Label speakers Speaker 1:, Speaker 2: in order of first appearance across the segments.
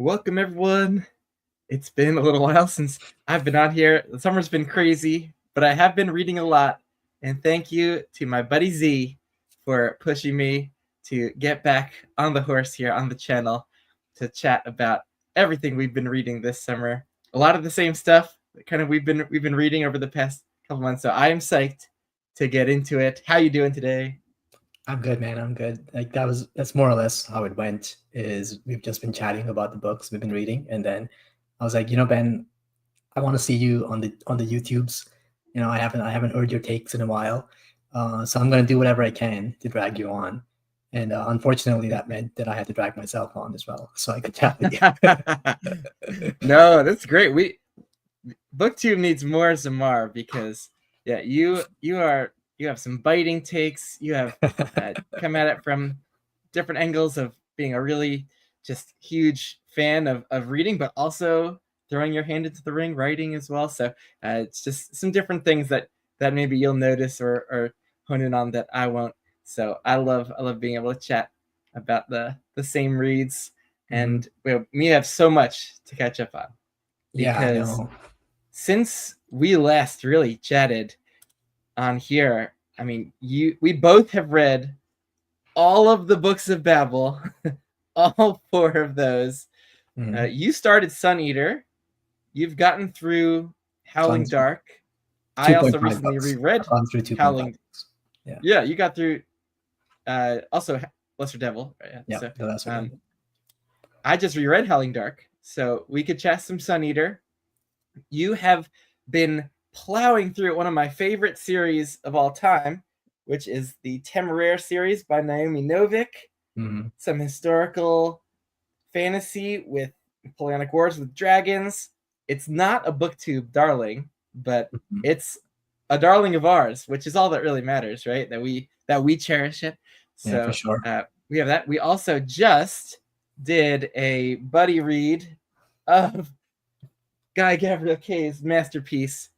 Speaker 1: Welcome, everyone. It's been a little while since I've been out here. The summer's been crazy, but I have been reading a lot. And thank you to my buddy Z for pushing me to get back on the horse here on the channel to chat about everything we've been reading this summer. A lot of the same stuff that kind of we've been reading over the past couple months. So I am psyched to get into it. How you doing today?
Speaker 2: I'm good, man. I'm good. Like that's more or less how it went. Is we've just been chatting about the books we've been reading, and then I was like, Ben, I want to see you on the YouTubes. I haven't heard your takes in a while, so I'm gonna do whatever I can to drag you on. And unfortunately, that meant that I had to drag myself on as well, so I could chat with you.
Speaker 1: No, that's great. BookTube needs more Zammar because you have some biting takes. You have come at it from different angles of being a really just huge fan of reading, but also throwing your hand into the ring, writing as well. So it's just some different things that maybe you'll notice or hone in on that I won't. So I love being able to chat about the same reads, and we have so much to catch up on. Because since we last really chatted on here, I mean, we both have read all of the books of Babel, all 4 of those. You started Sun Eater. You've gotten through Howling Dark. I also recently reread Howling. Yeah, you got through also Lesser Devil.
Speaker 2: Yeah, so,
Speaker 1: I just reread Howling Dark, so we could chat some Sun Eater. You have been plowing through one of my favorite series of all time, which is the Temeraire series by Naomi Novik. Some historical fantasy with Napoleonic Wars with dragons. It's not a BookTube darling, but it's a darling of ours, which is all that really matters, right? That we cherish it. So
Speaker 2: yeah, for sure.
Speaker 1: We have that. We also just did a buddy read of Guy Gabriel Kay's masterpiece,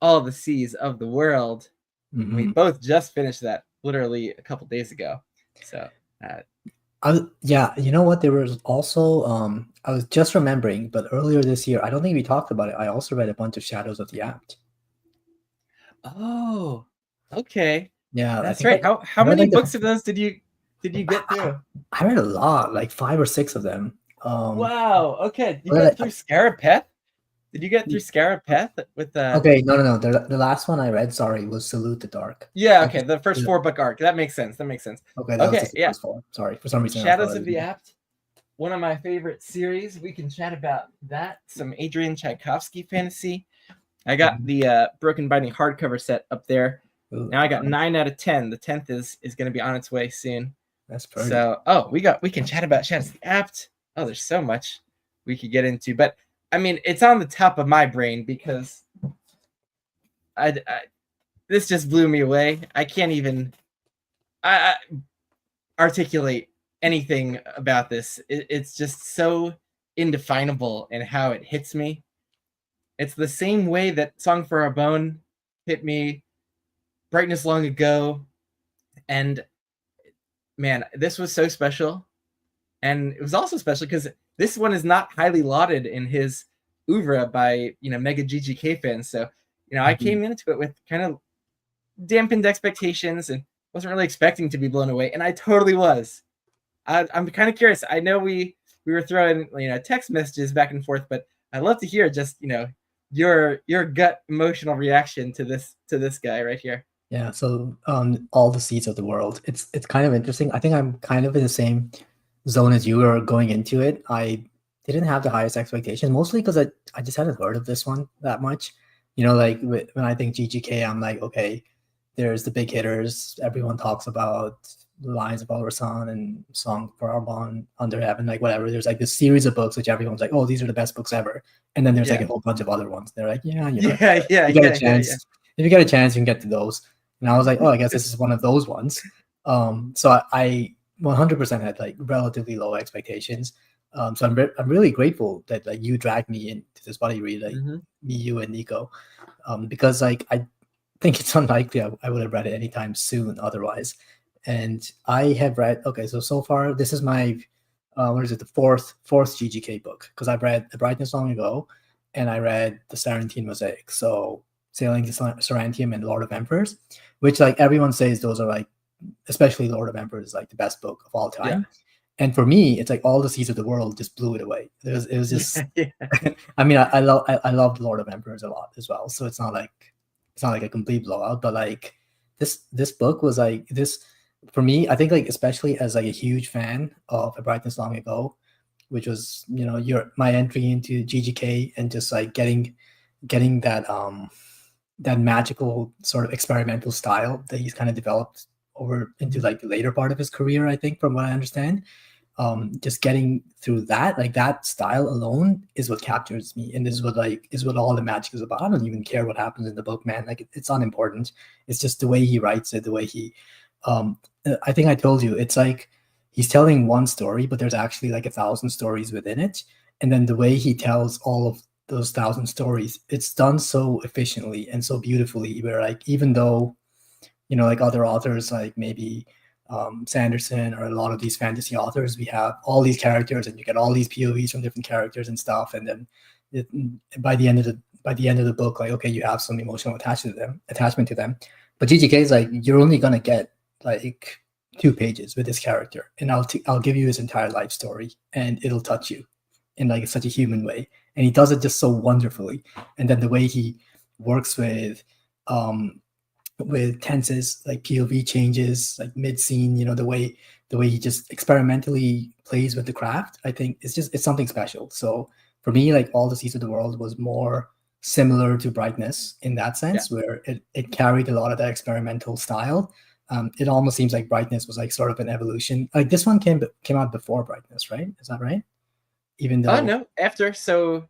Speaker 1: All the Seas of the World. We both just finished that literally a couple days ago. So
Speaker 2: you know what? There was also I was just remembering, but earlier this year, I don't think we talked about it. I also read a bunch of Shadows of the Apt.
Speaker 1: Oh, okay.
Speaker 2: Yeah,
Speaker 1: that's right. How many books of those did you get through?
Speaker 2: I read a lot, like 5 or 6 of them.
Speaker 1: Wow. Okay. You got through Scarapeth? Did you get through Scarapeth with the?
Speaker 2: Okay, no. The last one I read, sorry, was Salute the Dark.
Speaker 1: Yeah. Okay. The first 4-book arc. That makes sense.
Speaker 2: Okay. Yeah. Sorry, for some reason.
Speaker 1: Shadows of the Apt, one of my favorite series. We can chat about that. Some Adrian Tchaikovsky fantasy. I got the Broken Binding hardcover set up there. Ooh, now I got 9 out of 10. The 10th is going to be on its way soon.
Speaker 2: That's perfect.
Speaker 1: So, we can chat about Shadows of the Apt. Oh, there's so much we could get into, but I mean, it's on the top of my brain because this just blew me away. I can't even articulate anything about this. It's just so indefinable in how it hits me. It's the same way that Song for Our Bone hit me, Brightness Long Ago, and man, this was so special. And it was also special because this one is not highly lauded in his oeuvre by mega GGK fans. So I came into it with kind of dampened expectations and wasn't really expecting to be blown away, and I totally was. I'm kind of curious. I know we were throwing text messages back and forth, but I'd love to hear just your gut emotional reaction to this guy right here.
Speaker 2: Yeah. So All the Seeds of the World. It's kind of interesting. I think I'm kind of in the same zone as you were going into it. I didn't have the highest expectations, mostly because I just hadn't heard of this one that much. Like when I think GGK, I'm like, okay, there's the big hitters. Everyone talks about Lines of Sun and Song for Our Bond, Under Heaven, like whatever. There's like this series of books which everyone's like, oh, these are the best books ever. And then there's like a whole bunch of other ones. They're like, if you get a chance, you can get to those. And I was like, oh, I guess this is one of those ones. So I 100% had like relatively low expectations. So I'm really grateful that like you dragged me into this buddy read, like me, you, and Nico, because like I think it's unlikely I would have read it anytime soon otherwise. And I have read, so far this is my what is it, the fourth GGK book, because I've read The Brightness long ago, and I read The Sarantine Mosaic. So Sailing to Sarantium and Lord of Emperors, which like everyone says those are like, especially Lord of Emperors, is like the best book of all time. And for me, it's like all the seas of the world just blew it away. It was just, I mean, I loved Lord of Emperors a lot as well. So it's not like a complete blowout, but like this book was like this for me. I think like especially as like a huge fan of A Brightness Long Ago, which was my entry into GGK and just like getting that magical sort of experimental style that he's kind of developed over into like the later part of his career, I think, from what I understand. Just getting through that, like that style alone is what captures me, and is what all the magic is about. I don't even care what happens in the book, man. Like it's unimportant. It's just the way he writes it, the way he I think I told you, it's like he's telling one story, but there's actually like 1,000 stories within it. And then the way he tells all of those 1,000 stories, it's done so efficiently and so beautifully, where like even though like other authors, like maybe Sanderson or a lot of these fantasy authors, we have all these characters and you get all these POVs from different characters and stuff, and then by the end of the book, like, okay, you have some emotional attachment to them. But GGK is like, you're only gonna get like 2 pages with this character, and I'll give you his entire life story, and it'll touch you in like such a human way, and he does it just so wonderfully. And then the way he works with tenses, like POV changes, like mid-scene, the way he just experimentally plays with the craft, I think it's something special. So for me, like All the Seas of the World was more similar to Brightness in that sense, where it carried a lot of that experimental style. It almost seems like Brightness was like sort of an evolution. Like this one came out before Brightness, right? Is that right? Even though
Speaker 1: no, after. So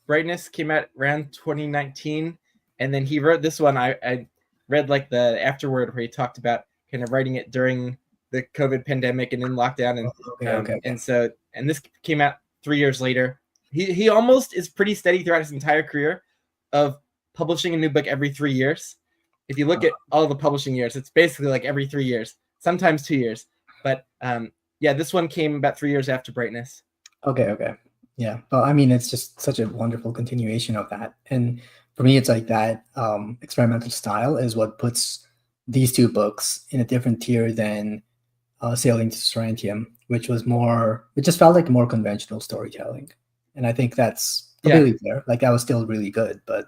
Speaker 1: Brightness came out around 2019, and then he wrote this one. I read like the afterword where he talked about kind of writing it during the COVID pandemic and in lockdown, and
Speaker 2: okay.
Speaker 1: and this came out 3 years later. He almost is pretty steady throughout his entire career of publishing a new book every 3 years. If you look at all the publishing years, it's basically like every 3 years, sometimes 2 years. But yeah, this one came about 3 years after Brightness.
Speaker 2: Okay. Yeah. Well, I mean, it's just such a wonderful continuation of that. And for me, it's like that experimental style is what puts these 2 books in a different tier than Sailing to Sarantium, which just felt like more conventional storytelling. And I think that's completely fair. Like that was still really good, but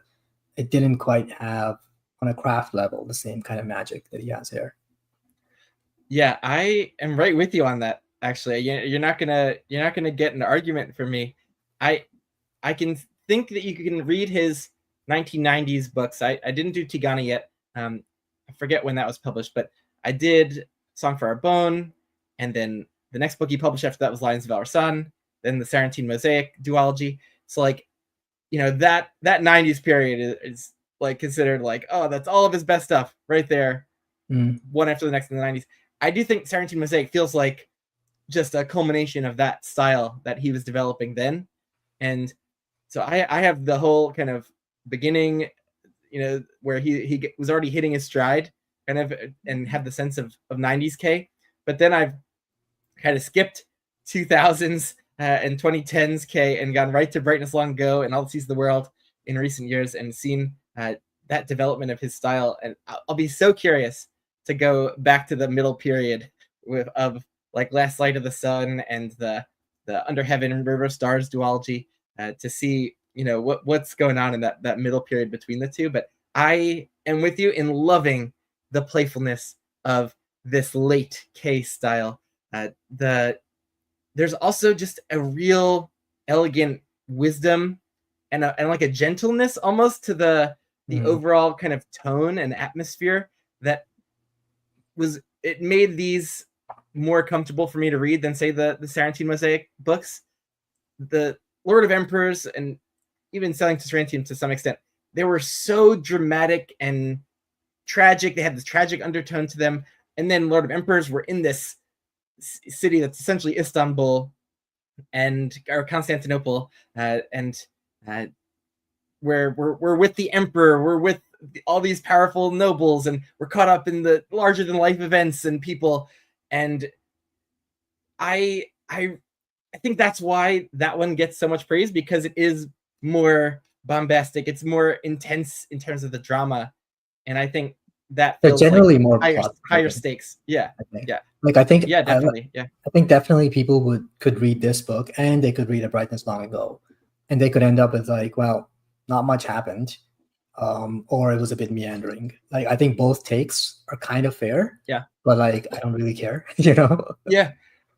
Speaker 2: it didn't quite have on a craft level the same kind of magic that he has here.
Speaker 1: Yeah, I am right with you on that. Actually, you're not gonna get an argument from me. I can think that you can read his 1990s books. I didn't do Tigana yet. I forget when that was published, but I did Song for Our Bone, and then the next book he published after that was Lions of Al-Rasan, then the Sarantine Mosaic duology. So like, that 90s period is like considered like, oh, that's all of his best stuff right there, one after the next in the 90s. I do think Sarantine Mosaic feels like just a culmination of that style that he was developing then. And so I have the whole kind of beginning, where he was already hitting his stride kind of, and had the sense of 90s K. But then I've kind of skipped 2000s and 2010s K and gone right to Brightness Long Ago and All the Seas of the World in recent years, and seen that development of his style. And I'll be so curious to go back to the middle period of like Last Light of the Sun and the Under Heaven and River of Stars duology, to see what's going on in that middle period between the two. But I am with you in loving the playfulness of this late K style. There's also just a real elegant wisdom and like a gentleness almost to the overall kind of tone and atmosphere that it made these more comfortable for me to read than say the Sarantine Mosaic books. The Lord of Emperors and even Sailing to Sarantium to some extent, they were so dramatic and tragic. They had this tragic undertone to them. And then Lord of Emperors were in this city that's essentially Istanbul or Constantinople, and where we're with the emperor, we're with all these powerful nobles, and we're caught up in the larger than life events and people. And I think that's why that one gets so much praise, because it is more bombastic. It's more intense in terms of the drama, and I think that
Speaker 2: They're
Speaker 1: feels like
Speaker 2: generally more
Speaker 1: higher
Speaker 2: plot
Speaker 1: higher
Speaker 2: driven,
Speaker 1: stakes. Yeah,
Speaker 2: I think.
Speaker 1: yeah,
Speaker 2: Like I think
Speaker 1: yeah, definitely. Yeah,
Speaker 2: I think definitely people could read this book and they could read A Brightness Long Ago, and they could end up with like, well, not much happened, or it was a bit meandering. Like I think both takes are kind of fair,
Speaker 1: yeah,
Speaker 2: but like I don't really care, you know?
Speaker 1: yeah,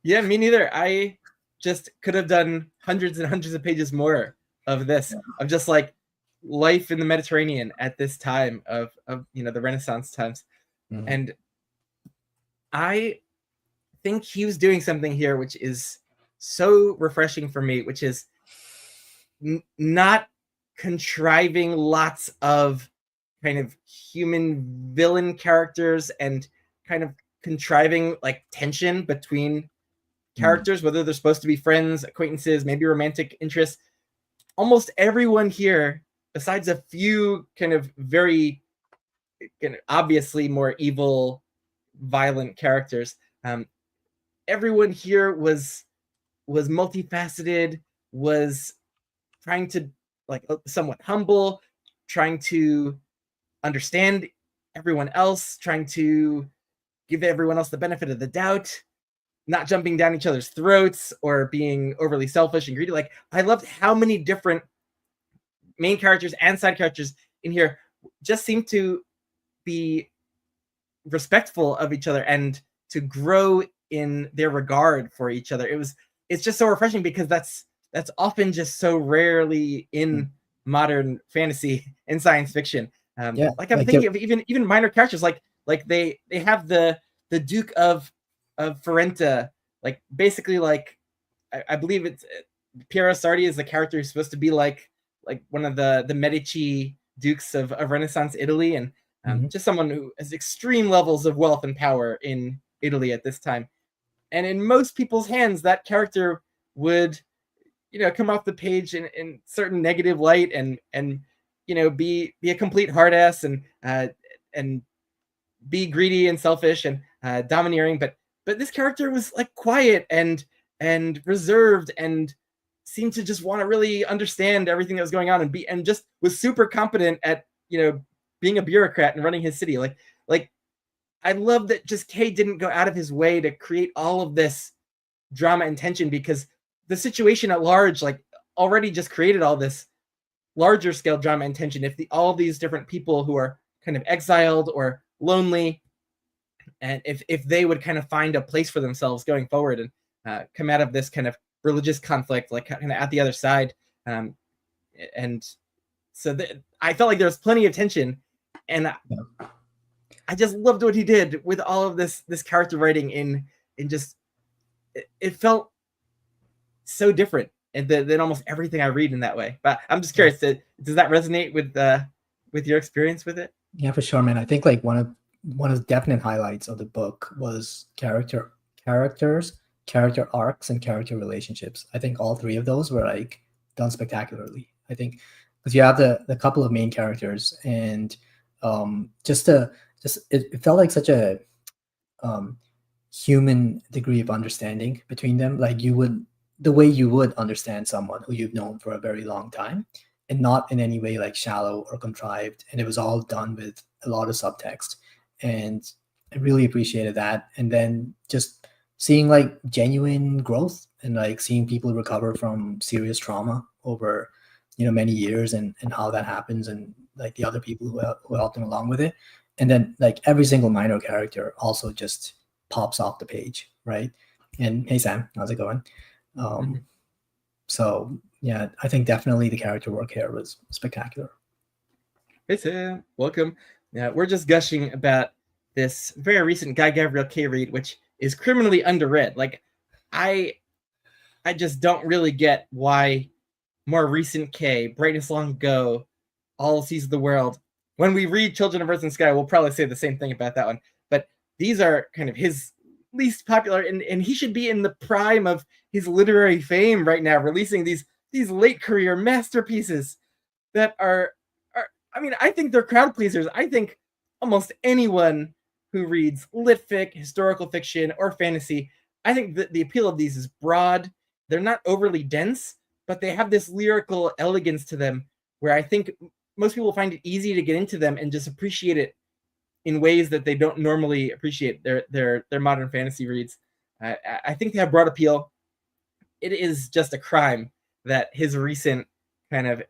Speaker 1: yeah. Me neither. I just could have done hundreds and hundreds of pages more of this, of just like life in the Mediterranean at this time of the Renaissance times,
Speaker 2: Mhm.
Speaker 1: and I think he was doing something here which is so refreshing for me, which is not contriving lots of kind of human villain characters and kind of contriving like tension between characters, whether they're supposed to be friends, acquaintances, maybe romantic interests. Almost everyone here, besides a few kind of very obviously more evil, violent characters, um, everyone here was multifaceted, was trying to like somewhat humble, trying to understand everyone else, trying to give everyone else the benefit of the doubt, not jumping down each other's throats or being overly selfish and greedy. Like I loved how many different main characters and side characters in here just seem to be respectful of each other and to grow in their regard for each other. It's just so refreshing, because that's often just so rarely in modern fantasy and science fiction.
Speaker 2: Yeah,
Speaker 1: Like I'm
Speaker 2: like
Speaker 1: thinking of even minor characters, like they have the Duke of Ferenta, like basically like I believe it's Piero Sardi is the character who's supposed to be like one of the Medici dukes of Renaissance Italy, and
Speaker 2: Mhm.
Speaker 1: just someone who has extreme levels of wealth and power in Italy at this time. And in most people's hands, that character would, come off the page in certain negative light and be a complete hard ass and be greedy and selfish and domineering. But this character was like quiet and reserved and seemed to just want to really understand everything that was going on and just was super competent at being a bureaucrat and running his city. Like I love that just Kay didn't go out of his way to create all of this drama and tension, because the situation at large like already just created all this larger scale drama and tension. If all these different people who are kind of exiled or lonely, and if they would kind of find a place for themselves going forward and come out of this kind of religious conflict, like kind of at the other side, um, and so I felt like there was plenty of tension, and I just loved what he did with all of this character writing in just it felt so different and than almost everything I read in that way. But I'm just curious, does that resonate with your experience with it?
Speaker 2: Yeah, for sure, man. I think like one of the definite highlights of the book was characters, character arcs, and character relationships. I think all three of those were like done spectacularly. I think because you have the couple of main characters, and it felt like such a um, human degree of understanding between them. Like the way you would understand someone who you've known for a very long time, and not in any way like shallow or contrived. And it was all done with a lot of subtext. And I really appreciated that. And then just seeing like genuine growth and like seeing people recover from serious trauma over many years, and how that happens, and like the other people who helped them along with it. And then like every single minor character also just pops off the page, right? And hey Sam, how's it going? um so yeah, I think definitely the character work here was spectacular.
Speaker 1: Hey Sam, welcome. Yeah, we're just gushing about this very recent Guy Gabriel K read, which is criminally underread. Like, I I just don't really get why more recent K, Brightness Long Ago, All Seas of the World. When we read Children of Earth and Sky, we'll probably say the same thing about that one. But these are kind of his least popular, and he should be in the prime of his literary fame right now, releasing these late career masterpieces that are I mean, I think they're crowd pleasers. I think almost anyone who reads lit fic, historical fiction, or fantasy I think that the appeal of these is broad. They're not overly dense, but they have this lyrical elegance to them where I think most people find it easy to get into them and just appreciate it in ways that they don't normally appreciate their modern fantasy reads. I think they have broad appeal. It is just a crime that his recent kind of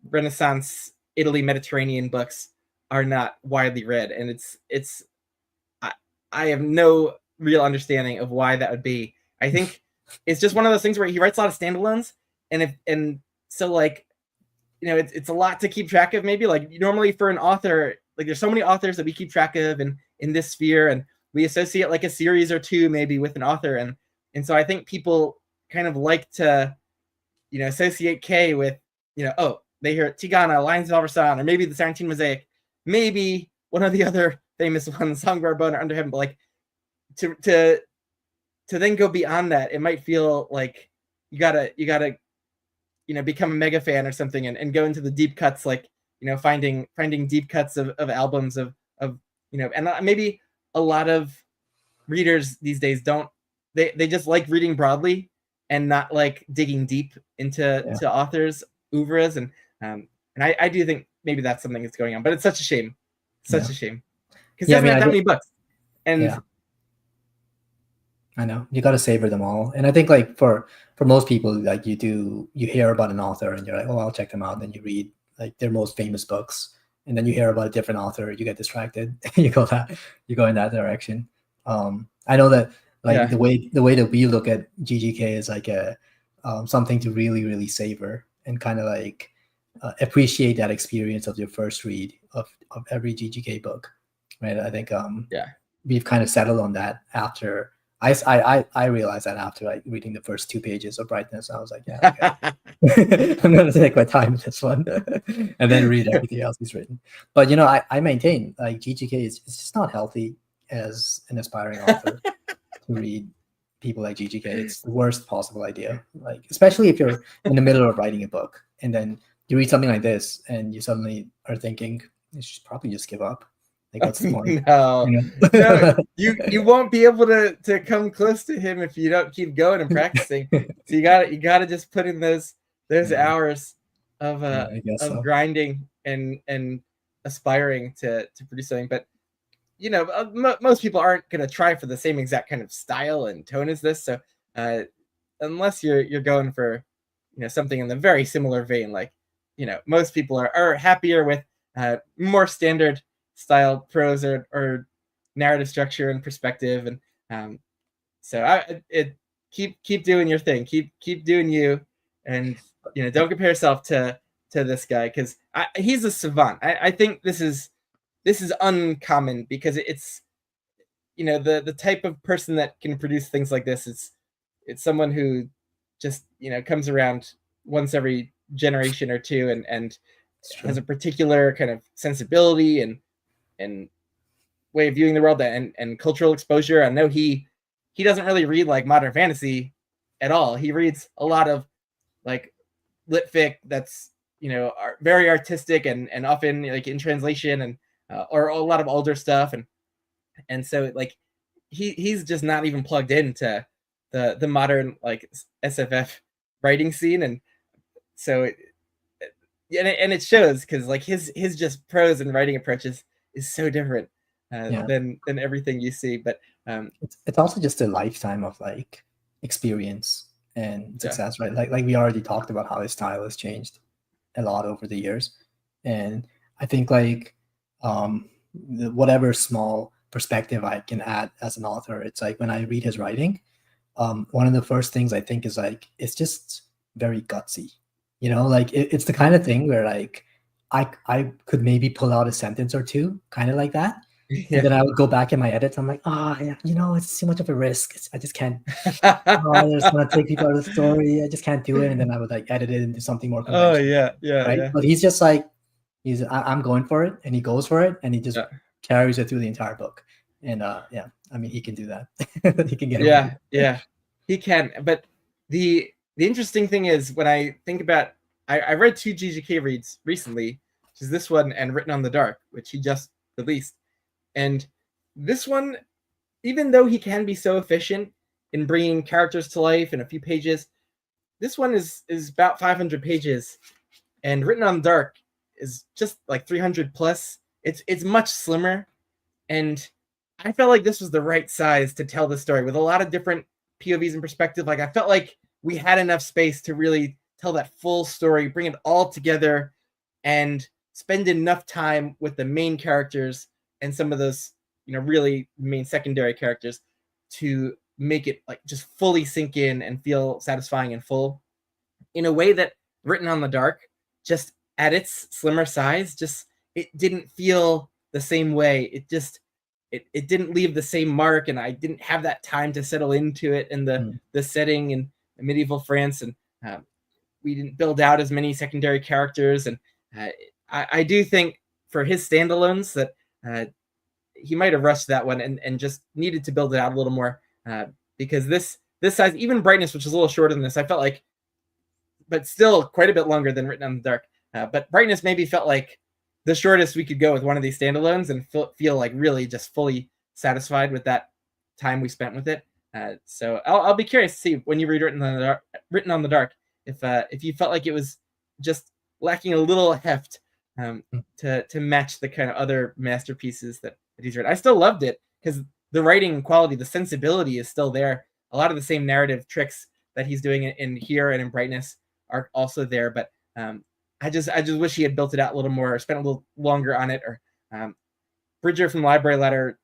Speaker 1: Renaissance Italy Mediterranean books are not widely read, and it's I have no real understanding of why that would be. I think it's just one of those things where he writes a lot of standalones, and so like it's a lot to keep track of. Maybe like normally for an author, like there's so many authors that we keep track of in this sphere, and we associate like a series or two maybe with an author, and so I think people kind of like to associate K with oh, they hear Tigana, Lions of Alversan, or maybe the Sarantine Mosaic, maybe one of the other famous ones, Song Barbona, Under Heaven, but like to then go beyond that, it might feel like you gotta become a mega fan or something and go into the deep cuts, like finding deep cuts of albums of and maybe a lot of readers these days don't they just like reading broadly and not like digging deep into to authors oeuvres, and I do think maybe that's something that's going on, but it's such a shame, a shame, because he doesn't have that many books, and
Speaker 2: I know you got to savor them all. And I think like for most people, like you hear about an author and you're like, oh, I'll check them out. Then you read like their most famous books, and then you hear about a different author, you get distracted, you go in that direction. I know that like the way that we look at GGK is like a something to really, really savor and kind of like appreciate that experience of your first read of every GGK book, right? I think we've kind of settled on that after I realized that after like reading the first 2 pages of Brightness. I was like, yeah, okay. I'm gonna take my time with this one and then read everything else he's written. But I maintain like GGK is just not healthy as an aspiring author to read people like GGK. It's the worst possible idea. Like especially if you're in the middle of writing a book and then you read something like this and you suddenly are thinking you should probably just give up. Like, what's the point?
Speaker 1: No, you won't be able to come close to him if you don't keep going and practicing. So you gotta just put in those hours of grinding and aspiring to produce something. But most people aren't gonna try for the same exact kind of style and tone as this. So unless you're going for something in the very similar vein, like most people are happier with more standard style prose or narrative structure and perspective, and so keep doing your thing, keep doing you, and don't compare yourself to this guy, because he's a savant. I think this is uncommon because it's the type of person that can produce things like this. It's someone who just comes around once every generation or two and has a particular kind of sensibility and way of viewing the world and cultural exposure. I know he doesn't really read like modern fantasy at all. He reads a lot of like lit fic that's very artistic and often like in translation and or a lot of older stuff, and so like he's just not even plugged into the modern like SFF writing scene, and so and it shows because like his just prose and writing approaches is so different than everything you see. But
Speaker 2: it's also just a lifetime of like experience and success, right? Like we already talked about how his style has changed a lot over the years, and I think like whatever small perspective I can add as an author, it's like when I read his writing, one of the first things I think is like it's just very gutsy. Like it's the kind of thing where like I could maybe pull out a sentence or two, kind of like that. And then I would go back in my edits. I'm like, it's too much of a risk. I just can't. I just want to take people out of the story. I just can't do it. And then I would like edit it into something more conventional. Right? But he's just like, I'm going for it, and he goes for it, and he just carries it through the entire book. And I mean, he can do that. He can get
Speaker 1: it. He can. But the interesting thing is when I think about, I read 2 GGK reads recently, which is this one and Written on the Dark, which he just released. And this one, even though he can be so efficient, in bringing characters to life in a few pages. This one is about 500 pages, and Written on the Dark is just like 300 plus. It's much slimmer, and I felt like this was the right size to tell the story with a lot of different POVs and perspective. Like I felt like we had enough space to really tell that full story, bring it all together, and spend enough time with the main characters and some of those, really main secondary characters to make it like just fully sink in and feel satisfying and full in a way that Written on the Dark, just at its slimmer size, just it didn't feel the same way. It didn't leave the same mark, and I didn't have that time to settle into it and the setting in medieval France, and we didn't build out as many secondary characters. And I do think for his standalones that he might have rushed that one and just needed to build it out a little more, because this size, even Brightness, which is a little shorter than this, I felt like, but still quite a bit longer than Written on the Dark. But Brightness maybe felt like the shortest we could go with one of these standalones and feel like really just fully satisfied with that time we spent with it. So I'll be curious to see when you read Written on the Dark if you felt like it was just lacking a little heft to match the kind of other masterpieces that he's read. I still loved it because the writing quality, the sensibility is still there. A lot of the same narrative tricks that he's doing in here and in Brightness are also there, but I just wish he had built it out a little more, or spent a little longer on it. Or Bridger from Library Letter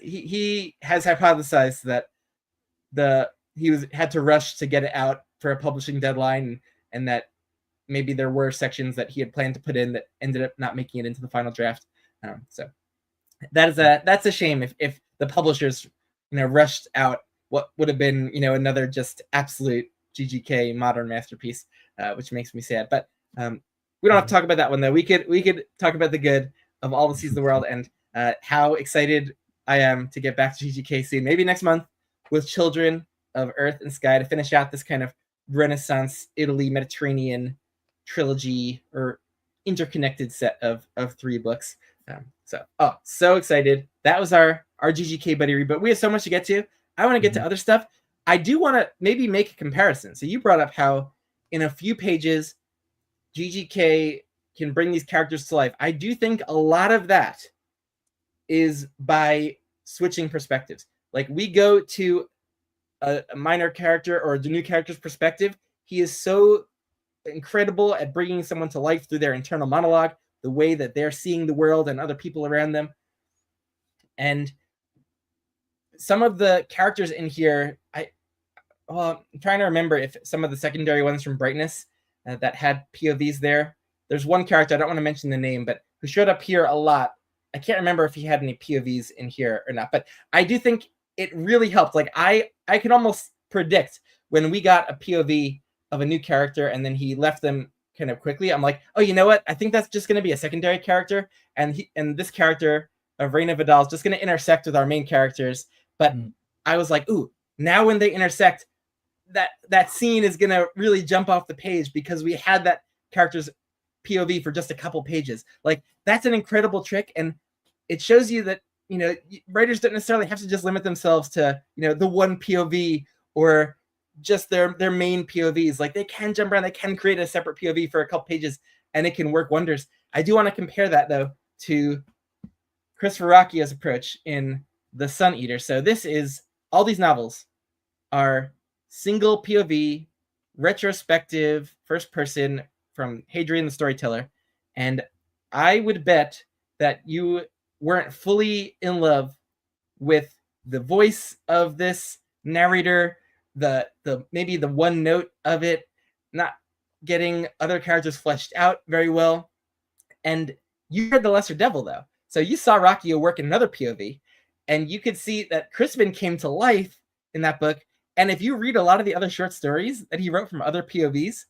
Speaker 1: he has hypothesized that he had to rush to get it out for a publishing deadline, and that maybe there were sections that he had planned to put in that ended up not making it into the final draft. So that's a shame if the publishers rushed out what would have been another just absolute GGK modern masterpiece, which makes me sad. But we don't have to talk about that one though. We could talk about the good of All the Seas of the World, and how excited I am to get back to GGK soon, maybe next month, with Children of Earth and Sky, to finish out this kind of Renaissance Italy Mediterranean trilogy or interconnected set of 3 books. So excited. That was our GGK buddy read, but we have so much to get to. I want to get to other stuff. I do want to maybe make a comparison. So you brought up how in a few pages GGK can bring these characters to life. I do think a lot of that is by switching perspectives. Like we go to a minor character or the new character's perspective. He is so incredible at bringing someone to life through their internal monologue, the way that they're seeing the world and other people around them. And some of the characters in here, I'm trying to remember if some of the secondary ones from Brightness that had POVs there. There's one character, I don't want to mention the name, but who showed up here a lot. I can't remember if he had any POVs in here or not, but I do think it really helped. Like I could almost predict when we got a POV of a new character and then he left them kind of quickly. I'm like, oh, you know what? I think that's just going to be a secondary character, and this character of Reina Vidal is just going to intersect with our main characters. But I was like, ooh, now when they intersect, that scene is going to really jump off the page because we had that character's POV for just a couple pages. Like that's an incredible trick, and it shows you that writers don't necessarily have to just limit themselves to the one POV or just their main POVs. Like they can jump around, they can create a separate POV for a couple pages, and it can work wonders. I do want to compare that though to Chris Ruocchio's approach in The Sun Eater. So all these novels are single POV, retrospective, first person from Hadrian the Storyteller. And I would bet that you weren't fully in love with the voice of this narrator, the maybe the one note of it, not getting other characters fleshed out very well. And you read The Lesser Devil though. So you saw Ruocchio work in another POV, and you could see that Crispin came to life in that book. And if you read a lot of the other short stories that he wrote from other POVs,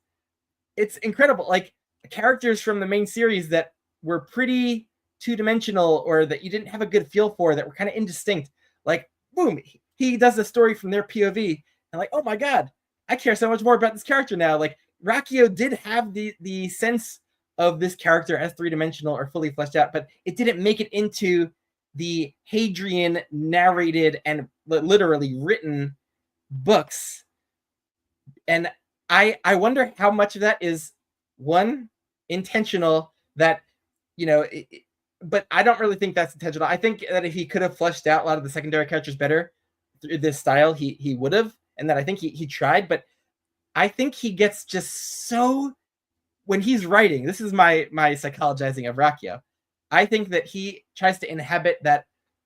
Speaker 1: it's incredible. Like characters from the main series that were pretty two-dimensional or that you didn't have a good feel for, that were kind of indistinct. Like, boom, he does the story from their POV. And like, oh my God, I care so much more about this character now. Like Ruocchio did have the sense of this character as three-dimensional or fully fleshed out, but it didn't make it into the Hadrian narrated and literally written books, and I wonder how much of that is one intentional that but I don't really think that's intentional. I think that if he could have fleshed out a lot of the secondary characters better through this style, he would have, and that I think he tried, but I think he gets just so when he's writing. This is my psychologizing of Ruocchio. I think that he tries to inhabit that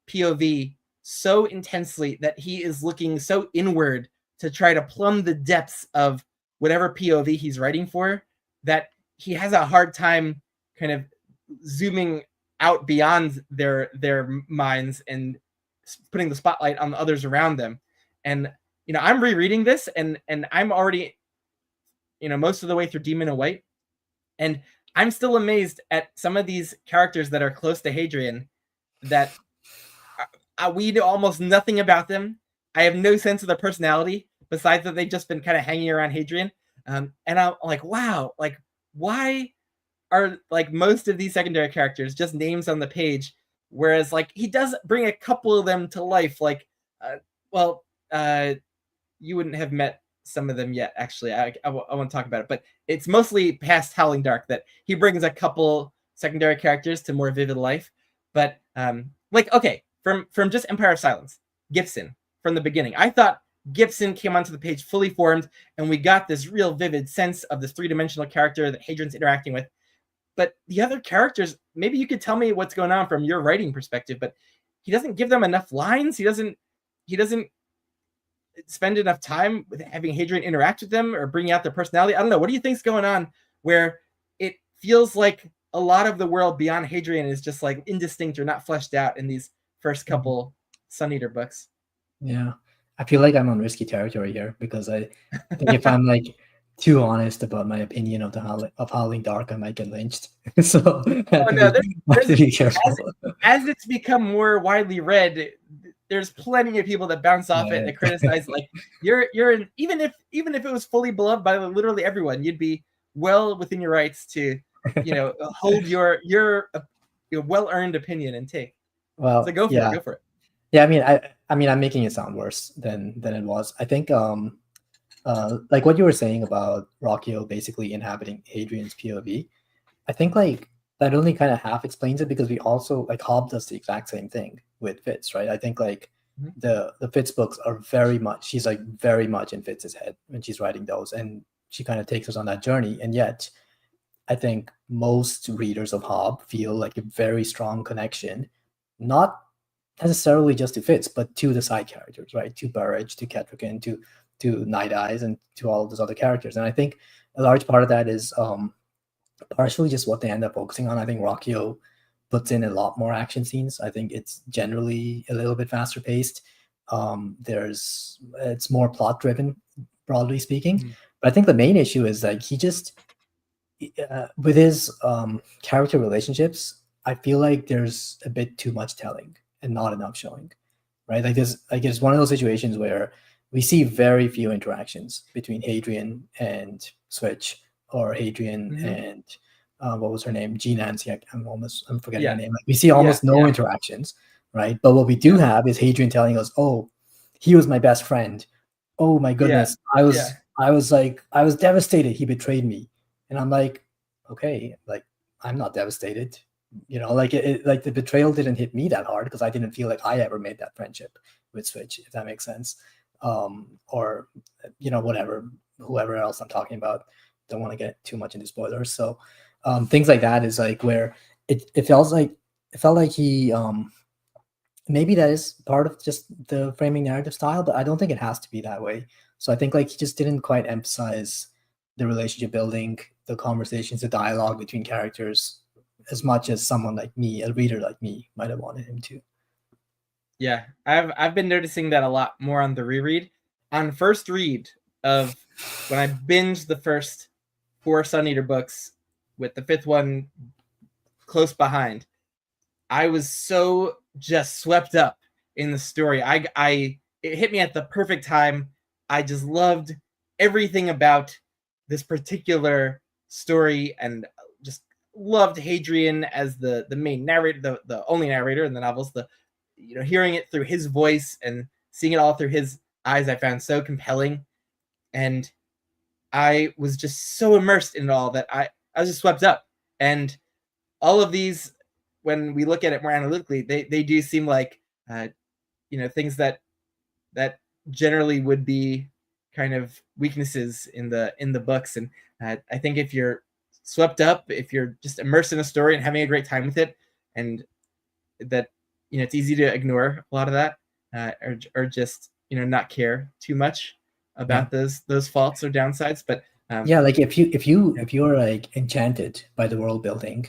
Speaker 1: POV so intensely that he is looking so inward to try to plumb the depths of whatever POV he's writing for, that he has a hard time kind of zooming out beyond their minds and putting the spotlight on the others around them. And I'm rereading this, and I'm already most of the way through Demon of White, and I'm still amazed at some of these characters that are close to Hadrian that we know almost nothing about them. I have no sense of their personality besides that they've just been kind of hanging around Hadrian. And I'm like, wow, like why are like most of these secondary characters just names on the page, whereas like he does bring a couple of them to life. Like, you wouldn't have met some of them yet. Actually, I want to talk about it, but it's mostly past Howling Dark that he brings a couple secondary characters to more vivid life. But like, okay, from just Empire of Silence, Gibson from the beginning, I thought Gibson came onto the page fully formed, and we got this real vivid sense of this three-dimensional character that Hadrian's interacting with. But the other characters, maybe you could tell me what's going on from your writing perspective, but he doesn't give them enough lines. He doesn't spend enough time with having Hadrian interact with them or bring out their personality. I don't know. What do you think's going on where it feels like a lot of the world beyond Hadrian is just like indistinct or not fleshed out in these first couple Sun Eater books?
Speaker 2: Yeah, I feel like I'm on risky territory here because I think if I'm like too honest about my opinion of Howling Dark, I might get lynched. So I have to be careful.
Speaker 1: As it's become more widely read, there's plenty of people that bounce off it, that criticize. Like you're even if it was fully beloved by literally everyone, you'd be well within your rights to hold your well-earned opinion and take.
Speaker 2: Well,
Speaker 1: so go for it.
Speaker 2: Yeah, I mean, I'm making it sound worse than it was. I think like what you were saying about Ruocchio basically inhabiting Hadrian's POV, I think like that only kind of half explains it, because we also like Hobb does the exact same thing with Fitz, right? I think like the Fitz books are she's like very much in Fitz's head when she's writing those, and she kind of takes us on that journey. And yet I think most readers of Hobb feel like a very strong connection, not necessarily just to Fitz, but to the side characters, right? To Burrage, to Ketrican, to Night Eyes, and to all of those other characters. And I think a large part of that is partially just what they end up focusing on. I think Ruocchio puts in a lot more action scenes. I think it's generally a little bit faster paced. It's more plot driven, broadly speaking. But I think the main issue is like he just with his character relationships, I feel like there's a bit too much telling and not enough showing, right? Like it's one of those situations where we see very few interactions between Hadrian and Switch, or Hadrian and what was her name? G Nancy. I'm forgetting her name. Like, we see almost no interactions, right? But what we do have is Hadrian telling us, "Oh, he was my best friend. Oh my goodness, I was devastated. He betrayed me." And I'm like, okay, like I'm not devastated. Like like the betrayal didn't hit me that hard because I didn't feel like I ever made that friendship with Switch, if that makes sense. Or whatever, whoever else I'm talking about. Don't want to get too much into spoilers. So things like that is like where it felt like he maybe that is part of just the framing narrative style, but I don't think it has to be that way. So I think like he just didn't quite emphasize the relationship building, the conversations, the dialogue between characters as much as someone like me, a reader like me, might have wanted him to.
Speaker 1: Yeah, I've been noticing that a lot more on the reread. On first read of when I binged the first 4 Sun Eater books, with the 5th one close behind, I was so just swept up in the story. It hit me at the perfect time. I just loved everything about this particular story, and just loved Hadrian as the main narrator, the only narrator in the novels. Hearing it through his voice and seeing it all through his eyes I found so compelling, and I was just so immersed in it all that I was just swept up. And all of these, when we look at it more analytically, they do seem like things that generally would be kind of weaknesses in the books. And I think if you're swept up, if you're just immersed in a story and having a great time with it, and that it's easy to ignore a lot of that, or just not care too much
Speaker 2: Yeah.
Speaker 1: about those faults or downsides. But
Speaker 2: Yeah, like if you are like enchanted by the world building,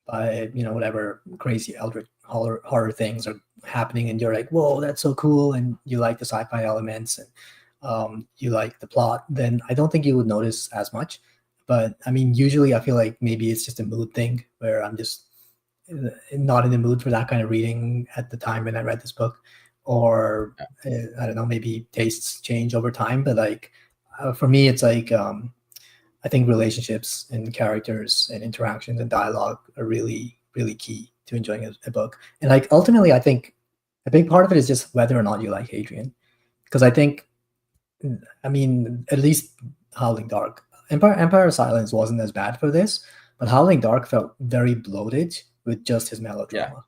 Speaker 2: by whatever crazy eldritch horror things are happening, and you're like, whoa, that's so cool, and you like the sci-fi elements, and you like the plot, then I don't think you would notice as much. But I mean, usually I feel like maybe it's just a mood thing where I'm just not in the mood for that kind of reading at the time when I read this book, or I don't know, maybe tastes change over time. But like for me, it's like I think relationships and characters and interactions and dialogue are really, really key to enjoying a book. And like ultimately, I think a big part of it is just whether or not you like Hadrian, because I think, I mean, at least Howling Dark, Empire of Silence wasn't as bad for this, but Howling Dark felt very bloated with just his melodrama,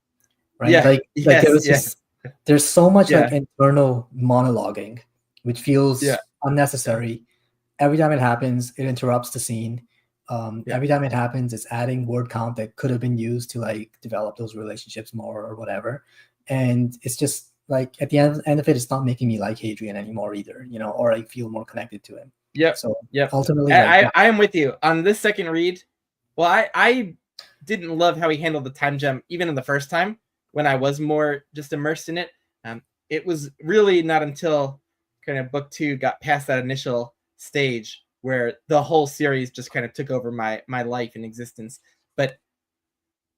Speaker 2: right?
Speaker 1: Yeah.
Speaker 2: Like there
Speaker 1: Yes.
Speaker 2: was just there's so much
Speaker 1: Yeah.
Speaker 2: like internal monologuing, which feels unnecessary. Every time it happens, it interrupts the scene. Every time it happens, it's adding word count that could have been used to like develop those relationships more or whatever. And it's just like at the end of it, it's not making me like Hadrian anymore either, or I feel more connected to him.
Speaker 1: Yep.
Speaker 2: So
Speaker 1: Yep.
Speaker 2: ultimately,
Speaker 1: I am with you on this second read. Well, I didn't love how he handled the time jump even in the first time when I was more just immersed in it. It was really not until kind of book 2 got past that initial stage where the whole series just kind of took over my life and existence. But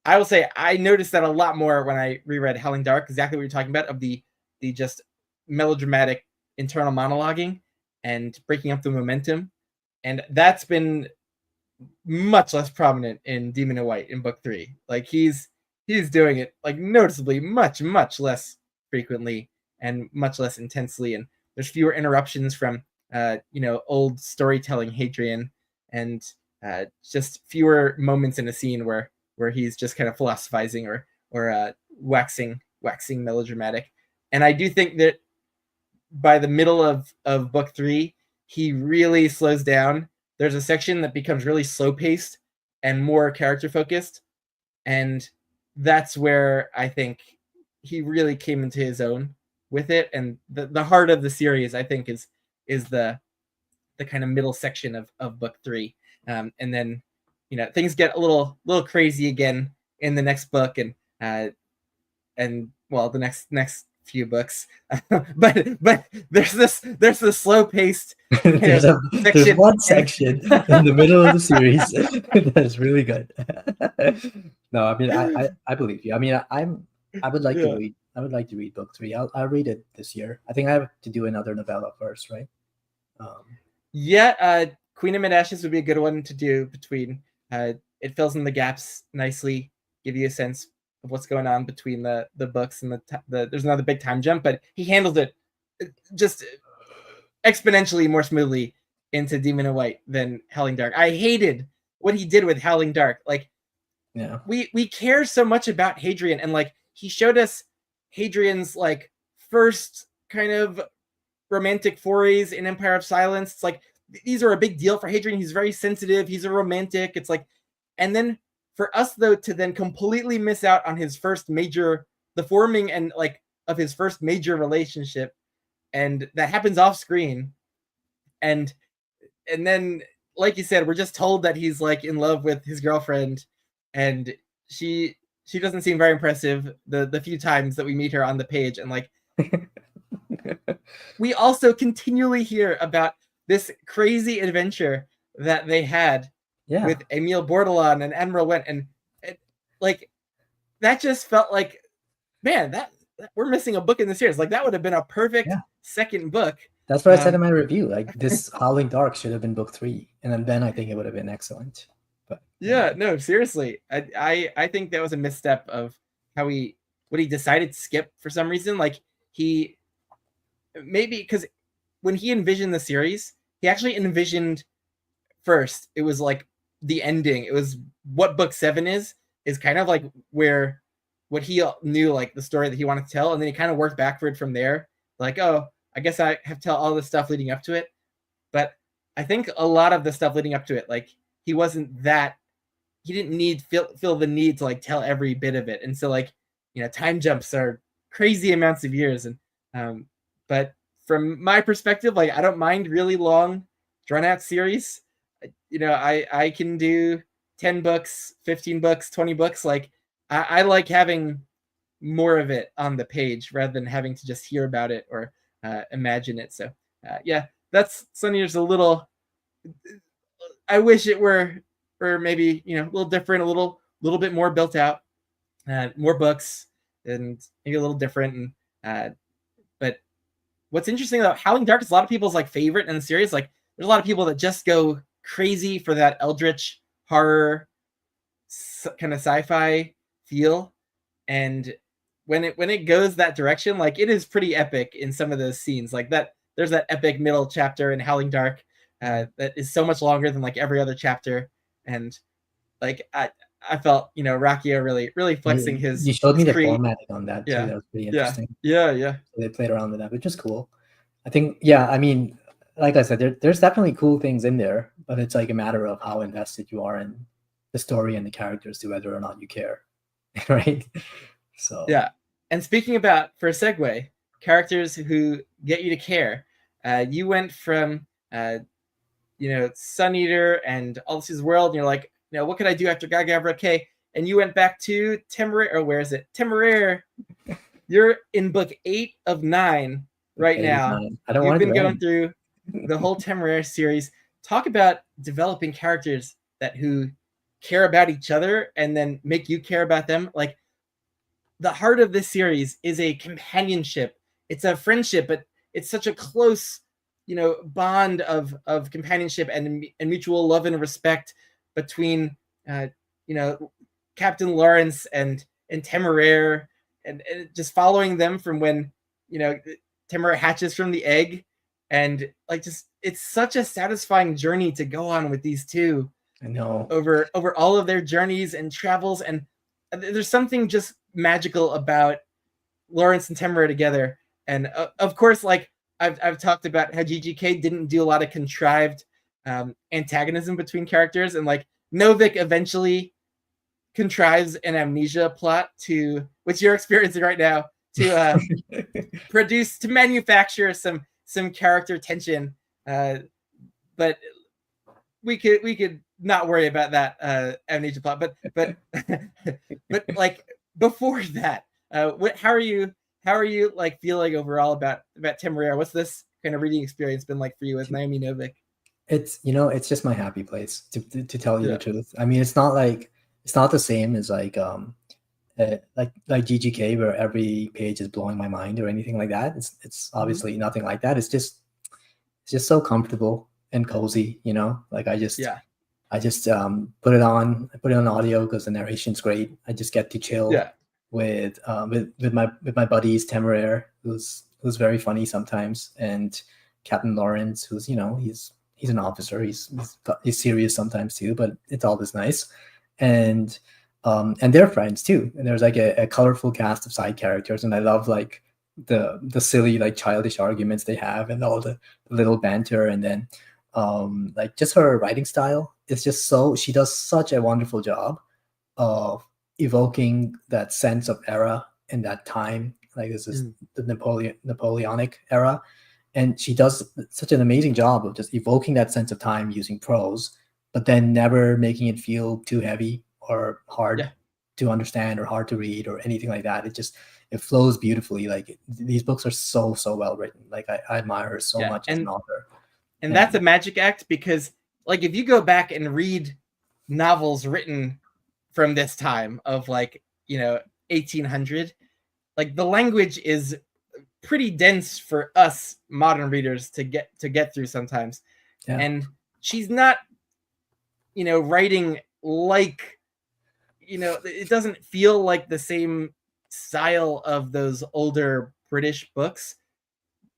Speaker 1: I will say I noticed that a lot more when I reread Howling Dark, exactly what you're talking about, of the just melodramatic internal monologuing and breaking up the momentum. And that's been much less prominent in Demon in White in book 3. Like he's doing it like noticeably much less frequently and much less intensely, and there's fewer interruptions from old storytelling Hadrian, and just fewer moments in a scene where he's just kind of philosophizing or waxing melodramatic. And I do think that by the middle of book 3, he really slows down. There's a section that becomes really slow paced and more character focused, and that's where I think he really came into his own with it. And the heart of the series, I think, is the kind of middle section of book 3, and then things get a little crazy again in the next book, and well, the next few books. but there's this slow paced
Speaker 2: there's one section in the middle of the series that's really good. No, I mean I believe you. I mean I would like to read book 3. I'll read it this year. I think I have to do another novella first, right?
Speaker 1: Queen of Mid Ashes would be a good one to do between. It fills in the gaps nicely, give you a sense of what's going on between the books, and there's another big time jump, but he handled it just exponentially more smoothly into Demon in White than Howling Dark. I hated what he did with Howling Dark. Like, we care so much about Hadrian, and like he showed us Hadrian's like first kind of romantic forays in Empire of Silence. It's like these are a big deal for Hadrian. He's very sensitive. He's a romantic. It's like, and then for us though to then completely miss out on his first major, the forming and like of his first major relationship, and that happens off screen, and then like you said, we're just told that he's like in love with his girlfriend, and she doesn't seem very impressive the few times that we meet her on the page, and like we also continually hear about this crazy adventure that they had with Emile Bordelon and Admiral Went, and like that just felt like, man, that we're missing a book in the series. Like that would have been a perfect second book.
Speaker 2: That's what I said in my review. Like this Howling Dark should have been book 3, and then I think it would have been excellent. But
Speaker 1: no, seriously, I think that was a misstep of how what he decided to skip for some reason. Like he maybe because when he envisioned the series, he actually envisioned first. It was like the ending. It was what book 7 is kind of like where what he knew, like the story that he wanted to tell, and then he kind of worked backward from there. Like, oh, I guess I have to tell all this stuff leading up to it. But I think a lot of the stuff leading up to it, like he wasn't that he didn't need feel the need to like tell every bit of it, and so like time jumps are crazy amounts of years, and but from my perspective, like I don't mind really long drawn out series. I can do 10 books, 15 books, 20 books. Like I like having more of it on the page rather than having to just hear about it or imagine it. So yeah, that's Sunny's a little. I wish it were maybe a little different, a little bit more built out, more books, and maybe a little different. And but what's interesting about Howling Dark is a lot of people's like favorite in the series. Like there's a lot of people that just go crazy for that eldritch horror kind of sci-fi feel, and when it goes that direction, like it is pretty epic in some of those scenes. Like that, there's that epic middle chapter in Howling Dark that is so much longer than like every other chapter, and like I felt Ruocchio really flexing
Speaker 2: You showed me the
Speaker 1: create.
Speaker 2: formatting on that too.
Speaker 1: Yeah,
Speaker 2: That was pretty
Speaker 1: yeah,
Speaker 2: interesting.
Speaker 1: yeah.
Speaker 2: So they played around with that, which is cool. I think, yeah, I mean, like I said, there's definitely cool things in there, but it's like a matter of how invested you are in the story and the characters to whether or not you care, right? So
Speaker 1: Yeah. And speaking about, for a segue, characters who get you to care, you went from Sun Eater and All This Is World, and you're like, what could I do after Gagavra K? And you went back to Temeraire, or where is it? Temeraire. You're in book 8 of 9 right now.
Speaker 2: I don't
Speaker 1: You've
Speaker 2: want
Speaker 1: been
Speaker 2: to
Speaker 1: going
Speaker 2: end.
Speaker 1: through the whole Temeraire series. Talk about developing characters who care about each other and then make you care about them. Like the heart of this series is a companionship. It's a friendship, but it's such a close, bond of companionship and mutual love and respect between, Captain Lawrence and Temeraire, and just following them from when, Temeraire hatches from the egg, and like just it's such a satisfying journey to go on with these two.
Speaker 2: I know.
Speaker 1: Over all of their journeys and travels, and there's something just magical about Lawrence and Temeraire together. And of course, like I've talked about how GGK didn't do a lot of contrived antagonism between characters, and like Novik eventually contrives an amnesia plot to, which you're experiencing right now, to manufacture some character tension. But we could not worry about that amnesia plot. But but like before that, how are you like feeling overall about Temeraire? What's this kind of reading experience been like for you with Naomi Novik?
Speaker 2: It's just my happy place to tell you
Speaker 1: Yeah.
Speaker 2: the truth. I mean, it's not the same as like GGK where every page is blowing my mind or anything like that. It's obviously nothing like that. It's just so comfortable and cozy, like I just put it on audio because the narration's great. I just get to chill with my buddies, Temeraire, who's very funny sometimes, and Captain Lawrence, who's he's an officer. He's serious sometimes too, but it's always nice. And they're friends too. And there's like a colorful cast of side characters, and I love like the silly like childish arguments they have, and all the little banter, and then like just her writing style is just she does such a wonderful job of evoking that sense of era in that time. Like this is the Napoleonic era, and she does such an amazing job of just evoking that sense of time using prose, but then never making it feel too heavy or hard to understand or hard to read or anything like that. It flows beautifully. Like these books are so well written. Like I admire her so much as an author.
Speaker 1: And that's a magic act, because like if you go back and read novels written from this time of 1800, like the language is pretty dense for us modern readers to get through sometimes. And she's not writing like it doesn't feel like the same style of those older British books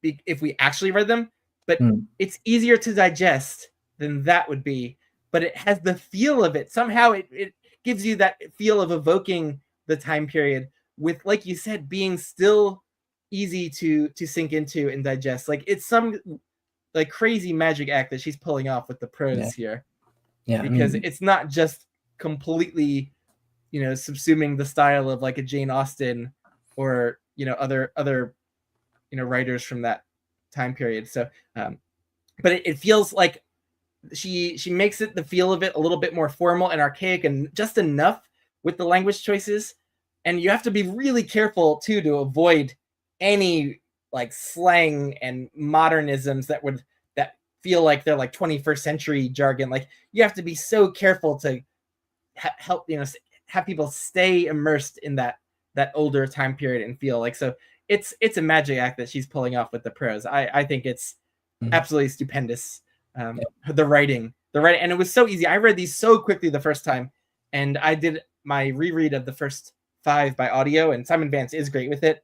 Speaker 1: if we actually read them. but it's easier to digest than that would be. But it has the feel of it. Somehow it gives you that feel of evoking the time period with, like you said, being still easy to sink into and digest. Like it's some like crazy magic act that she's pulling off with the prose here.
Speaker 2: Yeah,
Speaker 1: because it's not just completely, subsuming the style of like a Jane Austen or other writers from that time period. So, but it feels like she makes it, the feel of it, a little bit more formal and archaic, and just enough with the language choices. And you have to be really careful too to avoid any like slang and modernisms that feel like they're like 21st century jargon. Like you have to be so careful to help have people stay immersed in that older time period and feel like. So it's a magic act that she's pulling off with the prose. I think it's absolutely stupendous. The writing, and it was so easy. I read these so quickly the first time, and I did my reread of the first 5 by audio, and Simon Vance is great with it.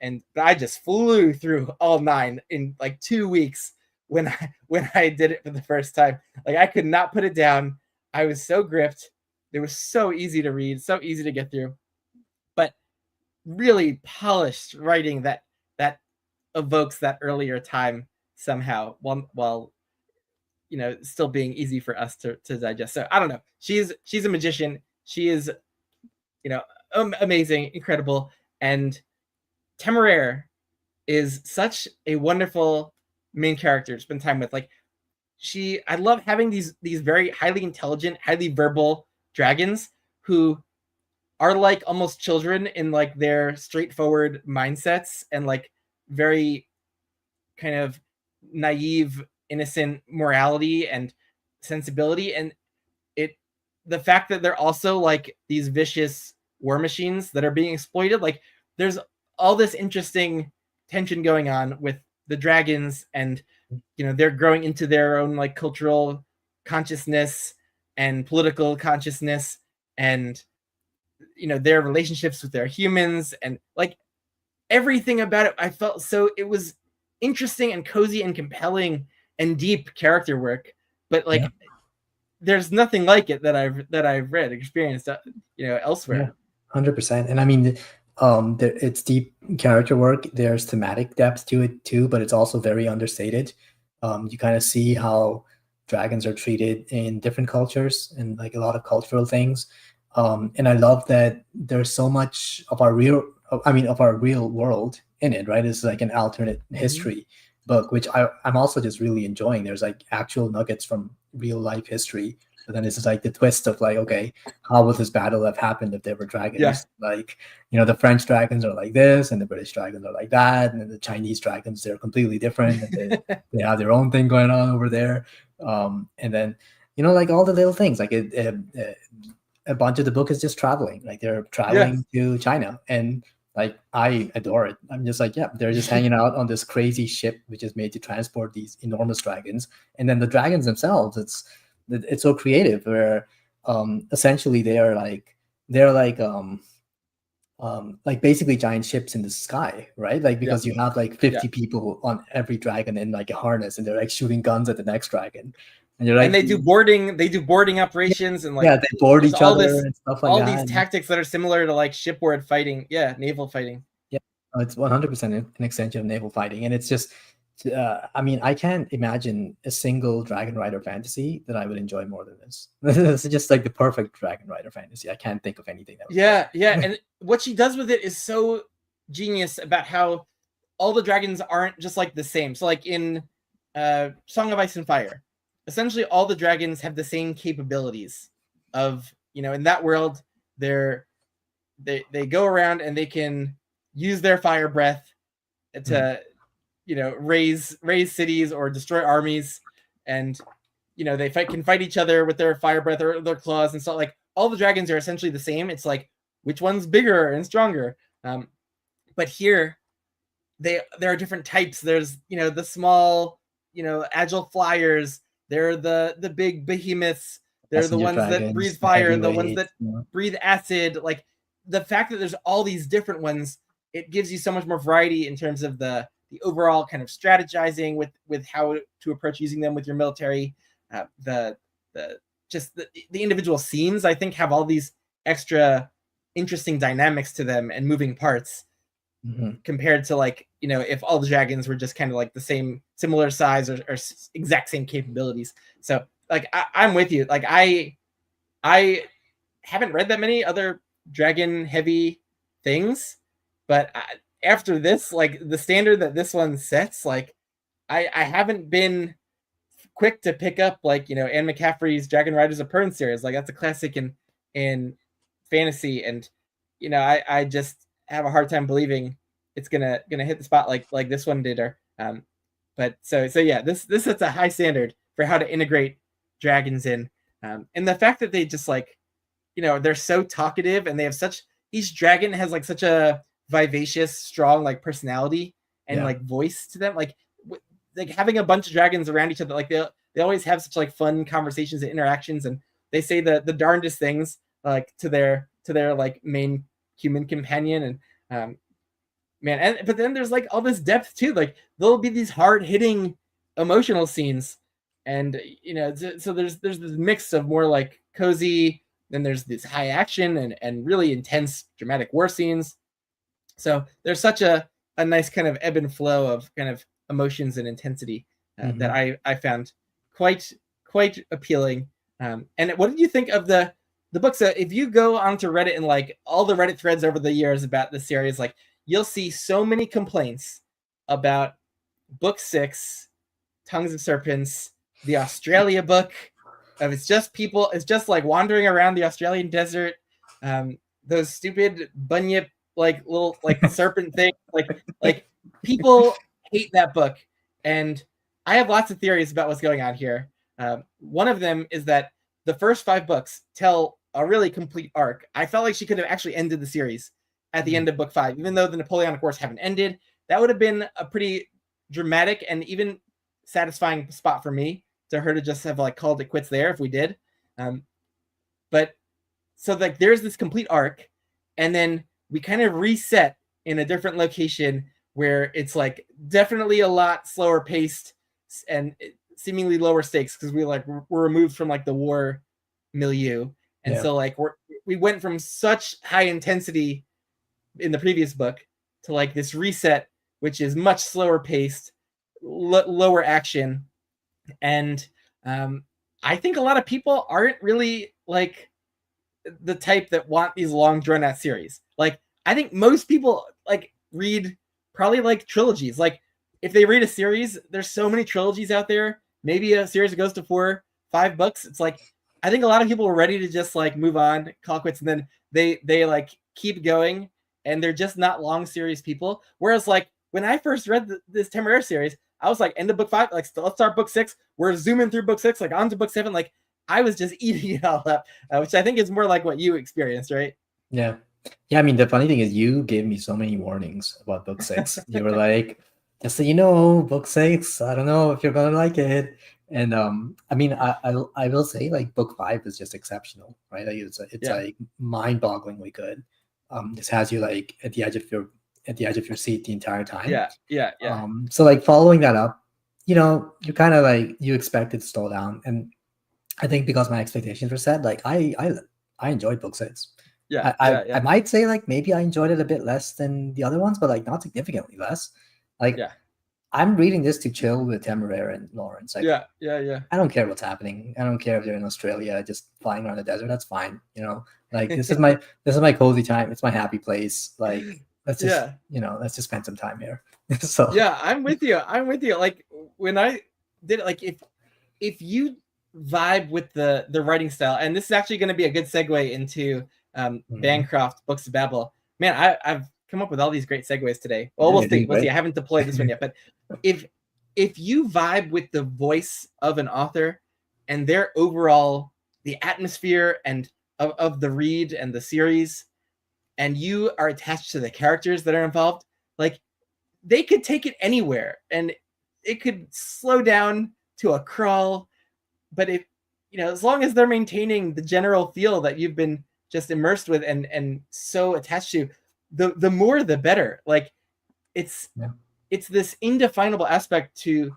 Speaker 1: And I just flew through all 9 in like 2 weeks when I did it for the first time. Like I could not put it down. I was so gripped. It was so easy to read, so easy to get through, but really polished writing that evokes that earlier time somehow, while still being easy for us to digest. So I don't know. She's a magician. She is, amazing, incredible, and Temeraire is such a wonderful main character to spend time with. Like I love having these very highly intelligent, highly verbal dragons who are like almost children in like their straightforward mindsets and like very kind of naive, innocent morality and sensibility. And the fact that they're also like these vicious war machines that are being exploited, like there's all this interesting tension going on with the dragons, and they're growing into their own like cultural consciousness and political consciousness, and their relationships with their humans, and like everything about it. I felt so it was interesting and cozy and compelling and deep character work, but like there's nothing like it that I've read, experienced, elsewhere.
Speaker 2: 100%. And I mean, it's deep character work. There's thematic depth to it too, but it's also very understated. You kind of see how dragons are treated in different cultures and like a lot of cultural things. And I love that there's so much of our real world in it, right? It's like an alternate history book, which I'm also just really enjoying. There's like actual nuggets from real life history, but then it's like the twist of like, okay, how would this battle have happened if there were dragons?
Speaker 1: Yeah.
Speaker 2: Like, the French dragons are like this, and the British dragons are like that, and then the Chinese dragons, they're completely different, and they have their own thing going on over there. And then like all the little things, like a bunch of the book is just traveling, like they're traveling to China, and like I adore it. I'm just like, they're just hanging out on this crazy ship which is made to transport these enormous dragons. And then the dragons themselves, it's so creative, where essentially they're like basically giant ships in the sky, right? Like because you have like 50 people on every dragon in like a harness, and they're like shooting guns at the next dragon. And you're like,
Speaker 1: and they do boarding operations, and like
Speaker 2: they board each other and stuff like that.
Speaker 1: All these tactics that are similar to like shipboard fighting, naval fighting.
Speaker 2: Yeah, it's 100% an extension of naval fighting, and it's just, I mean, I can't imagine a single Dragon Rider fantasy that I would enjoy more than this. This is just like the perfect Dragon Rider fantasy. I can't think of anything that.
Speaker 1: And what she does with it is so genius about how all the dragons aren't just like the same. So like in Song of Ice and Fire, essentially all the dragons have the same capabilities of, in that world, they go around and they can use their fire breath to raise cities or destroy armies, and they can fight each other with their fire breath or their claws and stuff. Like all the dragons are essentially the same. It's like which one's bigger and stronger. But here there are different types. There's the small agile flyers. They're the big behemoths. They're the ones that breathe fire, the ones that breathe acid. Like the fact that there's all these different ones, it gives you so much more variety in terms of the the overall kind of strategizing with how to approach using them with your military, the just the individual scenes, I think, have all these extra interesting dynamics to them and moving parts, compared to, like, you know, if all the dragons were just kind of like the same, similar size, or exact same capabilities. So like I'm with you. Like I haven't read that many other dragon heavy things, but after this, like the standard that this one sets, like I haven't been quick to pick up, like, you know, Anne McCaffrey's Dragon Riders of Pern series. Like that's a classic in fantasy, and you know, I just have a hard time believing it's gonna hit the spot like this one did. Or but so yeah, this sets a high standard for how to integrate dragons in, and the fact that they just, like, you know, they're so talkative, and they have such, each dragon has like such a vivacious, strong, like, personality and like voice to them. Like having a bunch of dragons around each other, like they always have such like fun conversations and interactions, and they say the darndest things, like to their like main human companion. And man, and but then there's like all this depth too. Like there'll be these hard hitting emotional scenes, and you know, so there's this mix of more like cozy, then there's this high action and really intense dramatic war scenes. So there's such a nice kind of ebb and flow of kind of emotions and intensity that I found quite appealing. And what did you think of the books? If you go onto Reddit and like all the Reddit threads over the years about the series, like you'll see so many complaints about book 6, Tongues of Serpents, the Australia book. It's just people, it's just like wandering around the Australian desert. Those stupid bunyip, like little like serpent thing, like people hate that book. And I have lots of theories about what's going on here. One of them is that the first 5 books tell a really complete arc. I felt like she could have actually ended the series at the end of book 5, even though the Napoleonic Wars haven't ended. That would have been a pretty dramatic and even satisfying spot for me, to her to just have like called it quits there if we did. But so like there's this complete arc, and then we kind of reset in a different location where it's like definitely a lot slower paced and seemingly lower stakes, because we're removed from like the war milieu. And so like we went from such high intensity in the previous book to like this reset, which is much slower paced, lower action. And I think a lot of people aren't really like the type that want these long drawn out series. Like I think most people like read probably like trilogies. Like if they read a series, there's so many trilogies out there. Maybe a series that goes to 4, 5 books. It's like I think a lot of people are ready to just like move on, call quits, and then they like keep going, and they're just not long series people. Whereas like when I first read this Temeraire series, I was like, end of book 5, like let's start book 6. We're zooming through book 6, like on to book 7. Like I was just eating it all up, which I think is more like what you experienced, right?
Speaker 2: Yeah. I mean, the funny thing is, you gave me so many warnings about book 6. You were like, just so you know, book 6, I don't know if you're gonna like it. And I mean, I will say, like, book 5 is just exceptional, right? Like, it's like mind-bogglingly good. This has you like at the edge of your seat the entire time.
Speaker 1: Yeah.
Speaker 2: So like following that up, you know, you kind of like, you expect it to slow down, and I think because my expectations were set, like I enjoyed book 6. I might say like maybe I enjoyed it a bit less than the other ones, but like not significantly less. Like I'm reading this to chill with Temeraire and Lawrence. Like, I don't care what's happening. I don't care if they're in Australia just flying around the desert. That's fine. You know, like this is my cozy time. It's my happy place. Like let's just let's just spend some time here. So
Speaker 1: yeah, I'm with you. Like when I did it, like if you vibe with the writing style, and this is actually going to be a good segue into Bancroft Books of Babel. Man, I've come up with all these great segues today. Well, we'll see. I haven't deployed this one yet, but if you vibe with the voice of an author and their overall, the atmosphere and of the read and the series, and you are attached to the characters that are involved, like they could take it anywhere, and it could slow down to a crawl. But if as long as they're maintaining the general feel that you've been just immersed with and so attached to, the more the better. Like it's it's this indefinable aspect to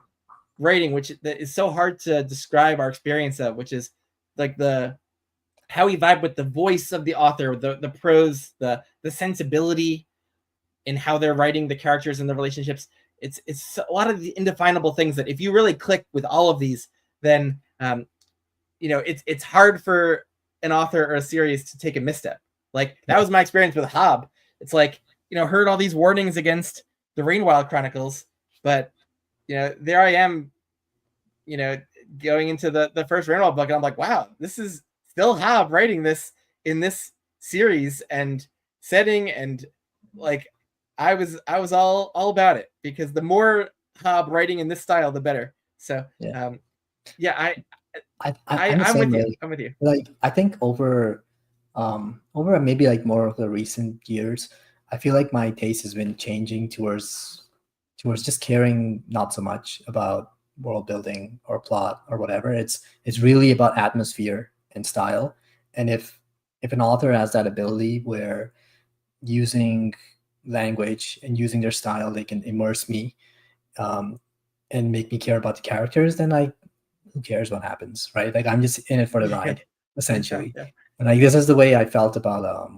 Speaker 1: writing, which that is so hard to describe our experience of, which is like how we vibe with the voice of the author, the prose, the sensibility in how they're writing the characters and the relationships. It's a lot of the indefinable things that if you really click with all of these, then it's hard for an author or a series to take a misstep. Like that was my experience with Hob. It's like, heard all these warnings against the Rainwild Chronicles, but there I am, going into the first Rainwild book, and I'm like, wow, this is still Hob writing this in this series and setting, and like I was all about it, because the more Hob writing in this style, the better. So
Speaker 2: I'm the
Speaker 1: I'm
Speaker 2: same
Speaker 1: with you.
Speaker 2: way.
Speaker 1: I'm with you.
Speaker 2: Like I think over maybe like more of the recent years, I feel like my taste has been changing towards just caring not so much about world building or plot or whatever. It's really about atmosphere and style. And if an author has that ability where using language and using their style, they can immerse me and make me care about the characters, then who cares what happens, right? Like I'm just in it for the ride, essentially.
Speaker 1: Yeah.
Speaker 2: And like this is the way I felt about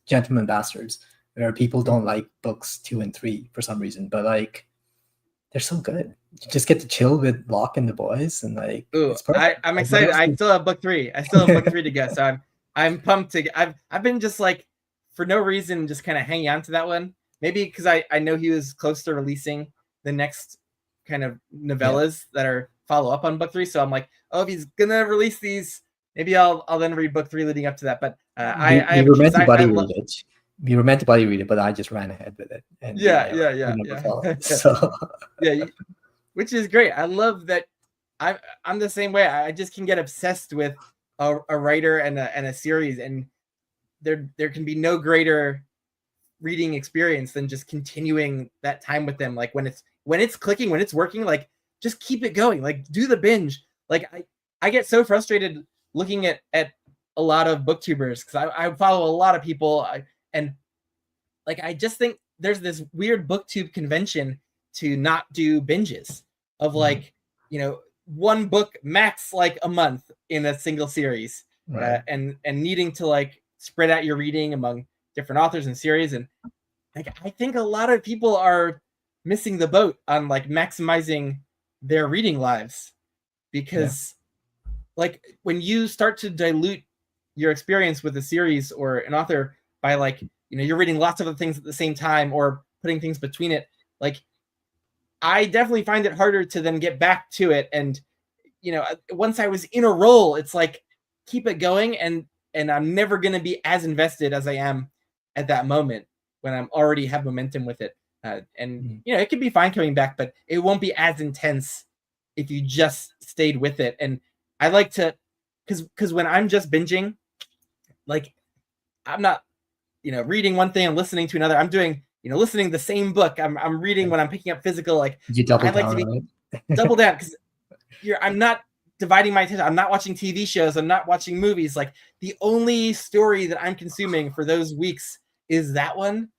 Speaker 2: Gentleman Bastards, where people don't like books 2 and 3 for some reason, but like they're so good. You just get to chill with Locke and the boys, and like it's perfect.
Speaker 1: I'm
Speaker 2: like,
Speaker 1: excited. I still have book 3. I still have book 3 to go, so I'm pumped to. I've been just like, for no reason, just kind of hanging on to that one. Maybe because I know he was close to releasing the next kind of novellas that are follow up on book 3. So I'm like, oh, if he's gonna release these, maybe I'll then read book 3 leading up to that. But I
Speaker 2: we were meant to buddy read it. We were meant to buddy read it, but I just ran ahead with it. And we never followed. So
Speaker 1: which is great. I love that. I'm the same way. I just can get obsessed with a writer and a series, and there can be no greater reading experience than just continuing that time with them. Like when it's clicking, when it's working, like just keep it going. Like do the binge. Like I get so frustrated looking at a lot of booktubers, because I follow a lot of people, and like I just think there's this weird booktube convention to not do binges of like one book max like a month in a single series,
Speaker 2: right.
Speaker 1: and needing to like spread out your reading among different authors and series. And like I think a lot of people are missing the boat on like maximizing their reading lives, because like when you start to dilute your experience with a series or an author by like you're reading lots of other things at the same time or putting things between it, like I definitely find it harder to then get back to it. And once I was in a role, it's like keep it going, and I'm never going to be as invested as I am at that moment when I'm already have momentum with it. It can be fine coming back, but it won't be as intense if you just stayed with it. And I like to, because when I'm just binging, like I'm not reading one thing and listening to another. I'm doing listening the same book. I'm reading when I'm picking up physical. Like
Speaker 2: I like to be
Speaker 1: double down, because I'm not dividing my attention. I'm not watching TV shows. I'm not watching movies. Like the only story that I'm consuming for those weeks is that one.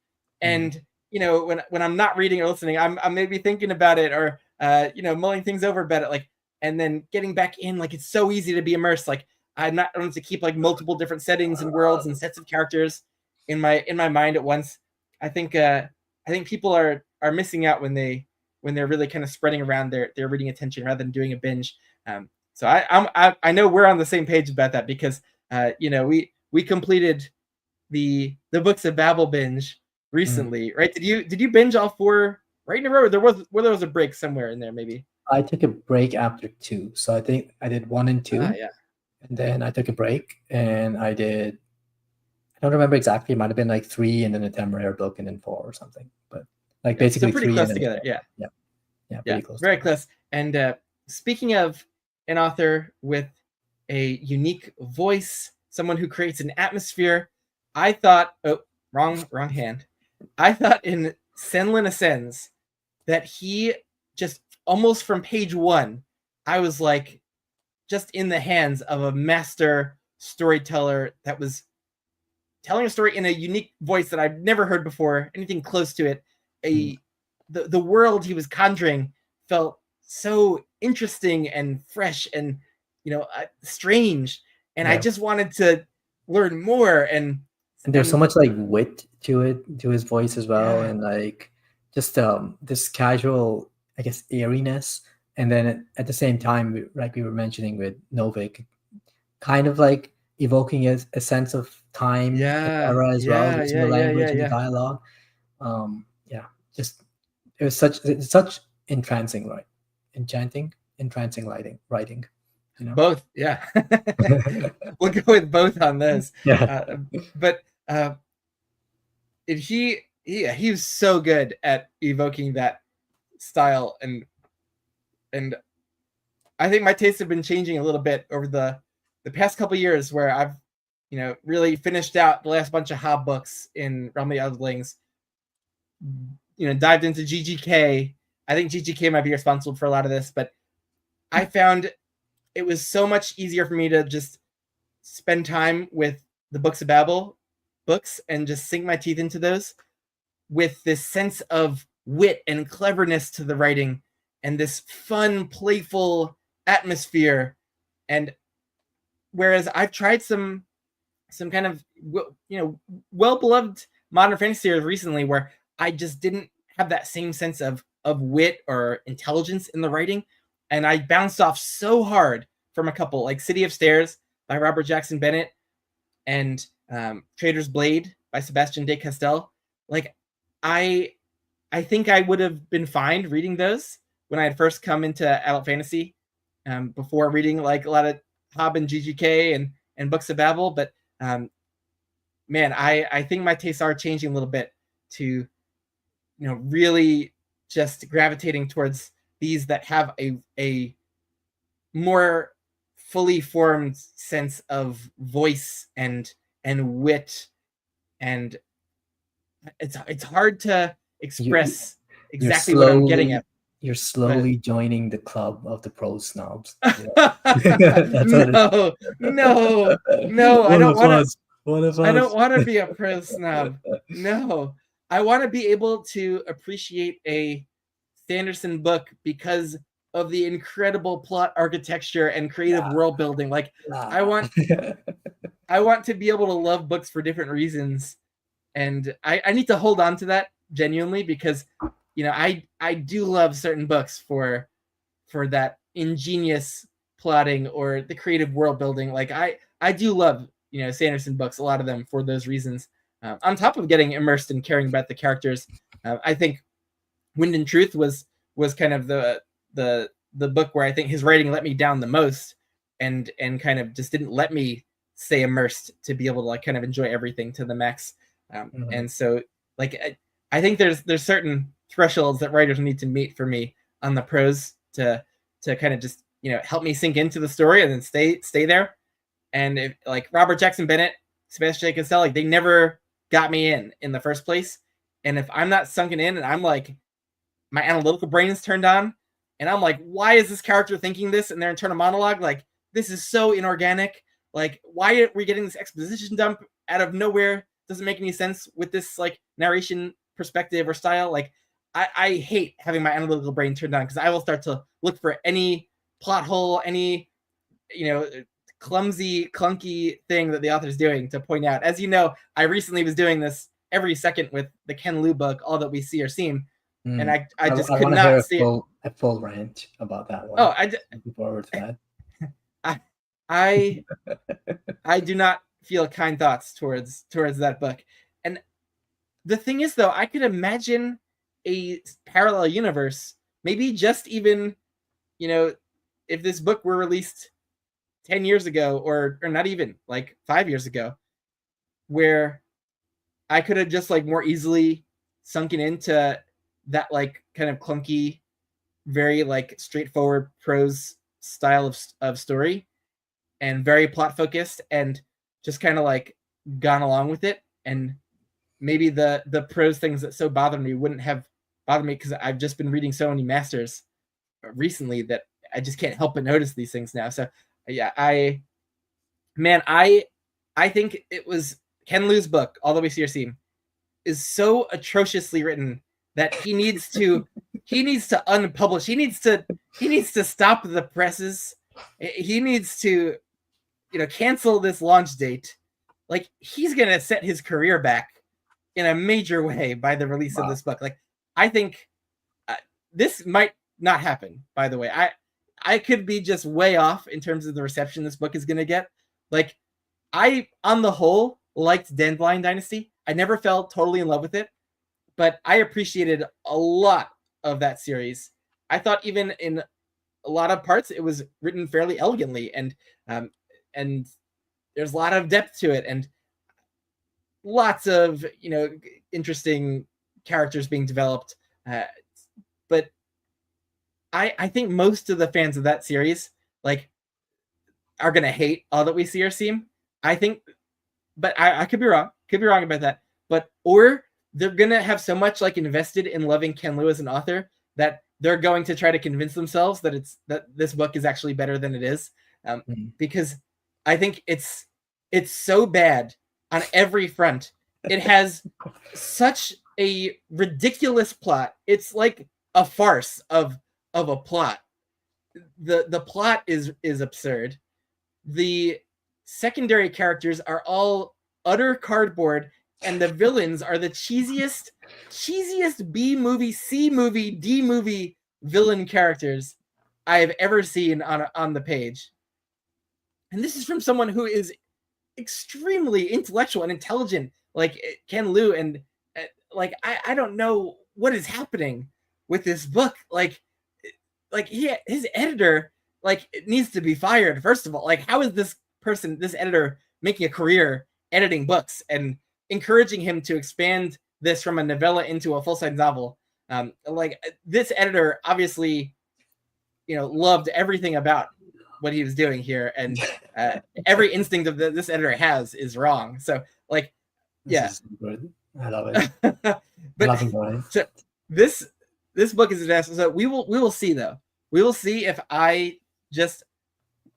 Speaker 1: And when I'm not reading or listening, I'm maybe thinking about it, or mulling things over about it, like, and then getting back in. Like it's so easy to be immersed. Like I don't have to keep like multiple different settings and worlds and sets of characters in my mind at once. I think people are missing out when they're really kind of spreading around their reading attention rather than doing a binge. So I know we're on the same page about that, because we completed the Books of Babel binge recently, right? Did you binge all 4 right in a row? Or there was a break somewhere in there, maybe?
Speaker 2: I took a break after 2, so I think I did 1 and 2, and then I took a break, and I did. I don't remember exactly. It might have been like 3, and then a temporary book, and then 4 or something. But like basically
Speaker 1: so pretty
Speaker 2: 3
Speaker 1: close
Speaker 2: and
Speaker 1: together.
Speaker 2: Pretty close.
Speaker 1: Very close. And speaking of an author with a unique voice, someone who creates an atmosphere, I thought, wrong hand. I thought in Senlin Ascends that he just almost from page 1, I was like just in the hands of a master storyteller that was telling a story in a unique voice that I've never heard before, anything close to it. the world he was conjuring felt so interesting and fresh and strange, and I
Speaker 2: Yeah.
Speaker 1: just wanted to learn more.
Speaker 2: And there's so
Speaker 1: And
Speaker 2: much like wit to it, to his voice as well,
Speaker 1: yeah,
Speaker 2: and like just this casual, I guess, airiness. And then at the same time, like we were mentioning with Novik, kind of like evoking a sense of time and
Speaker 1: yeah,
Speaker 2: era as well,
Speaker 1: yeah,
Speaker 2: using
Speaker 1: yeah,
Speaker 2: the
Speaker 1: yeah, yeah,
Speaker 2: language and the
Speaker 1: yeah.
Speaker 2: dialogue. Yeah, just it's such entrancing, right? Entrancing writing, you know.
Speaker 1: Both, yeah. We'll go with both on this.
Speaker 2: Yeah.
Speaker 1: But he was so good at evoking that style, and I think my tastes have been changing a little bit over the past couple years, where I've really finished out the last bunch of Hob books in Realm of the Elderlings. Dived into GGK. I think GGK might be responsible for a lot of this, but I found it was so much easier for me to just spend time with the Books of Babel books and just sink my teeth into those, with this sense of wit and cleverness to the writing and this fun, playful atmosphere. And whereas I've tried some kind of well beloved modern fantasy series recently where I just didn't have that same sense of wit or intelligence in the writing, and I bounced off so hard from a couple like City of Stairs by Robert Jackson Bennett and Trader's Blade by Sebastian de Castell. Like I I think I would have been fine reading those when I had first come into adult fantasy, before reading like a lot of Hob and GGK and Books of Babel. But um, man, I think my tastes are changing a little bit to really just gravitating towards these that have a more fully formed sense of voice and wit, and it's hard to
Speaker 2: You
Speaker 1: express
Speaker 2: you're
Speaker 1: exactly what I'm getting
Speaker 2: slowly
Speaker 1: at,
Speaker 2: you're
Speaker 1: but
Speaker 2: slowly joining the club of the prose snobs. Yeah. That's what it
Speaker 1: no, no, no,
Speaker 2: one of us. One of
Speaker 1: I don't
Speaker 2: us.
Speaker 1: want to be a prose snob. No, I want to be able to appreciate a Sanderson book because of the incredible plot architecture and creative
Speaker 2: Nah,
Speaker 1: world building. Like I
Speaker 2: nah.
Speaker 1: want I want to be able to love books for different reasons, and I need to hold on to that genuinely, because I do love certain books for that ingenious plotting or the creative world building. Like I do love Sanderson books, a lot of them for those reasons. On top of getting immersed and caring about the characters, I think Wind and Truth was kind of the book where I think his writing let me down the most, and kind of just didn't let me stay immersed to be able to like kind of enjoy everything to the max.
Speaker 2: Mhm.
Speaker 1: And so like I think there's certain thresholds that writers need to meet for me on the prose to kind of just help me sink into the story and then stay there. And if, like Robert Jackson Bennett, Sebastian Cassell, like they never got me in the first place. And if I'm not sunken in and I'm like my analytical brain is turned on, and I'm like, why is this character thinking this in their internal monologue? Like this is so inorganic. Like why are we getting this exposition dump out of nowhere? Doesn't make any sense with this like narration perspective or style. Like I hate having my analytical brain turned on, because I will start to look for any plot hole, any you know clumsy, clunky thing that the author's doing to point out. As you know, I recently was doing this every second with the Ken Liu book, All That We See or Seem, and
Speaker 2: Mm.
Speaker 1: I just
Speaker 2: I
Speaker 1: could
Speaker 2: want to hear
Speaker 1: not see it.
Speaker 2: a full rant about that
Speaker 1: Oh,
Speaker 2: one. Looking forward to
Speaker 1: I, I, I do not feel kind thoughts towards that book. And the thing is, though, I could imagine a parallel universe, maybe just even, you know, if this book were released 10 years ago, or not even like 5 years ago, where I could have just like more easily sunken into that like kind of clunky, very like straightforward prose style of story, and very plot focused, and just kind of like gone along with it. And maybe the prose things that so bothered me wouldn't have bothered me, because I've just been reading so many masters recently that I just can't help but notice these things now. So yeah, man, I think it was Ken Liu's book, All the Way to Your Seam, is so atrociously written that he needs to unpublish. He needs to stop the presses. He needs to, cancel this launch date. Like, he's gonna set his career back in a major way by the release of this book. Like, I think this might not happen. By the way, I could be just way off in terms of the reception this book is gonna get. Like, I, on the whole, liked Dandelion Dynasty. I never fell totally in love with it, but I appreciated a lot of that series. I thought even in a lot of parts it was written fairly elegantly, and there's a lot of depth to it, and lots of interesting characters being developed. But I think most of the fans of that series like are gonna hate All That We See Or Seem. I think, but I could be wrong. Could be wrong about that. But or they're gonna have so much like invested in loving Ken Liu as an author that they're going to try to convince themselves that this book is actually better than it is, because I think it's so bad on every front. It has such a ridiculous plot. It's like a farce of a plot. The plot is absurd. The secondary characters are all utter cardboard, and the villains are the cheesiest B movie, C movie, D movie villain characters I have ever seen on the page. And this is from someone who is extremely intellectual and intelligent, like Ken Liu, and like I don't know what is happening with this book. Like his editor needs to be fired. First of all, like, how is this editor making a career editing books and encouraging him to expand this from a novella into a full-size novel? Like, this editor obviously loved everything about what he was doing here, and every instinct of this editor has is wrong. So like, yeah,
Speaker 2: I love it.
Speaker 1: But so this book is a disaster. So we will see, though. We will see if I just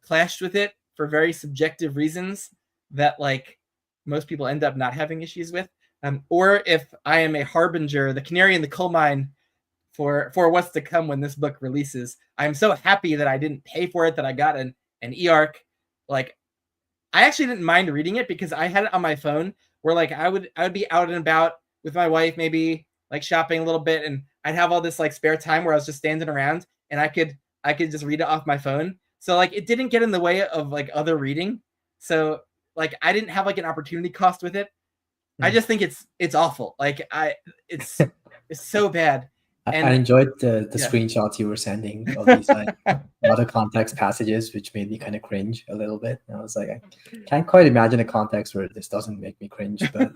Speaker 1: clashed with it for very subjective reasons that like most people end up not having issues with, or if I am a harbinger, the canary in the coal mine for what's to come when this book releases. I'm so happy that I didn't pay for it, that I got an e-arc. Like, I actually didn't mind reading it because I had it on my phone where like I would be out and about with my wife, maybe like shopping a little bit, and I'd have all this like spare time where I was just standing around and I could just read it off my phone. So like it didn't get in the way of like other reading. So like I didn't have like an opportunity cost with it. I just think it's awful. Like it's so bad. And
Speaker 2: I enjoyed the screenshots you were sending of these like out of context passages, which made me kind of cringe a little bit. And I was like, I can't quite imagine a context where this doesn't make me cringe. But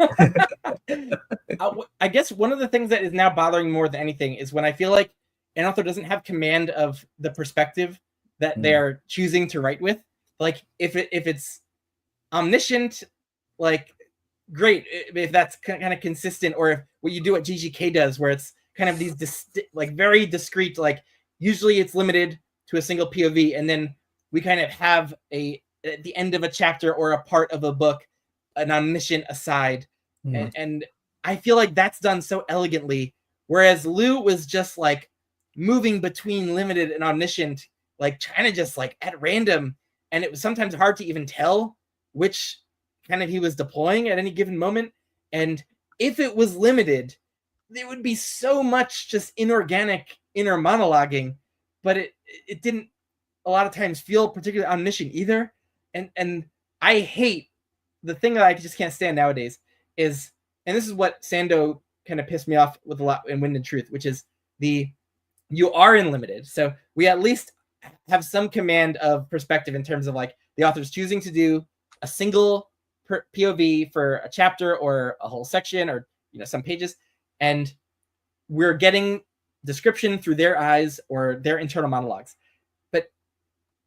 Speaker 1: I guess one of the things that is now bothering me more than anything is when I feel like an author doesn't have command of the perspective that they are choosing to write with. Like if it's omniscient, like great if that's kind of consistent, or if what you do what GGK does, where it's kind of these like very discrete, like usually it's limited to a single POV, and then we kind of have at the end of a chapter or a part of a book, an omniscient aside. And I feel like that's done so elegantly, whereas Liu was just like moving between limited and omniscient, like kind of just like at random, and it was sometimes hard to even tell which kind of he was deploying at any given moment. And if it was limited, there would be so much just inorganic inner monologuing, but it didn't a lot of times feel particularly omniscient either. And I hate the thing that I just can't stand nowadays is, and this is what Sando kind of pissed me off with a lot in Wind and Truth, which is you are in limited, so we at least have some command of perspective in terms of like the author's choosing to do a single POV for a chapter or a whole section or some pages, and we're getting description through their eyes or their internal monologues. But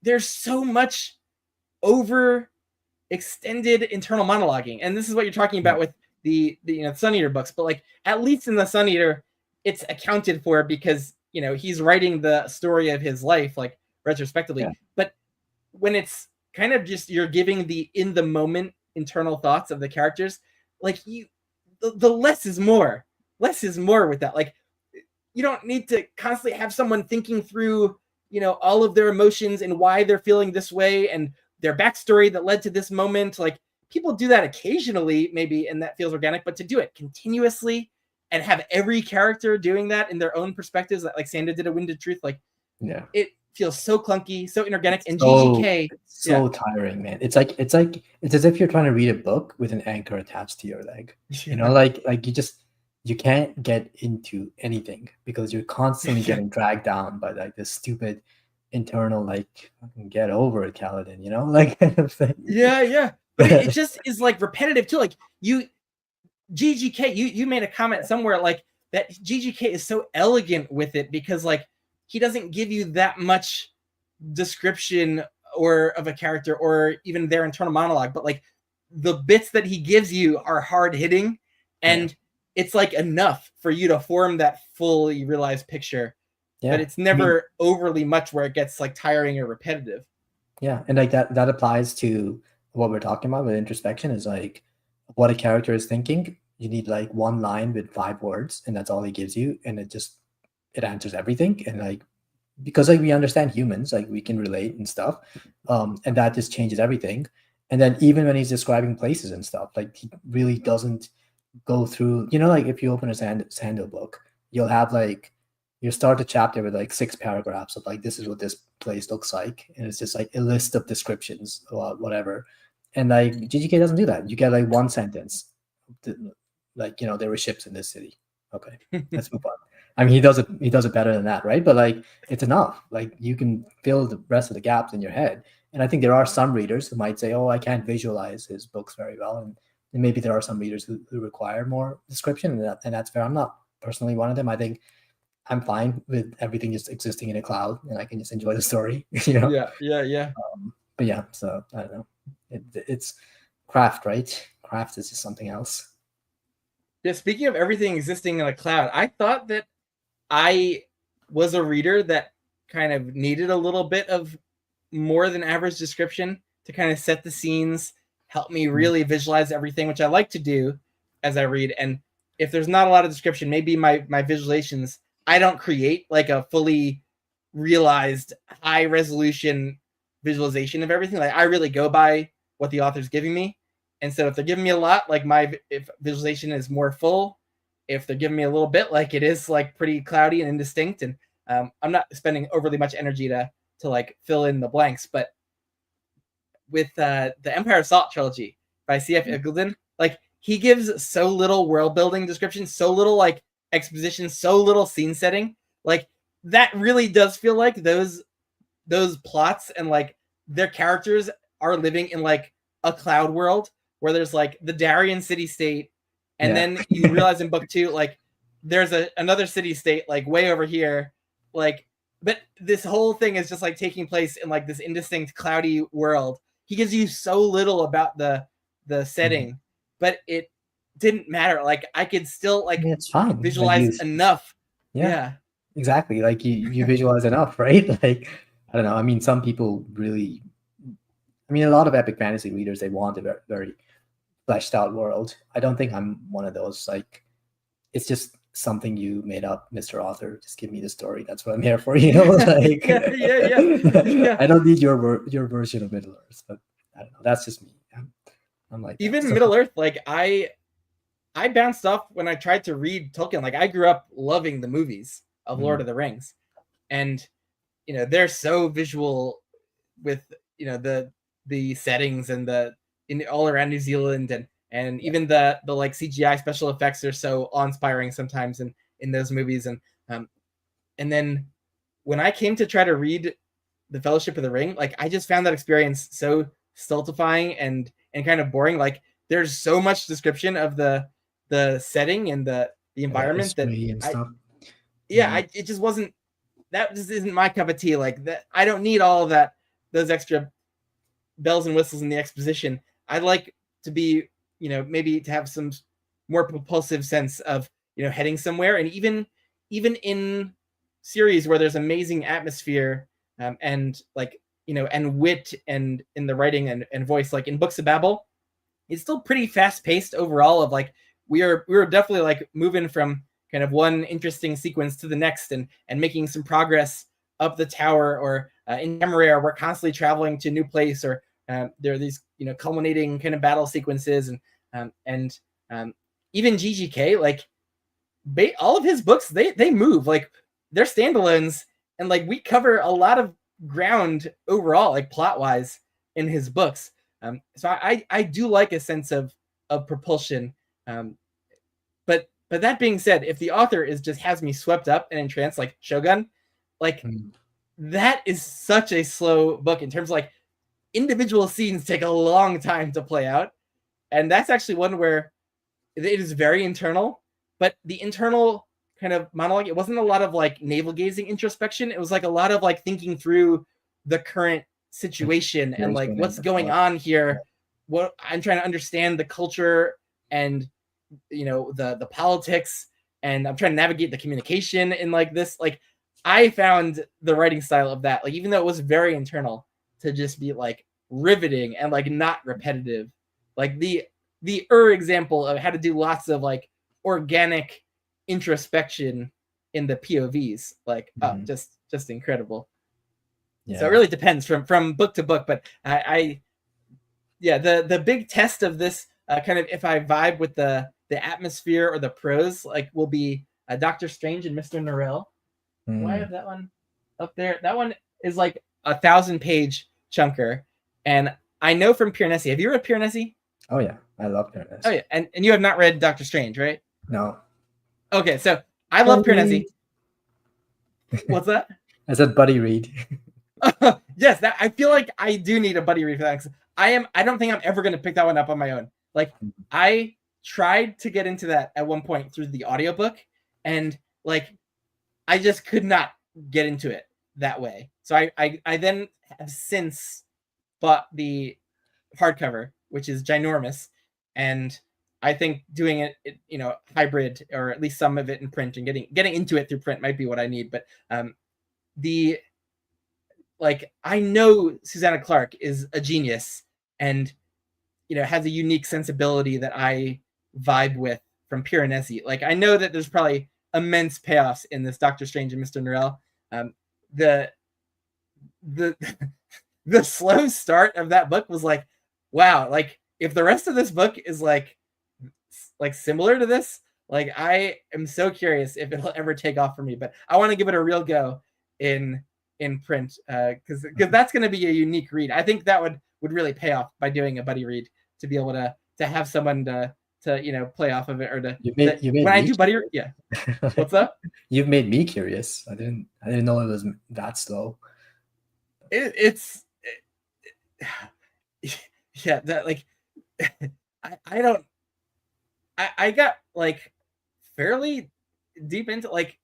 Speaker 1: there's so much over extended internal monologuing, and this is what you're talking about with the Sun Eater books. But like at least in the Sun Eater, it's accounted for because he's writing the story of his life like retrospectively. Yeah. But when it's kind of just you're giving the in the moment internal thoughts of the characters, like the less is more with that. Like you don't need to constantly have someone thinking through, all of their emotions and why they're feeling this way and their backstory that led to this moment. Like, people do that occasionally, maybe, and that feels organic, but to do it continuously and have every character doing that in their own perspectives, like Sanda did a Wind of Truth, like,
Speaker 2: Yeah.
Speaker 1: it feels so clunky, so inorganic. And
Speaker 2: So
Speaker 1: GGK,
Speaker 2: it's so tiring, man. It's as if you're trying to read a book with an anchor attached to your leg. You know, like you can't get into anything because you're constantly getting dragged down by like this stupid internal, like, get over it, Kaladin, like kind of thing.
Speaker 1: Yeah. But it just is like repetitive too. Like, GGK, you made a comment somewhere like that GGK is so elegant with it because, like, he doesn't give you that much description or of a character or even their internal monologue, but like the bits that he gives you are hard hitting, and it's like enough for you to form that fully realized picture. But it's never overly much where it gets like tiring or repetitive.
Speaker 2: Yeah, and like that applies to what we're talking about with introspection, is like what a character is thinking. You need like one line with 5 words, and that's all he gives you, and it answers everything. And like, because like we understand humans, like we can relate and stuff, and that just changes everything. And then even when he's describing places and stuff, like, he really doesn't go through, like if you open a Sando book, you'll have like, you start a chapter with like 6 paragraphs of like, this is what this place looks like, and it's just like a list of descriptions or whatever. And like GGK doesn't do that. You get like one sentence, like, there were ships in this city. Okay, let's move on. I mean, he does it better than that, right? But like, it's enough. Like, you can fill the rest of the gaps in your head. And I think there are some readers who might say, oh, I can't visualize his books very well, and maybe there are some readers who require more description, and that's fair. I'm not personally one of them. I think I'm fine with everything just existing in a cloud, and I can just enjoy the story.
Speaker 1: Yeah.
Speaker 2: But yeah, so I don't know. It's craft, right? Craft is just something else.
Speaker 1: Yeah. Speaking of everything existing in a cloud, I thought that I was a reader that kind of needed a little bit of more than average description to kind of set the scenes, help me really visualize everything, which I like to do as I read. And if there's not a lot of description, maybe my visualizations, I don't create like a fully realized high resolution visualization of everything. Like, I really go by what the author's giving me. And so if they're giving me a lot, like if visualization is more full, if they're giving me a little bit, like it is like pretty cloudy and indistinct, and I'm not spending overly much energy to like fill in the blanks. But with the Empire of Salt trilogy by C.F. Iggulden, like, he gives so little world building description, so little like exposition, so little scene setting. Like, that really does feel like those plots and like their characters are living in like a cloud world where there's like the Darien city state, and then you realize in book 2, like, there's another city state like way over here, like, but this whole thing is just like taking place in like this indistinct cloudy world. He gives you so little about the setting, but it didn't matter. Like, I could still like,
Speaker 2: it's fine.
Speaker 1: Visualize enough. Yeah.
Speaker 2: Exactly. Like, you visualize enough, right? Like, I don't know. I mean, some people really, a lot of epic fantasy readers, they want a very, very fleshed out world. I don't think I'm one of those. Like, it's just something you made up, Mr. Author. Just give me the story. That's what I'm here for. Like,
Speaker 1: yeah.
Speaker 2: I don't need your version of Middle Earth, but I don't know. That's just me. I'm like,
Speaker 1: even Middle Earth. Like, I bounced off when I tried to read Tolkien. Like, I grew up loving the movies of Lord of the Rings, and they're so visual with the settings and all around New Zealand, and even the like CGI special effects are so awe-inspiring sometimes in those movies. And then when I came to try to read The Fellowship of the Ring, like, I just found that experience so stultifying and kind of boring. Like, there's so much description of the setting and the environment that it just wasn't, that just isn't my cup of tea. Like, that, I don't need all of that, those extra bells and whistles in the exposition. I'd like to be, maybe to have some more propulsive sense of, heading somewhere. And even in series where there's amazing atmosphere, and like, and wit and in the writing and voice, like in Books of Babel, it's still pretty fast paced overall. Of like, we were definitely like moving from kind of one interesting sequence to the next, and making some progress up the tower, or in Zammar, we're constantly traveling to a new place, or there are these culminating kind of battle sequences, and even GGK, like all of his books, they move, like they're standalones, and like we cover a lot of ground overall, like plot wise, in his books. So I do like a sense of propulsion. But that being said, if the author has me swept up and entranced, like Shogun, like that is such a slow book in terms of like individual scenes take a long time to play out. And that's actually one where it is very internal, but the internal kind of monologue, it wasn't a lot of like navel gazing introspection. It was like a lot of like thinking through the current situation and like what's going on here. What I'm trying to understand the culture and the politics, and I'm trying to navigate the communication in like this. Like I found the writing style of that, like even though it was very internal, to just be like riveting and like not repetitive. Like the example of how to do lots of like organic introspection in the POVs, like just incredible. Yeah. So it really depends from book to book, but I the big test of this kind of if I vibe with the atmosphere or the prose, like will be Doctor Strange and Mr. Norrell. Why have that one up there? That one is like 1,000-page chunker, and I know from Piranesi. Have you read Piranesi?
Speaker 2: Oh yeah, I love Piranesi.
Speaker 1: Oh yeah, and you have not read Doctor Strange, right?
Speaker 2: No.
Speaker 1: Okay, so I love Piranesi. What's that?
Speaker 2: I said buddy read.
Speaker 1: Yes, that I feel like I do need a buddy read for that. I don't think I'm ever going to pick that one up on my own. Like I tried to get into that at one point through the audiobook, and like I just could not get into it that way. So I then have since bought the hardcover, which is ginormous, and I think doing it hybrid, or at least some of it in print, and getting into it through print might be what I need. But I know Susanna Clarke is a genius, and has a unique sensibility that I vibe with from Piranesi. Like I know that there's probably immense payoffs in this Doctor Strange and Mr. Norrell. The slow start of that book was like, wow, like if the rest of this book is like similar to this, like I am so curious if it'll ever take off for me. But I want to give it a real go in print, because that's going to be a unique read. I think that would really pay off by doing a buddy read, to be able to have someone to play off of it, or to when I do buddy read. Yeah. What's up?
Speaker 2: You've made me curious. I didn't know it was that slow.
Speaker 1: Yeah, that like I got like fairly deep into like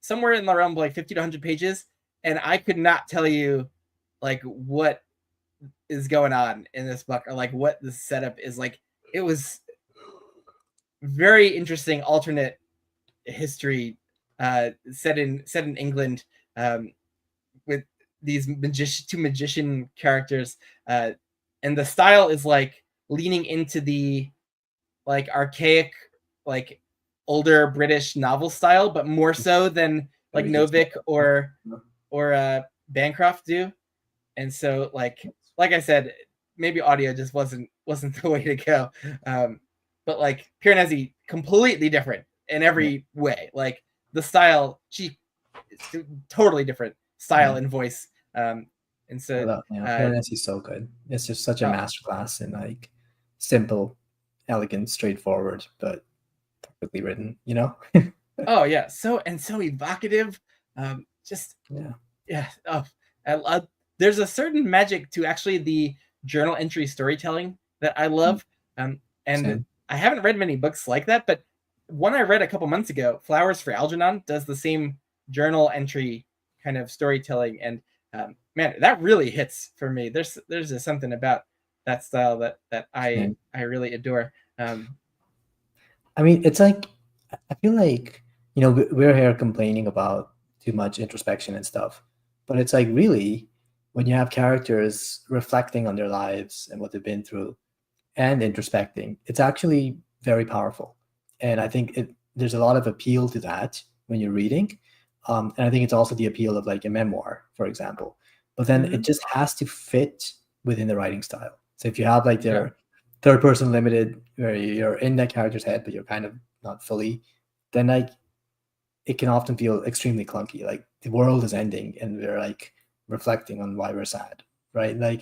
Speaker 1: somewhere in the realm of like 50 to 100 pages, and I could not tell you like what is going on in this book, or like what the setup is. Like it was very interesting alternate history set in England, with these two magician characters, and the style is like leaning into the like archaic, like older British novel style, but more so than like Novik or Bancroft do. And so like I said, maybe audio just wasn't the way to go. But like Piranesi, completely different in every way. Like the style, totally different style and voice. And so
Speaker 2: Piranesi is so good. It's just such a masterclass in like simple, elegant, straightforward, but perfectly written,
Speaker 1: Oh yeah, so evocative. There's a certain magic to actually the journal entry storytelling that I love. And Same. I haven't read many books like that, but one I read a couple months ago, Flowers for Algernon, does the same journal entry kind of storytelling, and man, that really hits for me. There's just something about that style that I really adore.
Speaker 2: I mean, it's like, I feel like, we're here complaining about too much introspection and stuff, but it's like really when you have characters reflecting on their lives and what they've been through and introspecting, it's actually very powerful. And I think there's a lot of appeal to that when you're reading. And I think it's also the appeal of like a memoir, for example. But then it just has to fit within the writing style. So if you have like their third person limited, where you're in that character's head, but you're kind of not fully, then like it can often feel extremely clunky. Like the world is ending and we're like reflecting on why we're sad, right? Like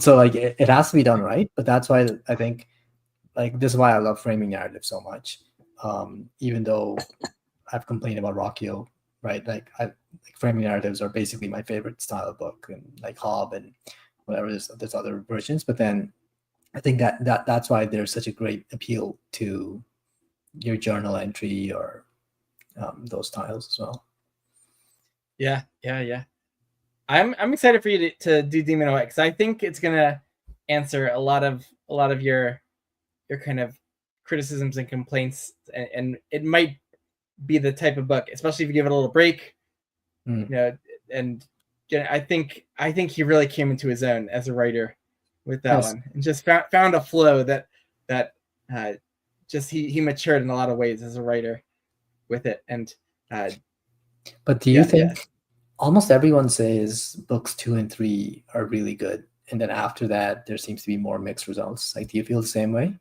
Speaker 2: so like it has to be done right. But that's why I think like this is why I love framing narrative so much. Even though I've complained about Ruocchio, right? Like framing narratives are basically my favorite style of book, and like Hob and whatever. There's other versions, but then I think that's why there's such a great appeal to your journal entry or those styles as well.
Speaker 1: Yeah. I'm excited for you to do Demon Away, because I think it's gonna answer a lot of your kind of criticisms and complaints, and it might be the type of book, especially if you give it a little break, you know. And I think he really came into his own as a writer with that one, and just found a flow that just he matured in a lot of ways as a writer with it. And
Speaker 2: but do you think almost everyone says books 2 and 3 are really good, and then after that there seems to be more mixed results? Like, do you feel the same way?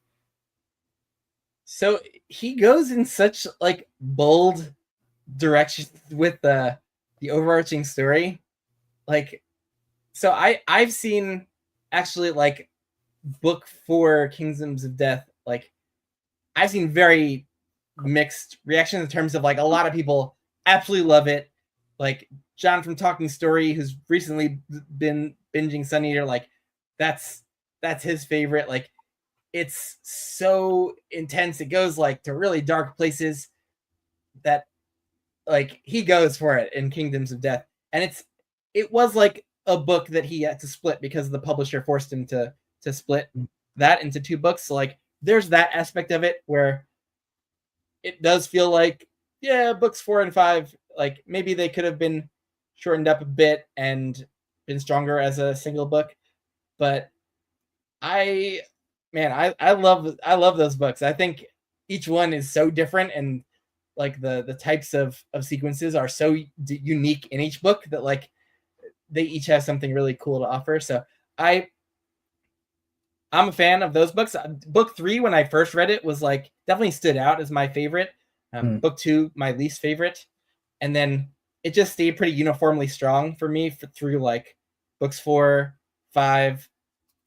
Speaker 1: So he goes in such like bold directions with the overarching story. Like, so I've seen actually like book 4, Kingdoms of Death, like I've seen very mixed reactions in terms of like a lot of people absolutely love it. Like John from Talking Story, who's recently been binging Sun Eater, like that's his favorite. Like it's so intense. It goes like to really dark places that like he goes for it in Kingdoms of Death. And it was like a book that he had to split because the publisher forced him to split that into 2 books. So like there's that aspect of it where it does feel like, yeah, books 4 and 5, like maybe they could have been shortened up a bit and been stronger as a single book. But I love those books. I think each one is so different, and like the types of sequences are so unique in each book that like they each have something really cool to offer. So I'm a fan of those books. Book 3, when I first read it, was like definitely stood out as my favorite. Book 2, my least favorite, and then it just stayed pretty uniformly strong for me through like books 4, 5,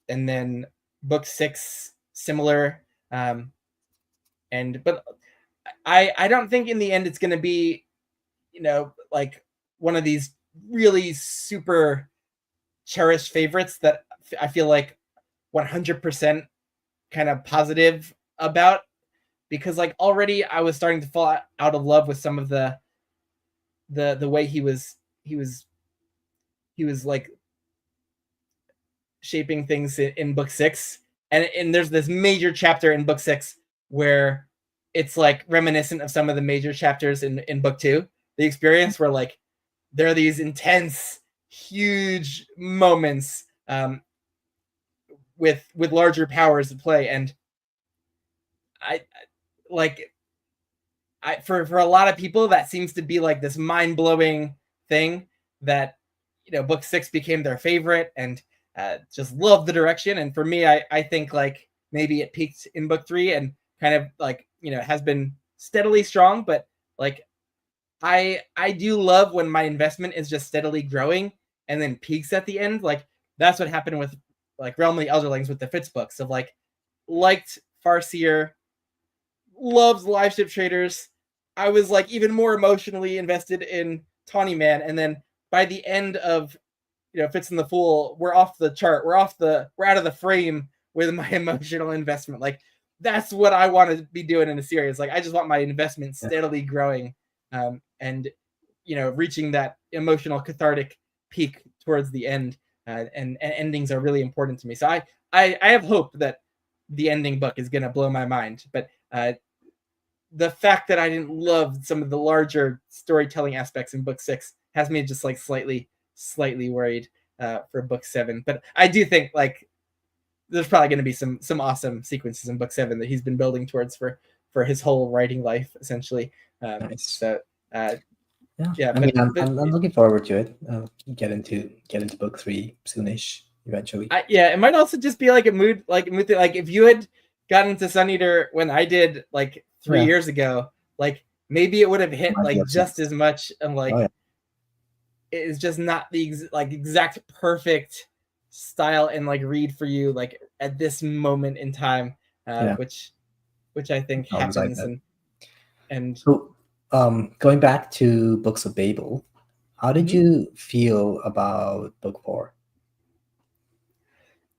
Speaker 1: and then book 6 similar. But I don't think in the end it's going to be, like one of these really super cherished favorites that I feel like 100% kind of positive about, because like already I was starting to fall out of love with some of the way he was like shaping things in book 6, and there's this major chapter in book 6 where it's like reminiscent of some of the major chapters in book 2, the experience, where like there are these intense huge moments with larger powers at play. And I like for a lot of people that seems to be like this mind-blowing thing, that book 6 became their favorite and just love the direction. And for me, I think like maybe it peaked in book 3 and kind of like has been steadily strong, but like I do love when my investment is just steadily growing and then peaks at the end. Like that's what happened with like Realm of the Elderlings with the Fitz books, of like liked Farseer, loves Live Ship Traders. I was like even more emotionally invested in Tawny Man, and then by the end of Fitz and the Fool, we're off the chart. We're out of the frame with my emotional investment. Like that's what I want to be doing in a series. Like I just want my investment steadily growing, and reaching that emotional cathartic peak towards the end. And endings are really important to me. So I have hope that the ending book is going to blow my mind. But the fact that I didn't love some of the larger storytelling aspects in book 6 has me just like slightly worried for book 7. But I do think like there's probably going to be some awesome sequences in book 7 that he's been building towards for for his whole writing life, essentially.
Speaker 2: Nice.
Speaker 1: So
Speaker 2: yeah, I mean, I'm looking forward to it. Get into book 3 soonish, eventually.
Speaker 1: It might also just be like a mood thing. Like if you had gotten to Sun Eater when I did like 3 years ago, like maybe it would have hit like just as much, and like it is just not the exact perfect style and like read for you like at this moment in time, which I think happens. And
Speaker 2: so going back to Books of Babel, how did you feel about book 4?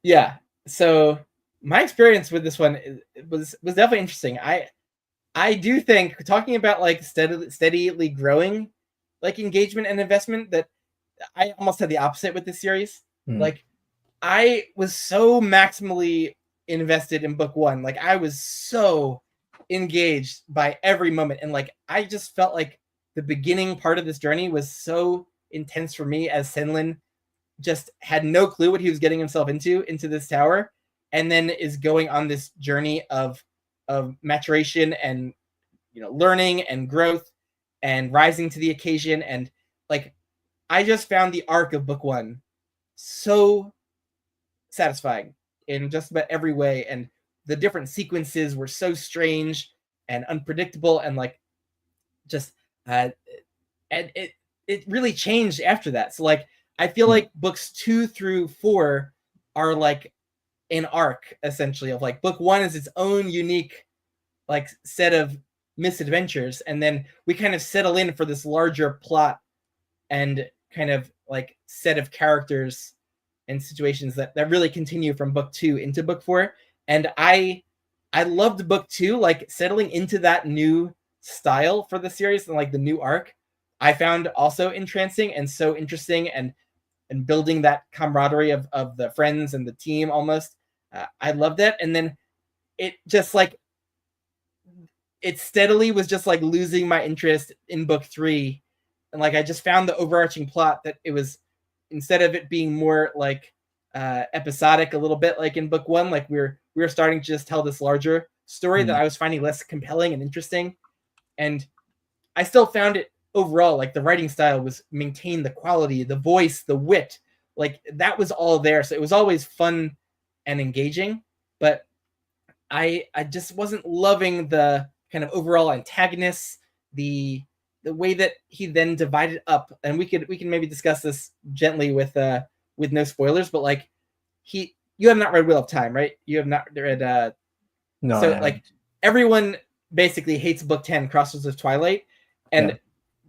Speaker 1: Yeah, so my experience with this one was definitely interesting. I do think, talking about like steadily growing like engagement and investment, that I almost had the opposite with this series. Like I was so maximally invested in book 1. Like I was so engaged by every moment, and like I just felt like the beginning part of this journey was so intense for me, as Senlin just had no clue what he was getting himself into this tower, and then is going on this journey of maturation and learning and growth and rising to the occasion. And like I just found the arc of book 1 so satisfying in just about every way, and the different sequences were so strange and unpredictable, and like just and it really changed after that. So like I feel like books 2 through 4 are like an arc, essentially, of like book 1 is its own unique like set of misadventures, and then we kind of settle in for this larger plot and kind of like set of characters and situations that really continue from book 2 into book 4. And I loved book 2, like settling into that new style for the series and like the new arc. I found also entrancing and so interesting, and building that camaraderie of the friends and the team almost. I loved it. And then it just like it steadily was just like losing my interest in book 3. And like I just found the overarching plot that it was, instead of it being more like episodic a little bit like in book 1, like we were starting to just tell this larger story that I was finding less compelling and interesting. And I still found it overall, like the writing style was maintained, the quality, the voice, the wit, like that was all there. So it was always fun and engaging, but I just wasn't loving the kind of overall antagonists, the way that he then divided up. And we can maybe discuss this gently with no spoilers, but like you have not read Wheel of Time, right? You have not read
Speaker 2: no.
Speaker 1: So like everyone basically hates book 10, Crossroads of Twilight, and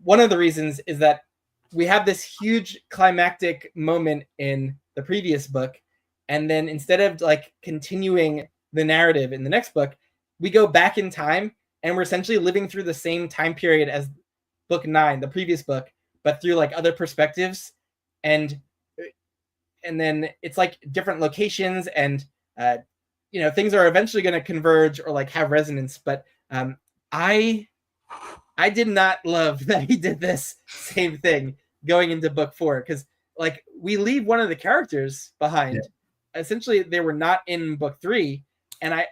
Speaker 1: one of the reasons is that we have this huge climactic moment in the previous book, and then instead of like continuing the narrative in the next book, we go back in time, and we're essentially living through the same time period as book 9, the previous book, but through like other perspectives. And then it's like different locations, and things are eventually going to converge or like have resonance. But I did not love that he did this same thing going into book 4, because like we leave one of the characters behind. Essentially, they were not in book 3, and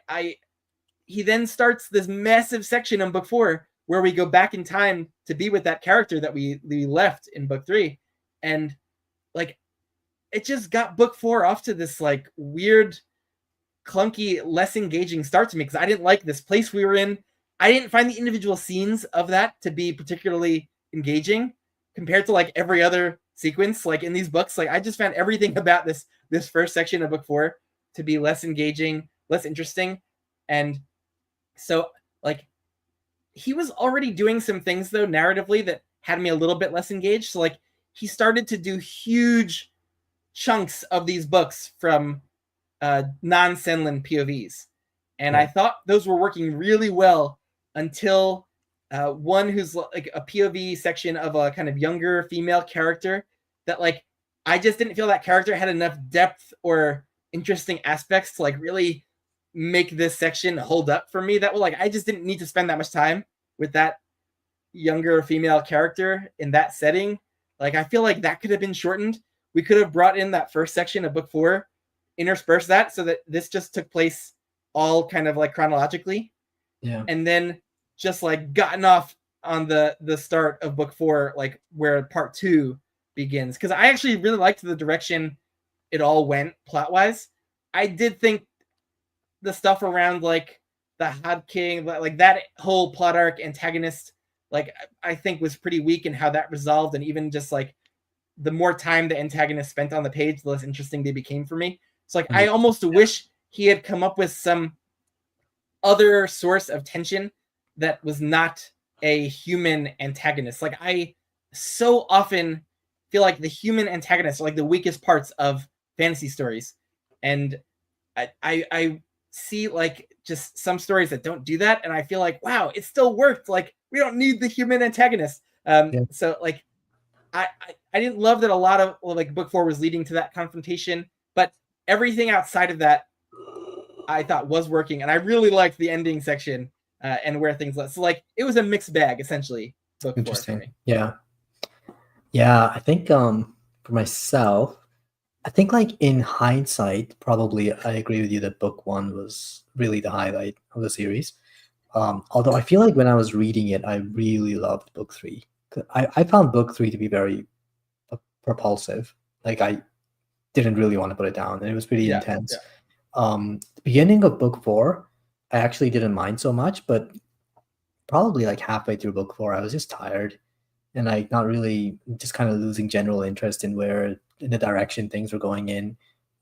Speaker 1: he then starts this massive section in book 4 where we go back in time to be with that character that we left in book 3, and like it just got book 4 off to this like weird, clunky, less engaging start to me, because I didn't like this place we were in. I didn't find the individual scenes of that to be particularly engaging compared to like every other sequence like in these books. Like I just found everything about this first section of book 4 to be less engaging, less interesting. And so like he was already doing some things though narratively that had me a little bit less engaged. So like he started to do huge chunks of these books from non-Senlin POVs, and I thought those were working really well until one who's like a POV section of a kind of younger female character that like I just didn't feel that character had enough depth or interesting aspects to like really make this section hold up for me. That well, like I just didn't need to spend that much time with that younger female character in that setting. Like I feel like that could have been shortened. We could have brought in that first section of book 4, intersperse that so that this just took place all kind of like chronologically,
Speaker 2: Yeah.
Speaker 1: and then just like gotten off on the start of book 4, like where part 2 begins, because I actually really liked the direction it all went plot wise. I did think the stuff around like the Had King, like that whole plot arc antagonist, like I think was pretty weak in how that resolved, and even just like the more time the antagonist spent on the page, the less interesting they became for me. So like I
Speaker 2: 100%.
Speaker 1: almost wish he had come up with some other source of tension that was not a human antagonist. Like I so often feel like the human antagonists are like the weakest parts of fantasy stories, and I see like just some stories that don't do that, and I feel like wow, it still worked. Like we don't need the human antagonist.
Speaker 2: Yeah.
Speaker 1: So like I didn't love that a lot of like book 4 was leading to that confrontation, but everything outside of that I thought was working, and I really liked the ending section and where things led. So like it was a mixed bag essentially. Book 4 for
Speaker 2: Interesting.
Speaker 1: me.
Speaker 2: Yeah. Yeah. I think for myself, I think like in hindsight, probably I agree with you that book 1 was really the highlight of the series. Although I feel like when I was reading it, I really loved book 3. I found book 3 to be very propulsive. Like I didn't really want to put it down, and it was pretty
Speaker 1: Yeah,
Speaker 2: intense.
Speaker 1: yeah.
Speaker 2: The beginning of book 4, I actually didn't mind so much, but probably like halfway through book 4, I was just tired and like not really, just kind of losing general interest in where in the direction things were going in.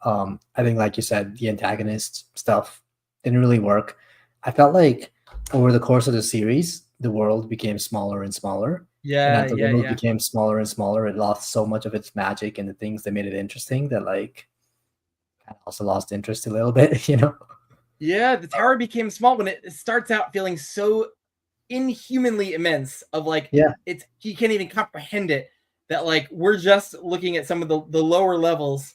Speaker 2: I think, like you said, the antagonist stuff didn't really work. I felt like over the course of the series, the world became smaller and smaller. And
Speaker 1: Yeah,
Speaker 2: as the
Speaker 1: yeah,
Speaker 2: world
Speaker 1: yeah.
Speaker 2: became smaller and smaller, it lost so much of its magic and the things that made it interesting that like I also lost interest a little bit, you know?
Speaker 1: Yeah, the tower became small when it starts out feeling so inhumanly immense of like
Speaker 2: Yeah.
Speaker 1: it's he can't even comprehend it, that like we're just looking at some of the lower levels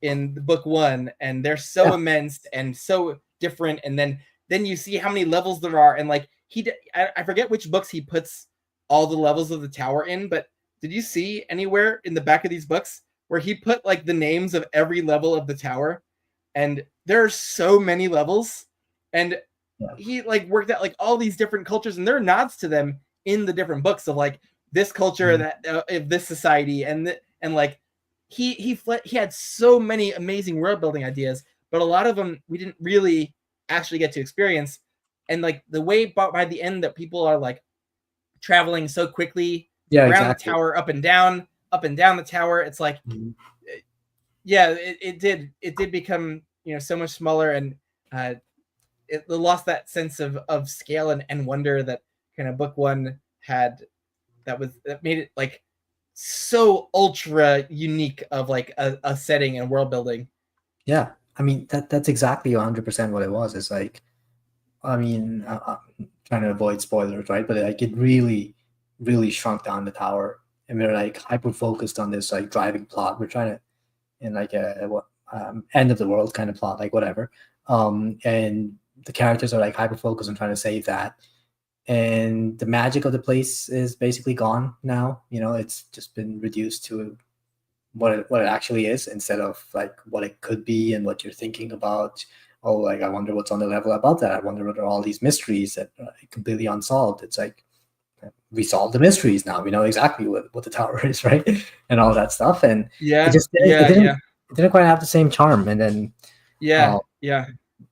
Speaker 1: in the book 1, and they're so
Speaker 2: Yeah.
Speaker 1: immense and so different, and then you see how many levels there are, and like I forget which books he puts all the levels of the tower in, but did you see anywhere in the back of these books where he put like the names of every level of the tower? And there are so many levels, and
Speaker 2: Yeah.
Speaker 1: he like worked out like all these different cultures, and there are nods to them in the different books of like this culture,
Speaker 2: Mhm.
Speaker 1: that of this society, and like he had so many amazing world building ideas, but a lot of them we didn't really actually get to experience. And like the way by the end that people are like traveling so quickly
Speaker 2: Yeah,
Speaker 1: around the
Speaker 2: exactly.
Speaker 1: tower, up and down the tower, it's like
Speaker 2: Mhm.
Speaker 1: yeah, it did become so much smaller, and it lost that sense of scale and wonder that kind of book 1 had, that made it like so ultra unique of like a setting and world building.
Speaker 2: Yeah. I mean, that's exactly 100% what it was. It's like, I mean, I'm trying to avoid spoilers, right? But like it really, really shrunk down the tower, and we're like hyper focused on this like driving plot. We're trying to in like a what end of the world kind of plot, like whatever. And the characters are like hyper focused on trying to save that, and the magic of the place is basically gone now. You know, it's just been reduced to what it actually is instead of like what it could be and what you're thinking about. Oh, like I wonder what's on the level above that. I wonder what are all these mysteries that are completely unsolved. It's like we solved the mysteries now. We know exactly what the tower is, right? And all that stuff. And it
Speaker 1: Yeah,
Speaker 2: just didn't,
Speaker 1: yeah, yeah,
Speaker 2: it didn't quite have the same charm. And then
Speaker 1: yeah,
Speaker 2: uh,
Speaker 1: yeah,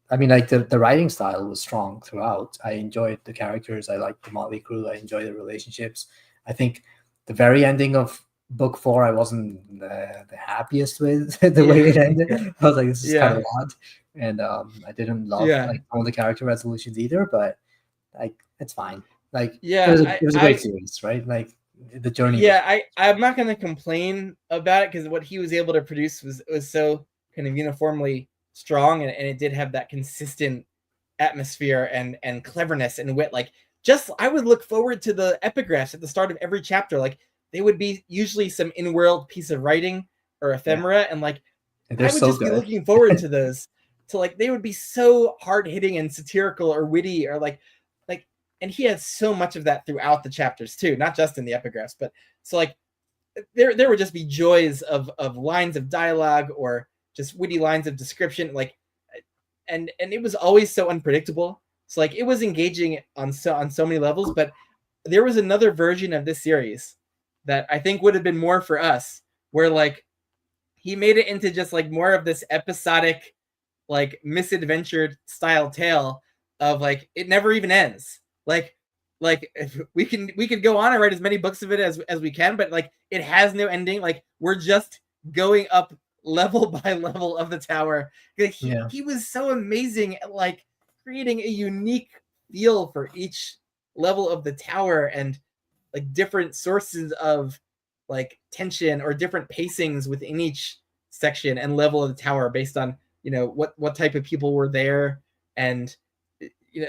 Speaker 2: I mean, like the writing style was strong throughout. I enjoyed the characters. I liked the Motley Crew. I enjoyed the relationships. I think the very ending of book 4, I wasn't the happiest with the way
Speaker 1: yeah,
Speaker 2: it ended. I was like, this is kind
Speaker 1: yeah,
Speaker 2: of odd, and I didn't love
Speaker 1: yeah,
Speaker 2: like all the character resolutions either. But like, it's fine. Like
Speaker 1: yeah.
Speaker 2: it was a great series, right? Like the journey was.
Speaker 1: Yeah, I'm not gonna complain about it because what he was able to produce was so kind of uniformly strong, and it did have that consistent atmosphere and cleverness and wit. Like just I would look forward to the epigraphs at the start of every chapter. Like they would be usually some in-world piece of writing or
Speaker 2: Yeah,
Speaker 1: ephemera, and like
Speaker 2: they're
Speaker 1: I would
Speaker 2: so
Speaker 1: just be
Speaker 2: good.
Speaker 1: looking forward to those. To like they would be so hard hitting and satirical or witty or like and he had so much of that throughout the chapters too, not just in the epigraphs, but so like there would just be joys of lines of dialogue or just witty lines of description, like and it was always so unpredictable. So like it was engaging on so many levels, but there was another version of this series that I think would have been more for us, where like he made it into just like more of this episodic, like misadventured style tale of like it never even ends. Like if we could go on and write as many books of it as we can, but like it has no ending. Like we're just going up level by level of the tower. He was so amazing at like creating a unique feel for each level of the tower, and like different sources of like tension or different pacings within each section and level of the tower based on what type of people were there. And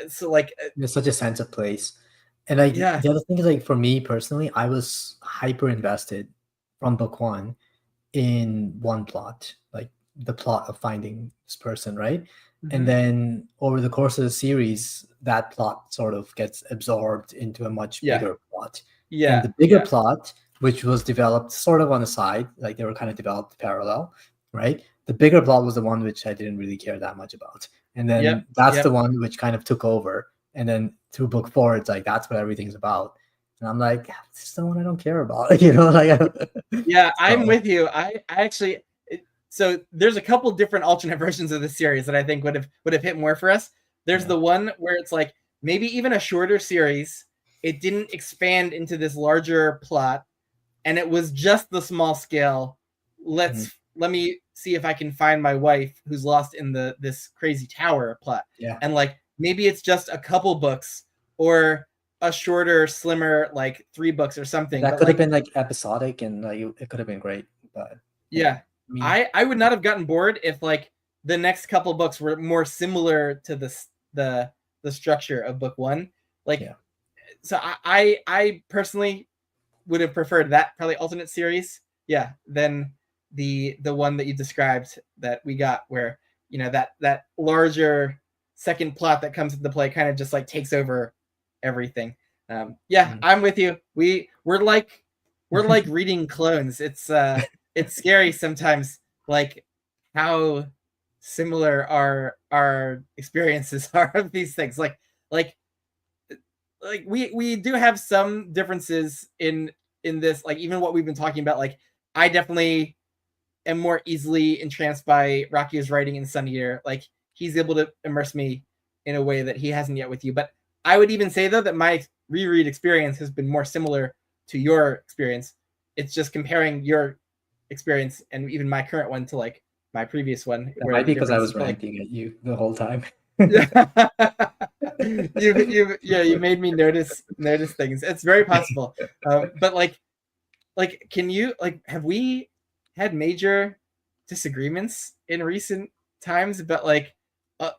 Speaker 1: so like
Speaker 2: there's such a sense of place. And like
Speaker 1: yeah,
Speaker 2: the other thing is, like, for me personally, I was hyper invested from book one in one plot, like the plot of finding this person, right? And then over the course of the series, that plot sort of gets absorbed into a much bigger plot. And the bigger plot, which was developed sort of on the side, like they were kind of developed parallel, right? The bigger plot was the one which I didn't really care that much about. And then that's the one which kind of took over. And then through book four, it's like that's what everything's about. And I'm like, this is the one I don't care about, you know, like
Speaker 1: I'm with you. I actually, so there's a couple different alternate versions of the series that I think would have hit more for us. There's the one where it's like maybe even a shorter series. It didn't expand into this larger plot, and it was just the small scale. Let me see if I can find my wife who's lost in this crazy tower plot. And like maybe it's just a couple books or a shorter, slimmer, like 3 books or something.
Speaker 2: That could have been like episodic, and like it could have been great. But
Speaker 1: I would not have gotten bored if like the next couple books were more similar to the structure of book one. Like so I personally would have preferred that probably alternate series than the one that you described that we got, where that larger second plot that comes into play kind of just like takes over everything. I'm with you. We're like reading clones. It's scary sometimes, like how similar our experiences are of these things. Like we do have some differences in this, like even what we've been talking about. Like I definitely am more easily entranced by Ruocchio's writing in Sun Eater. Like he's able to immerse me in a way that he hasn't yet with you. But I would even say though that my reread experience has been more similar to your experience. It's just comparing your experience and even my current one to like my previous one.
Speaker 2: That might be because I was ranting at you the whole time.
Speaker 1: you made me notice things. It's very possible. But like can you have we had major disagreements in recent times about like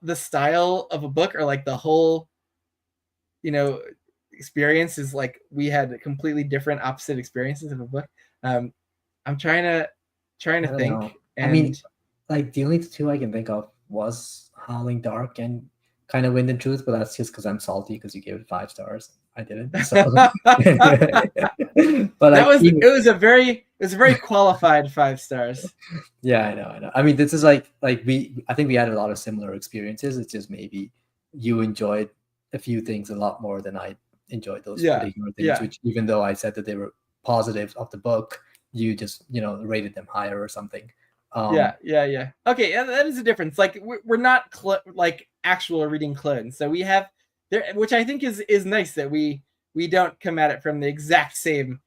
Speaker 1: the style of a book, or like the whole experience is like we had completely different opposite experiences of a book? I'm trying to think.
Speaker 2: Know. I mean, like the only two I can think of was Howling Dark and kind of Wind and Truth, but that's just because I'm salty because you gave it 5 stars. I didn't. So. But
Speaker 1: it was a very qualified 5 stars.
Speaker 2: Yeah, I know. I mean, this is I think we had a lot of similar experiences. It's just maybe you enjoyed a few things a lot more than I enjoyed those particular things, which even though I said that they were positives of the book, you just rated them higher or something.
Speaker 1: Okay, that is a difference. Like we're not like actual reading clones, so we have there, which I think is nice that we don't come at it from the exact same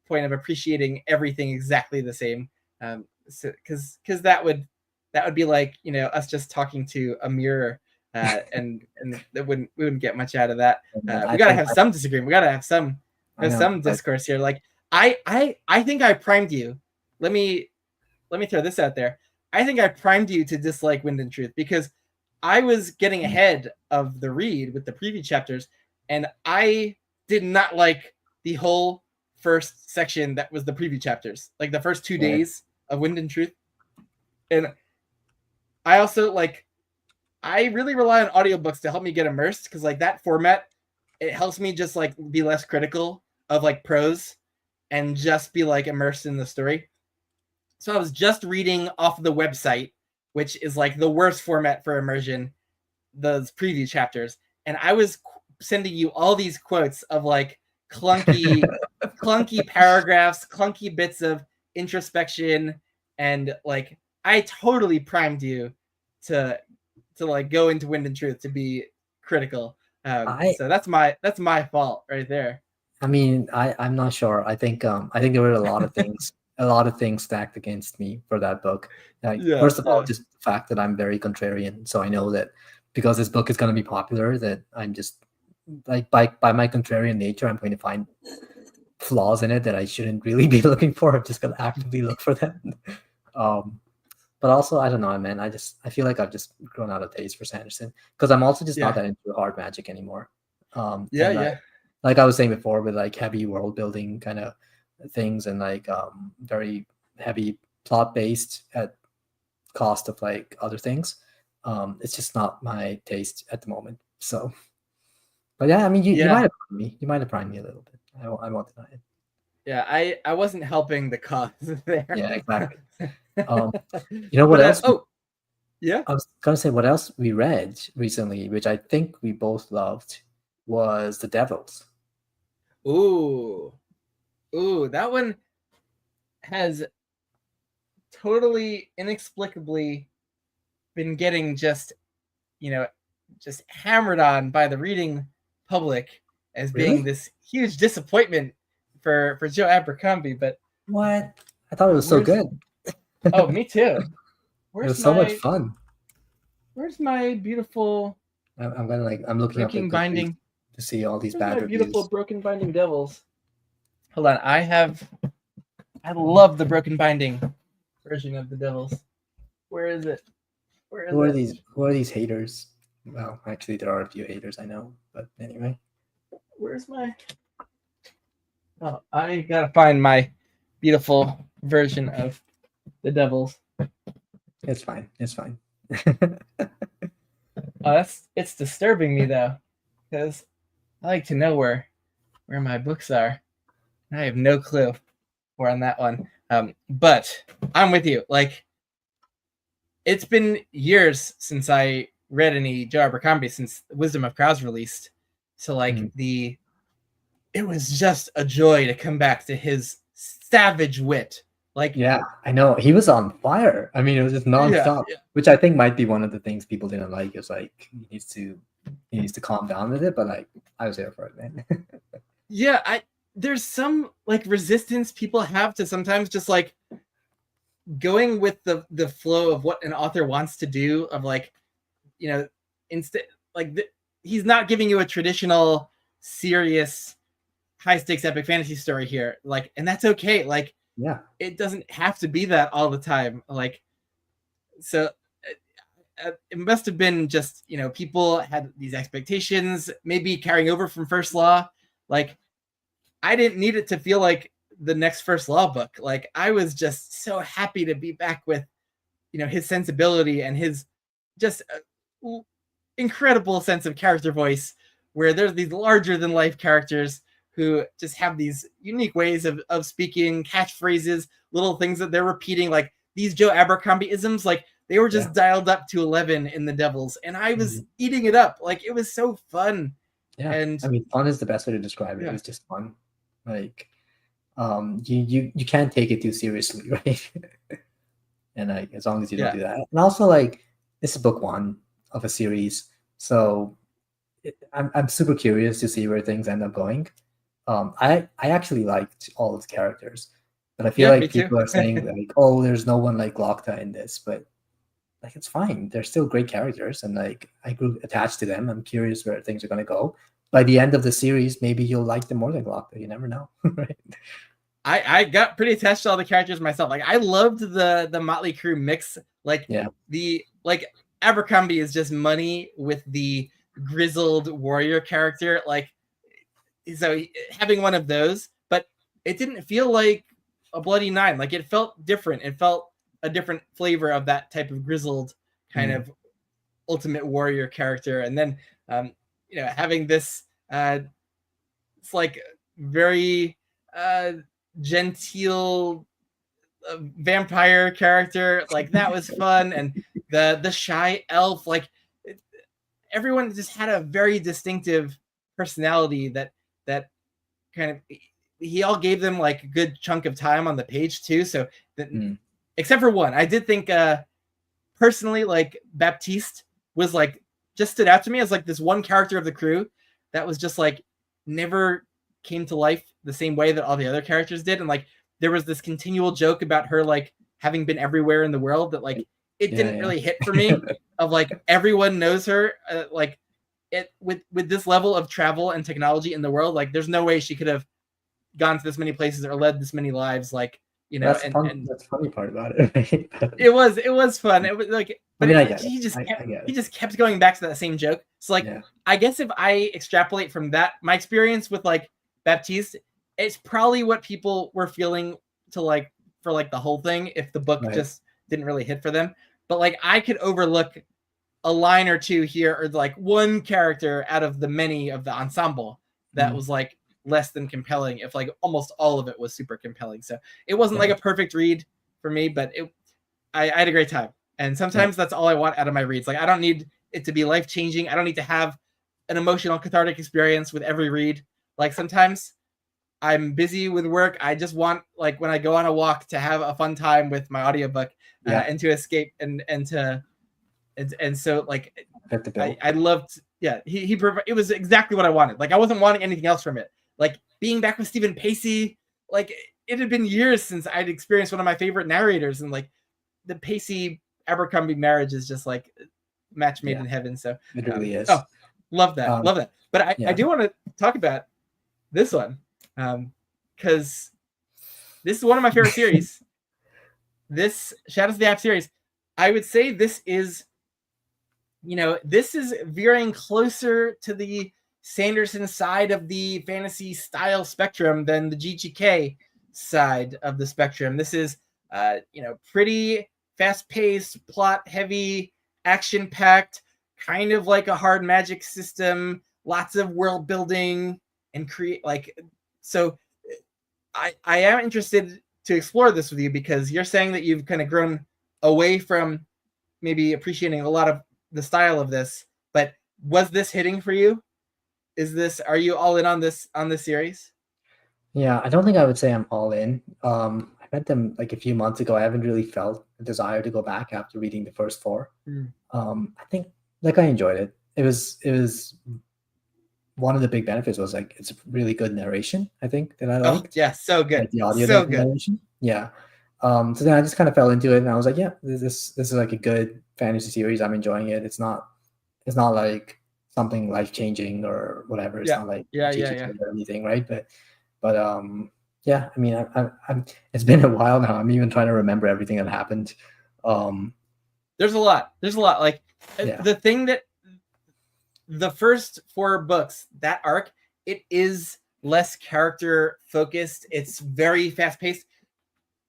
Speaker 1: point of appreciating everything exactly the same. So because that would be like us just talking to a mirror, and we wouldn't get much out of that. We gotta have some disagreement. We gotta have some discourse here. Like I think I primed you. Let me throw this out there. I think I primed you to dislike Wind and Truth because I was getting ahead of the read with the preview chapters, and I did not like the whole first section that was the preview chapters, like the first 2 days of Wind and Truth. And I also I really rely on audiobooks to help me get immersed, because like that format, it helps me just like be less critical of like prose and just be like immersed in the story. So I was just reading off the website, which is like the worst format for immersion, those preview chapters. and I was sending you all these quotes of like clunky paragraphs, clunky bits of introspection, and like I totally primed you to like go into Wind and Truth to be critical.
Speaker 2: I
Speaker 1: So that's my fault right there.
Speaker 2: I mean, I'm not sure. I think there were a lot of things stacked against me for that book. Like
Speaker 1: Yeah,
Speaker 2: first of all, just the fact that I'm very contrarian, so I know that because this book is going to be popular, that I'm just like by my contrarian nature, I'm going to find flaws in it that I shouldn't really be looking for. I'm just going to actively look for them. Um, but also, I don't know, man. I feel like I've just grown out of taste for Sanderson because I'm also just not
Speaker 1: yeah,
Speaker 2: that into hard magic anymore.
Speaker 1: yeah,
Speaker 2: And
Speaker 1: yeah,
Speaker 2: like I was saying before, with like heavy world building kind of things and like very heavy plot based at cost of like other things. It's just not my taste at the moment. So, but yeah, I mean, you might
Speaker 1: yeah,
Speaker 2: have primed me. You might have primed me a little bit. I won't deny it.
Speaker 1: yeah. I wasn't helping the cause there.
Speaker 2: Yeah, exactly. Um, you know what
Speaker 1: But
Speaker 2: else?
Speaker 1: oh yeah.
Speaker 2: I was gonna say what else we read recently, which I think we both loved, was The Devils.
Speaker 1: Ooh, ooh, that one has totally inexplicably been getting just hammered on by the reading public as being
Speaker 2: Really?
Speaker 1: this huge disappointment for Joe Abercrombie. But
Speaker 2: What? I thought it was so
Speaker 1: where's
Speaker 2: good.
Speaker 1: oh me too.
Speaker 2: It
Speaker 1: Where's
Speaker 2: was so much
Speaker 1: my
Speaker 2: fun.
Speaker 1: where's my beautiful
Speaker 2: I'm looking up
Speaker 1: breaking
Speaker 2: at Goodreads
Speaker 1: binding?
Speaker 2: to see all these
Speaker 1: Where's
Speaker 2: bad
Speaker 1: my beautiful
Speaker 2: reviews.
Speaker 1: broken binding devils? Hold on, I love the broken binding version of the devils. Where is it? Where is it?
Speaker 2: Who are these haters? Well, actually, there are a few haters I know, but anyway,
Speaker 1: Where's my oh, I gotta find my beautiful version of the devils.
Speaker 2: it's fine. It's fine.
Speaker 1: Oh, it's disturbing me though, because I like to know where my books are. I have no clue where on that one. But I'm with you. Like it's been years since I read any Joe Abercrombie since Wisdom of Crowds released. So like
Speaker 2: Mm.
Speaker 1: it was just a joy to come back to his savage wit. Like
Speaker 2: Yeah, I know he was on fire. I mean, it was just
Speaker 1: yeah,
Speaker 2: nonstop, which I think might be one of the things people didn't like. Is like he needs to calm down with it. But like, I was there for it, man.
Speaker 1: yeah. I there's some like resistance people have to sometimes just like going with the flow of what an author wants to do. Of like instead like he's not giving you a traditional serious high stakes epic fantasy story here. Like, and that's okay. Like,
Speaker 2: Yeah,
Speaker 1: it doesn't have to be that all the time. Like, so it must have been just people had these expectations maybe carrying over from First Law. Like I didn't need it to feel like the next First Law book. Like I was just so happy to be back with his sensibility and his just incredible sense of character voice, where there's these larger than life characters who just have these unique ways of speaking, catchphrases, little things that they're repeating, like these Joe Abercrombie isms. Like they were
Speaker 2: yeah,
Speaker 1: just dialed up to 11 in the Devils, and I was
Speaker 2: mhm.
Speaker 1: eating it up. Like it was so fun.
Speaker 2: Yeah.
Speaker 1: And
Speaker 2: I mean, fun is the best way to describe it. It
Speaker 1: yeah,
Speaker 2: was just fun. Like, you can't take it too seriously, right? And like, as long as you don't
Speaker 1: yeah,
Speaker 2: do that, and also like, this is book one of a series, so I'm super curious to see where things end up going. I actually liked all of the characters, but I feel
Speaker 1: yeah, me
Speaker 2: like
Speaker 1: too.
Speaker 2: people are saying like, oh, there's no one like Lokta in this, but like it's fine. They're still great characters, and like I grew attached to them. I'm curious where things are gonna go. By the end of the series, maybe you'll like them more than Lokta. You never know, right?
Speaker 1: I got pretty attached to all the characters myself. Like I loved the Motley Crew mix. Like
Speaker 2: Yeah,
Speaker 1: the like Abercrombie is just money with the grizzled warrior character. Like so having one of those, but it didn't feel like a Bloody Nine. Like it felt different. It felt a different flavor of that type of grizzled kind
Speaker 2: mm,
Speaker 1: of ultimate warrior character. And then having this it's like very uh genteel vampire character, like that was fun. And the shy elf, like everyone just had a very distinctive personality that kind of, he all gave them like a good chunk of time on the page too. So that, except for one, I did think personally, like Baptiste was like just stood out to me as like this one character of the crew that was just like never came to life the same way that all the other characters did. And like there was this continual joke about her like having been everywhere in the world that like it didn't really hit for me. Of like everyone knows her, like it with this level of travel and technology in the world, like there's no way she could have gone to this many places or led this many lives, like, you know.
Speaker 2: That's fun. That's the funny part about it. Right?
Speaker 1: it was fun. It was like, but he just kept going back to that same joke. So like, I guess if I extrapolate from that, my experience with like Baptiste, it's probably what people were feeling to like for like the whole thing if the book just didn't really hit for them. But like I could overlook a line or two here, or like one character out of the many of the ensemble that was like less than compelling, if like almost all of it was super compelling. So it wasn't like a perfect read for me, but I had a great time. And sometimes that's all I want out of my reads. Like I don't need it to be life-changing. I don't need to have an emotional cathartic experience with every read. Like sometimes I'm busy with work. I just want, like, when I go on a walk, to have a fun time with my audiobook and to escape and so like I loved. He it was exactly what I wanted. Like I wasn't wanting anything else from it. Like being back with Stephen Pacey, like it had been years since I'd experienced one of my favorite narrators, and like the Pacey Abercrombie marriage is just like match made in heaven. So
Speaker 2: it really is.
Speaker 1: Oh, love that, love that. But I do want to talk about this one because this is one of my favorite series. This Shadows of the App series, I would say this is, you know, this is veering closer to the Sanderson side of the fantasy style spectrum than the GGK side of the spectrum. This is, you know, pretty fast-paced, plot-heavy, action-packed, kind of like a hard magic system, lots of world building and create like. So I am interested to explore this with you, because you're saying that you've kind of grown away from maybe appreciating a lot of the style of this, but was this hitting for you? Are you all in on this series?
Speaker 2: Yeah, I don't think I would say I'm all in. I read them like a few months ago. I haven't really felt a desire to go back after reading the first 4. I think like I enjoyed it. It was one of the big benefits was like it's a really good narration, I think, that I liked.
Speaker 1: Yeah, so good.
Speaker 2: Like the audio
Speaker 1: so good.
Speaker 2: narration. Yeah. So then I just kind of fell into it, and I was like, yeah, this is like a good fantasy series. I'm enjoying it. It's not like something life-changing or whatever. It's not like GGK or anything, right? But yeah, I mean, I'm it's been a while now. I'm even trying to remember everything that happened.
Speaker 1: There's a lot. Like the thing that the first 4 books, that arc, it is less character focused. It's very fast paced.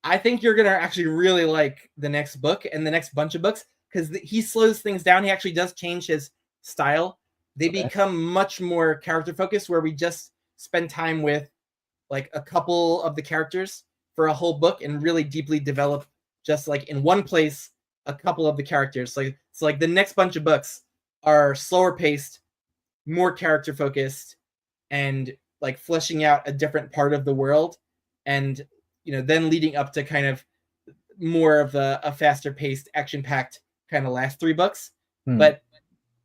Speaker 1: I think you're gonna actually really like the next book and the next bunch of books, because he slows things down. He actually does change his style. They become much more character focused, where we just spend time with like a couple of the characters for a whole book and really deeply develop just like in one place a couple of the characters. So like the next bunch of books are slower paced, more character focused, and like fleshing out a different part of the world, and you know, then leading up to kind of more of a faster paced, action packed kind of last 3 books. But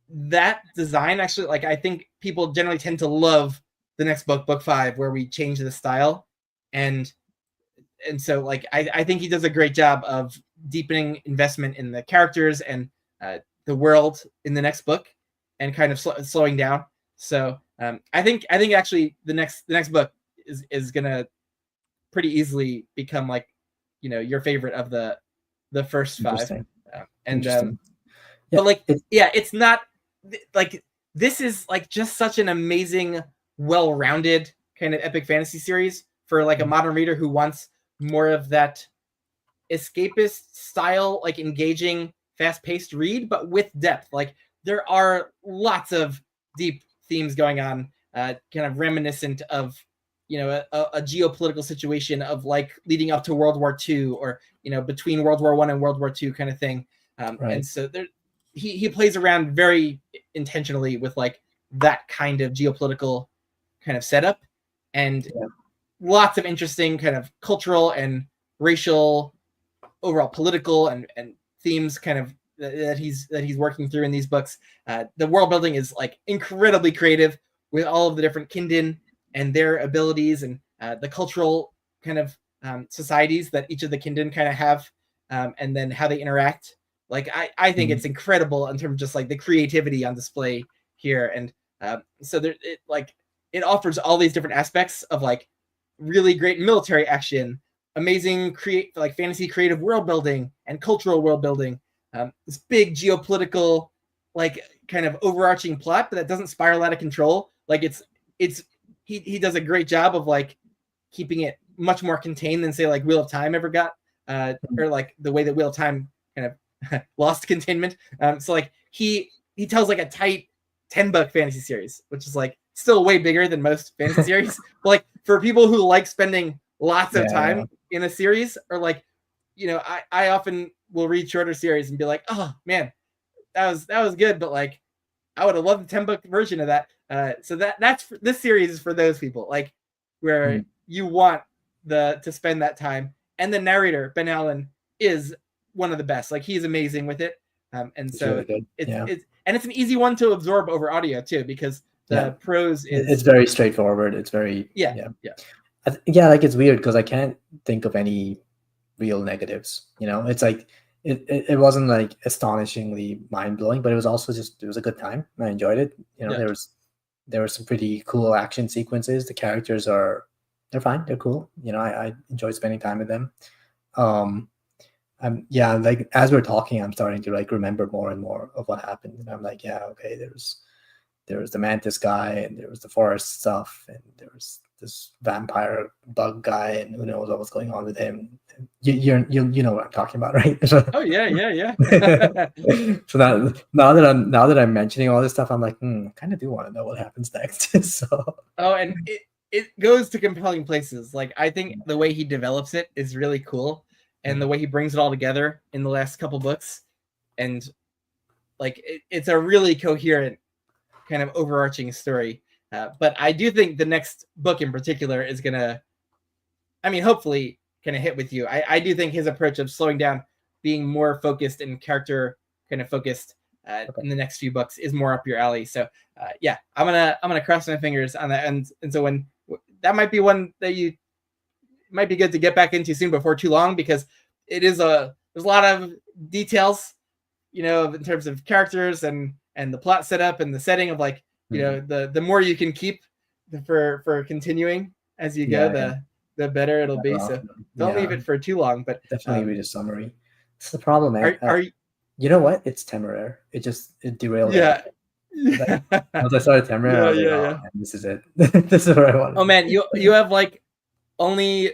Speaker 1: that design actually, like, I think people generally tend to love the next book 5, where we change the style, and so like I think he does a great job of deepening investment in the characters and the world in the next book, and kind of slowing down. So I think actually the next book is gonna pretty easily become like, you know, your favorite of the first 5. But like it's not like, this is like just such an amazing, well-rounded kind of epic fantasy series for like a modern reader who wants more of that escapist style, like engaging, fast-paced read, but with depth. Like there are lots of deep themes going on, kind of reminiscent of, you know, a geopolitical situation of like leading up to World War II, or, you know, between World War I and World War II kind of thing. And so he plays around very intentionally with like that kind of geopolitical kind of setup, and lots of interesting kind of cultural and racial, overall political and themes kind of that he's working through in these books. The world building is like incredibly creative with all of the different Kindin and their abilities, and the cultural kind of societies that each of the Kindin kind of have, and then how they interact. Like I think it's incredible in terms of just like the creativity on display here, and so there it offers all these different aspects of like really great military action, amazing like fantasy creative world building and cultural world building. This big geopolitical, like kind of overarching plot, but that doesn't spiral out of control. Like he does a great job of like keeping it much more contained than say like Wheel of Time ever got, or like the way that Wheel of Time kind of lost containment. So like he tells like a tight 10-book fantasy series, which is like still way bigger than most fantasy series. But like for people who like spending lots of time in a series, or like, you know, I often will read shorter series and be like, oh man, that was good, but like I would have loved the 10-book version of that. So this series is for those people, like where you want to spend that time. And the narrator, Ben Allen, is one of the best. Like he's amazing with it. And so really it's an easy one to absorb over audio too, because the prose is,
Speaker 2: it's very straightforward. It's very like it's weird because I can't think of any real negatives. You know, it's like it wasn't like astonishingly mind blowing, but it was also just, it was a good time. I enjoyed it. You know, there were some pretty cool action sequences. The characters they're fine. They're cool. You know, I enjoyed spending time with them. Like as we're talking, I'm starting to like remember more and more of what happened, and I'm like, yeah, okay, there was the mantis guy, and there was the forest stuff, and there was this vampire bug guy, and who knows what was going on with him. You know what I'm talking about, right?
Speaker 1: Oh yeah.
Speaker 2: So now that I'm mentioning all this stuff, I'm like, I kind of do want to know what happens next. So
Speaker 1: and it goes to compelling places. Like I think the way he develops it is really cool, and the way he brings it all together in the last couple books, and like it's a really coherent kind of overarching story. But I do think the next book in particular is gonna, I mean, hopefully kind of hit with you. I do think his approach of slowing down, being more focused and character kind of focused in the next few books is more up your alley. So I'm gonna cross my fingers on that. And so when that might be one that you might be good to get back into soon before too long, because there's a lot of details, you know, in terms of characters and the plot setup and the setting of like, you know, the more you can keep for continuing as you go, the better it'll be. So don't leave it for too long, but
Speaker 2: definitely read a summary. It's the problem, man.
Speaker 1: Are
Speaker 2: you know what? It's Temeraire. It derailed everything. Once I started Temeraire, I was like, oh, man, this is it. This is where I want.
Speaker 1: Oh man, you have like only,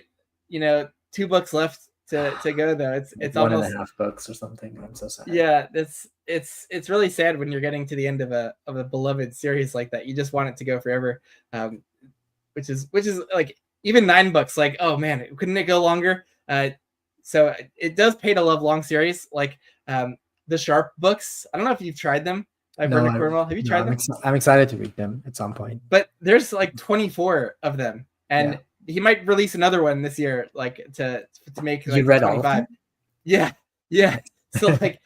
Speaker 1: you know, 2 books left to go though. It's
Speaker 2: one
Speaker 1: almost
Speaker 2: and a half books or something. I'm so sad.
Speaker 1: Yeah, it's really sad when you're getting to the end of a beloved series like that. You just want it to go forever, which is like even 9 books. Like, oh man, couldn't it go longer? So it does pay to love long series, like the Sharp books. I don't know if you've tried them. Bernard Cornwell. Have you tried them?
Speaker 2: I'm excited to read them at some point.
Speaker 1: But there's like 24 of them, and he might release another one this year, like to make like
Speaker 2: you read
Speaker 1: 25.
Speaker 2: all of them?
Speaker 1: Yeah. So like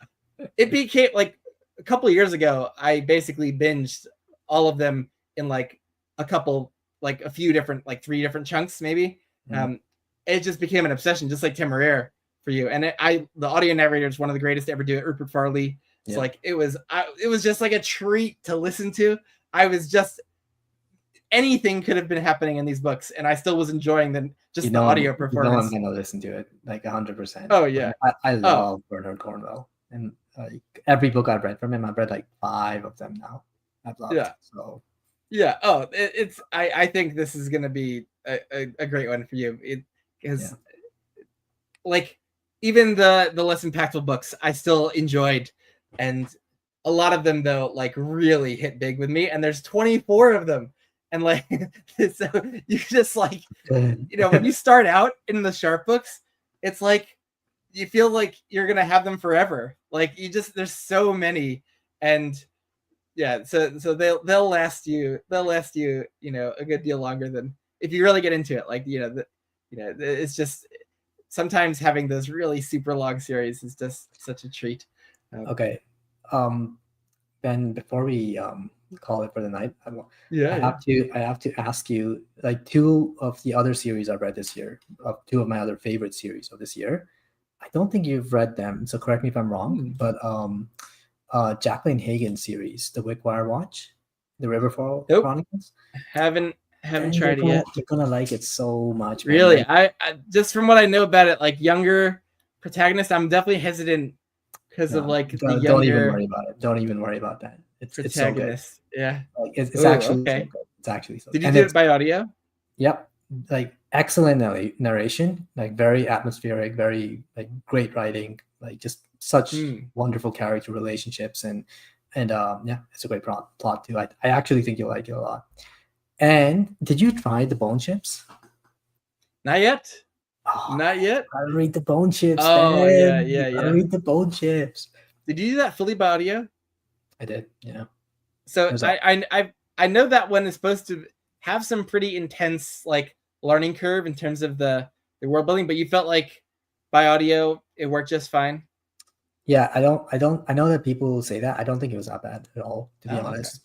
Speaker 1: it became like a couple of years ago, I basically binged all of them in like a few different, like 3 different chunks maybe. It just became an obsession, just like Temeraire for you. And the audio narrator is one of the greatest to ever do it, Rupert Farley. It's like it was just like a treat to listen to. I was just, anything could have been happening in these books, and I still was enjoying the audio performance.
Speaker 2: I'm gonna listen to it like 100%.
Speaker 1: Oh yeah,
Speaker 2: I love Bernard Cornwell, and like every book I've read from him, I've read like 5 of them now. I've loved. So
Speaker 1: yeah. Oh, I think this is gonna be a great one for you. Because like even the less impactful books I still enjoyed, and a lot of them though like really hit big with me. And there's 24 of them. And like, so you just like, you know, when you start out in the Sharp books, it's like you feel like you're gonna have them forever. Like you just there's so many, and yeah, so they'll last you you know a good deal longer than if you really get into it. Like it's just sometimes having those really super long series is just such a treat.
Speaker 2: Okay. Ben, before we call it for the night,
Speaker 1: Yeah,
Speaker 2: I have to ask you, like, two of the other series I've read this year, two of my other favorite series of this year. I don't think you've read them, so correct me if I'm wrong. But Jacqueline Hagan series, The Wickwire Watch, The Riverfall
Speaker 1: Nope,
Speaker 2: Chronicles.
Speaker 1: haven't
Speaker 2: And
Speaker 1: tried it yet.
Speaker 2: You're gonna like it so much, man.
Speaker 1: Really,
Speaker 2: Like,
Speaker 1: I just from what I know about it, like younger protagonists, I'm definitely hesitant because of like the
Speaker 2: don't even
Speaker 1: younger
Speaker 2: worry about it. Don't even worry about that. It's so good.
Speaker 1: protagonists. Yeah.
Speaker 2: Like, it's
Speaker 1: Oh,
Speaker 2: actually so
Speaker 1: okay.
Speaker 2: good. It's actually so
Speaker 1: Did
Speaker 2: good.
Speaker 1: you
Speaker 2: And
Speaker 1: do
Speaker 2: it's,
Speaker 1: it by audio?
Speaker 2: yep, like excellent narration, like very atmospheric, very like great writing, like just such wonderful character relationships, and yeah, it's a great plot too. I actually think you'll like it a lot. And did you try the Bone Chips?
Speaker 1: Not yet.
Speaker 2: Oh,
Speaker 1: Not yet.
Speaker 2: I read the Bone Chips.
Speaker 1: Oh,
Speaker 2: man.
Speaker 1: yeah.
Speaker 2: I read the Bone Chips.
Speaker 1: Did you do that fully by audio?
Speaker 2: I did, yeah.
Speaker 1: So I know that one is supposed to have some pretty intense like learning curve in terms of the world building, but you felt like by audio it worked just fine.
Speaker 2: Yeah, I know that people say that. I don't think it was that bad at all, to be honest.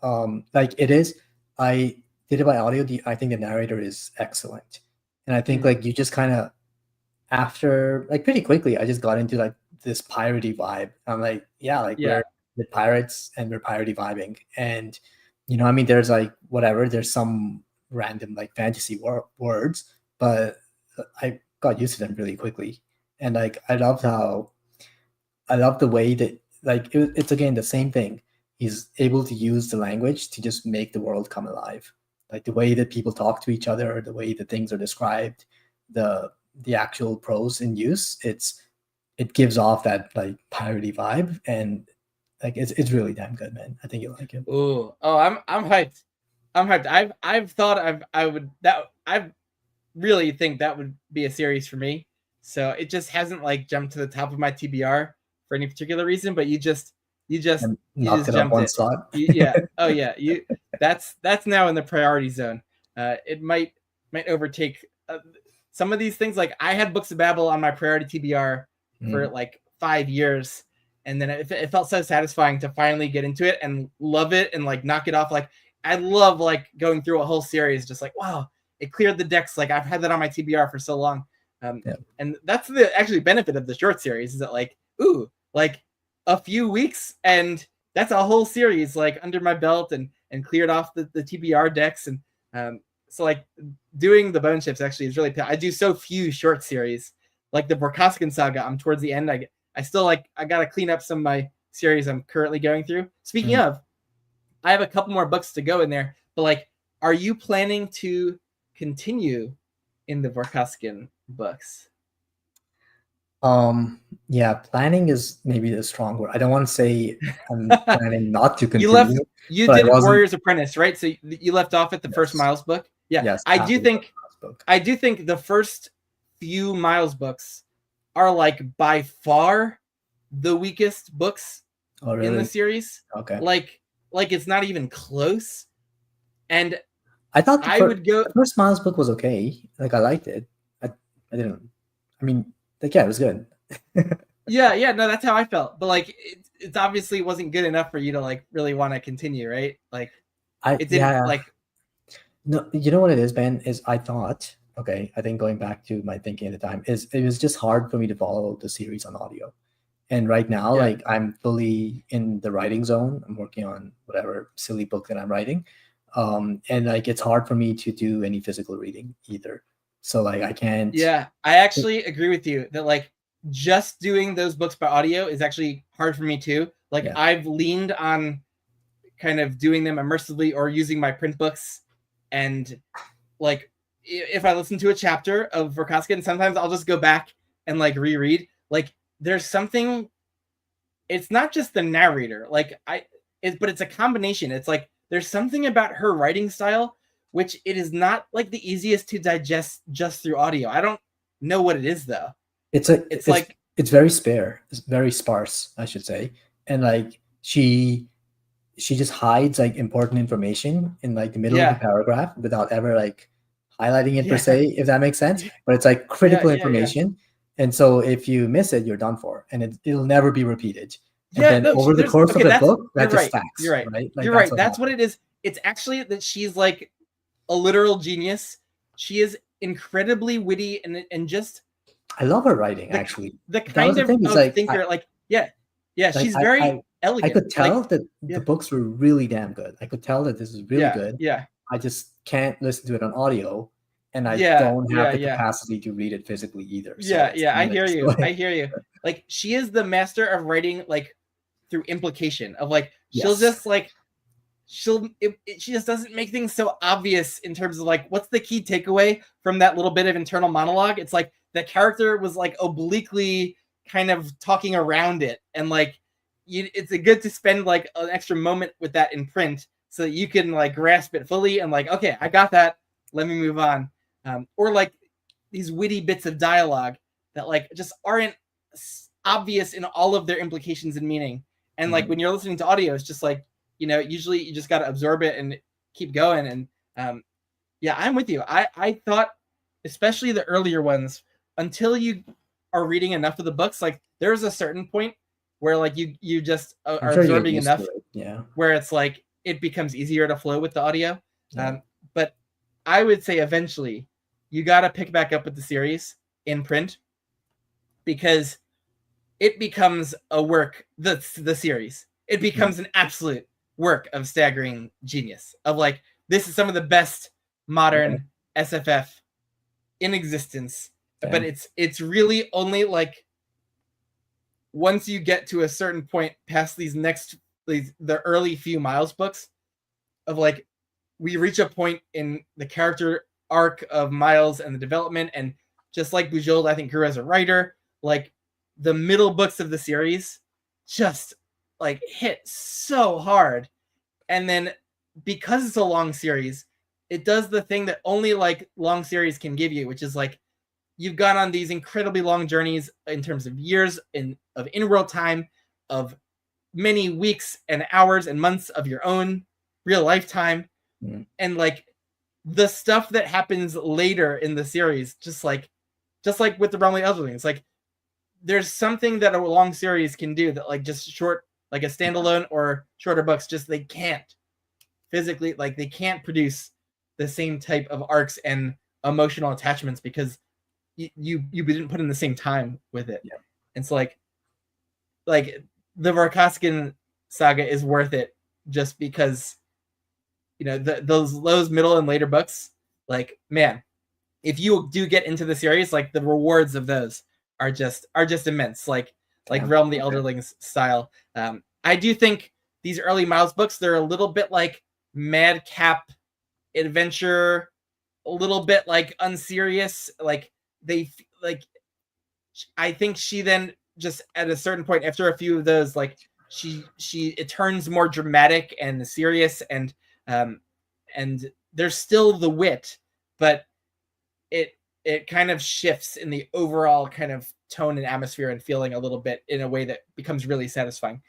Speaker 2: Okay. Like it is. I did it by audio. I think the narrator is excellent. And I think like you just kind of, after like pretty quickly, I just got into like this piratey vibe. I'm like, yeah, like we're the pirates and we're piratey vibing. And you know, I mean, there's like whatever, there's some random like fantasy words, but I got used to them really quickly. And like I love the way that like it's again the same thing. He's able to use the language to just make the world come alive. Like the way that people talk to each other, the way that things are described, the actual prose in use, it gives off that like piratey vibe, and like it's really damn good, man. I think you'll like it.
Speaker 1: I'm hyped. I'm hyped. I've thought I really think that would be a series for me. So it just hasn't like jumped to the top of my TBR for any particular reason, but you just
Speaker 2: knocked it up one spot.
Speaker 1: Yeah. Oh yeah. That's now in the priority zone. It might overtake some of these things. Like I had Books of Babel on my priority TBR for like 5 years, and then it felt so satisfying to finally get into it and love it and like knock it off. Like I love like going through a whole series, just like wow, it cleared the decks. Like I've had that on my TBR for so long. And that's the actually benefit of the short series is that like, ooh, like a few weeks and that's a whole series like under my belt and cleared off the TBR decks. And so like doing the Bone Chips actually is really, I do so few short series like the Vorkoskin saga. I'm towards the end. I still like, I got to clean up some of my series I'm currently going through. Speaking of, I have a couple more books to go in there, but like, are you planning to continue in the Vorkoskin books?
Speaker 2: Yeah, planning is maybe the strong word. I don't want to say I'm planning not to continue.
Speaker 1: You did Warrior's Apprentice, right? So you left off at the first Miles book. Yeah, yes, I do think the first few Miles books are like by far the weakest books in the series.
Speaker 2: Okay,
Speaker 1: like it's not even close. And
Speaker 2: I thought the first Miles book was okay. Like I liked it. I didn't. I mean, like yeah, it was good.
Speaker 1: yeah, no, that's how I felt. But like, it obviously wasn't good enough for you to like really want to continue, right? Like, it didn't like.
Speaker 2: No, you know what it is, Ben? Is I thought, okay, I think going back to my thinking at the time, is it was just hard for me to follow the series on audio. And right now, like I'm fully in the writing zone. I'm working on whatever silly book that I'm writing. And like it's hard for me to do any physical reading either. So like I can't.
Speaker 1: Yeah, I actually agree with you that like just doing those books by audio is actually hard for me too. Like I've leaned on kind of doing them immersively or using my print books, and like if I listen to a chapter of Vorkoskin, sometimes I'll just go back and like reread. Like there's something. It's not just the narrator, like but it's a combination. It's like there's something about her writing style which it is not like the easiest to digest just through audio. I don't know what it is though.
Speaker 2: it's very spare. It's very sparse, I should say. And like she just hides like important information in like the middle of a paragraph without ever like highlighting it per se, if that makes sense. But it's like critical information. And so if you miss it, you're done for, and it'll never be repeated. And then over the course of the book, that just stacks.
Speaker 1: You're right.
Speaker 2: Right? Like,
Speaker 1: you're right. That's what it is. It's actually that she's like a literal genius. She is incredibly witty and just.
Speaker 2: I love her writing, actually.
Speaker 1: The kind of thinker, she's very elegant.
Speaker 2: I could tell that the books were really damn good. I could tell that this is really good.
Speaker 1: Yeah.
Speaker 2: I just can't listen to it on audio, and I don't have the capacity to read it physically either. So
Speaker 1: I hear you. I hear you. Like, she is the master of writing, like, through implication of like she'll just like she just doesn't make things so obvious in terms of like what's the key takeaway from that little bit of internal monologue. It's like the character was like obliquely kind of talking around it, and like it's good to spend like an extra moment with that in print so that you can like grasp it fully and like, okay, I got that, let me move on. Or like these witty bits of dialogue that like just aren't obvious in all of their implications and meaning. And like when you're listening to audio, it's just like, usually you just got to absorb it and keep going. And I'm with you. I thought, especially the earlier ones, until you are reading enough of the books, like there's a certain point where like you just are absorbing enough where it's like it becomes easier to flow with the audio. But I would say eventually you got to pick back up with the series in print, because it becomes a work, the series. It becomes an absolute work of staggering genius. Of like, this is some of the best modern SFF in existence. But it's really only like once you get to a certain point past the early few Miles books of like, we reach a point in the character arc of Miles and the development, and just like Bujold, I think, grew as a writer, like the middle books of the series just like hit so hard. And then because it's a long series, it does the thing that only like long series can give you, which is like you've gone on these incredibly long journeys in terms of years of in-world time, of many weeks and hours and months of your own real lifetime. And like the stuff that happens later in the series, just like with the Realm of the Elderlings, like there's something that a long series can do that like just short, like a standalone or shorter books, just they can't physically, like they can't produce the same type of arcs and emotional attachments because you didn't put in the same time with it. It's like the Vorkaskin saga is worth it just because those middle and later books, like, man, if you do get into the series, like the rewards of those are just immense, like Realm of the Elderlings style. I do think these early Miles books, they're a little bit like madcap adventure, a little bit like unserious, like I think she then just at a certain point after a few of those, like it turns more dramatic and serious, and there's still the wit, but it kind of shifts in the overall kind of tone and atmosphere and feeling a little bit in a way that becomes really satisfying.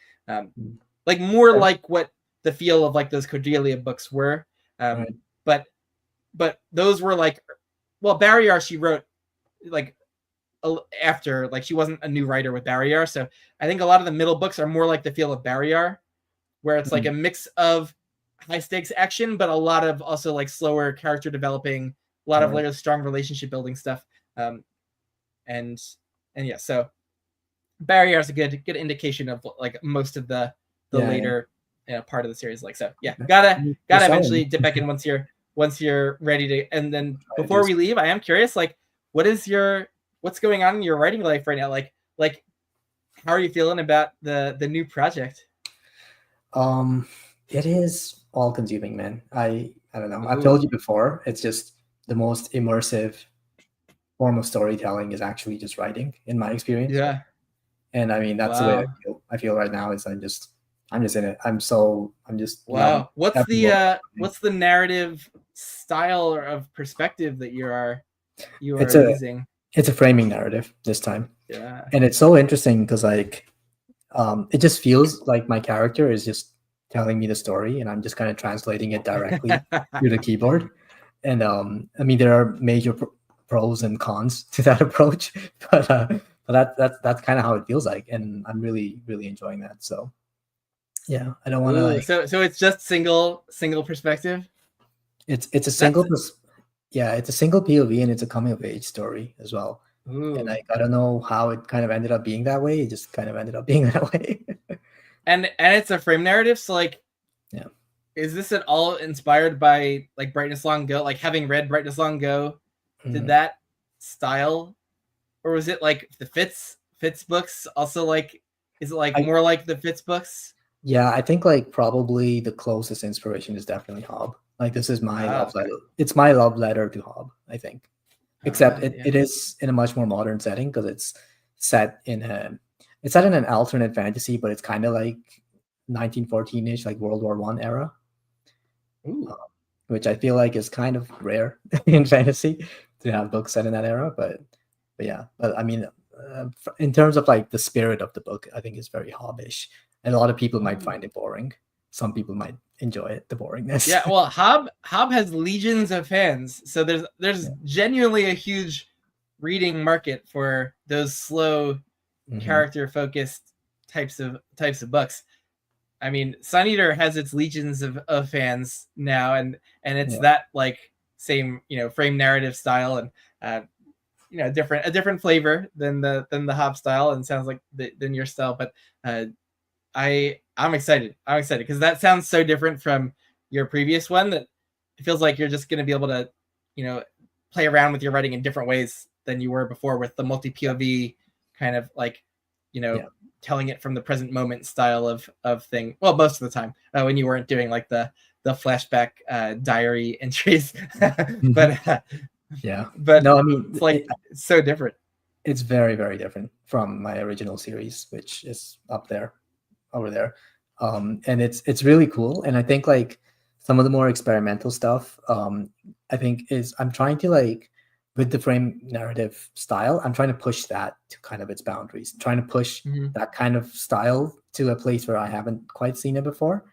Speaker 1: Like more like what the feel of like those Cordelia books were. But those were like, well, Barrier she wrote like after, like she wasn't a new writer with Barrier. So I think a lot of the middle books are more like the feel of Barrier, where it's like a mix of high stakes action, but a lot of also like slower character developing, a lot of like strong relationship building stuff. And yeah, so Barrier is a good indication of like most of the later part of the series. Like, so yeah, gotta eventually dip back in once you're ready to. And then before we leave, I am curious, like, what's going on in your writing life right now? Like how are you feeling about the new project?
Speaker 2: It is all consuming, man. I don't know. I've told you before, it's just the most immersive form of storytelling is actually just writing, in my experience.
Speaker 1: Yeah.
Speaker 2: And I mean, that's the way I feel right now. Is I'm just in it. I'm just
Speaker 1: wow. What's the narrative style of perspective that you are using?
Speaker 2: It's a framing narrative this time.
Speaker 1: Yeah.
Speaker 2: And it's so interesting because like it just feels like my character is just telling me the story and I'm just kind of translating it directly through the keyboard. And I mean there are major pros and cons to that approach, but that's kind of how it feels like, and I'm really really enjoying that. So yeah, I don't want to
Speaker 1: Ooh,
Speaker 2: like
Speaker 1: so it's just single perspective.
Speaker 2: it's a
Speaker 1: That's
Speaker 2: yeah, it's a single POV and it's a coming of age story as well. And
Speaker 1: ooh,
Speaker 2: like I don't know how it kind of ended up being that way. It just kind of ended up being that way.
Speaker 1: and it's a frame narrative. So like,
Speaker 2: Yeah.
Speaker 1: is this at all inspired by like Brightness Long Go? Like having read Brightness Long Go, did
Speaker 2: Mhm.
Speaker 1: that style, or was it like the Fitz books? Also, like, is it like
Speaker 2: I
Speaker 1: more like the Fitz books?
Speaker 2: Yeah, I think like probably the closest inspiration is definitely Hob. Like this is my
Speaker 1: Oh,
Speaker 2: love
Speaker 1: okay.
Speaker 2: letter. It's my love letter to Hob, I think. Except
Speaker 1: Yeah.
Speaker 2: it is in a much more modern setting because set in a it's set in an alternate fantasy, but it's kind of like 1914-ish, like World War One era, uh,
Speaker 1: Ooh.
Speaker 2: which I feel like is kind of rare in fantasy to have books set in that era. But yeah, but I mean, in terms of like the spirit of the book, I think it's very hobbish, and a lot of people might
Speaker 1: Ooh.
Speaker 2: find it boring. Some people might enjoy it, the boringness.
Speaker 1: Yeah, well, Hob has legions of fans, so there's
Speaker 2: Yeah.
Speaker 1: genuinely a huge reading market for those slow
Speaker 2: Hmm.
Speaker 1: character focused types of books. I mean, Sun Eater has its legions of fans now, and it's
Speaker 2: Yeah.
Speaker 1: that like same frame narrative style, and a different flavor than the Hob style, and sounds like than your style, but uh, I'm excited. I'm excited because that sounds so different from your previous one that it feels like you're just going to be able to, you know, play around with your writing in different ways than you were before with the multi POV kind of like, you know,
Speaker 2: Yeah.
Speaker 1: telling it from the present moment style of thing. Well, most of the time when you weren't doing like the flashback diary entries,
Speaker 2: Mhm.
Speaker 1: but
Speaker 2: Yeah.
Speaker 1: but
Speaker 2: No, I mean,
Speaker 1: it's like it's so different.
Speaker 2: it's very, very different from my original series, which is up there, over there. And it's really cool. And I think like some of the more experimental stuff, I think is I'm trying to like with the frame narrative style, I'm trying to push that to kind of its boundaries, trying to push
Speaker 1: Mm-hmm.
Speaker 2: that kind of style to a place where I haven't quite seen it before.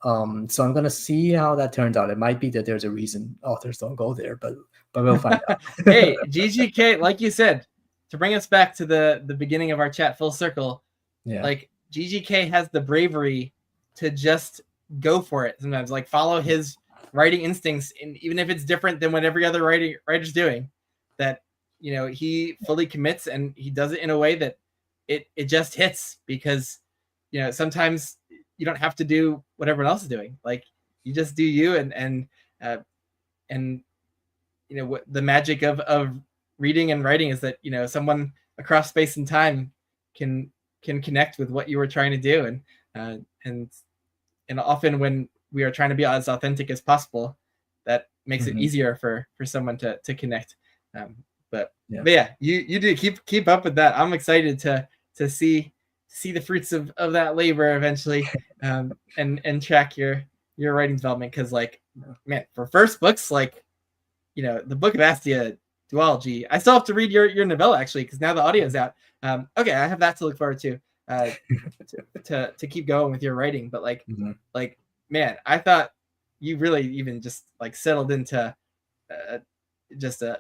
Speaker 2: So I'm gonna see how that turns out. It might be that there's a reason authors don't go there, but we'll find out.
Speaker 1: Hey, GGK, like you said, to bring us back to the beginning of our chat full circle,
Speaker 2: Yeah.
Speaker 1: like GGK has the bravery to just go for it sometimes, like follow his writing instincts, and even if it's different than what every other writer's doing, that he fully commits and he does it in a way that it just hits because sometimes you don't have to do what everyone else is doing. Like you just do you, uh, and what the magic of reading and writing is that someone across space and time can connect with what you were trying to do, uh, and and often when we are trying to be as authentic as possible, that makes it
Speaker 2: Mhm.
Speaker 1: easier for someone to connect. um, but
Speaker 2: Yeah.
Speaker 1: but yeah, you do keep up with that. I'm excited to see the fruits of that labor eventually, and track your writing development, because like, man, for first books, like the Book of Astia duology. I still have to read your novella actually, because now the audio is out. Okay, I have that to look forward to, uh, to keep going with your writing. But
Speaker 2: Mhm.
Speaker 1: like man, I thought you really even just like settled into uh, just a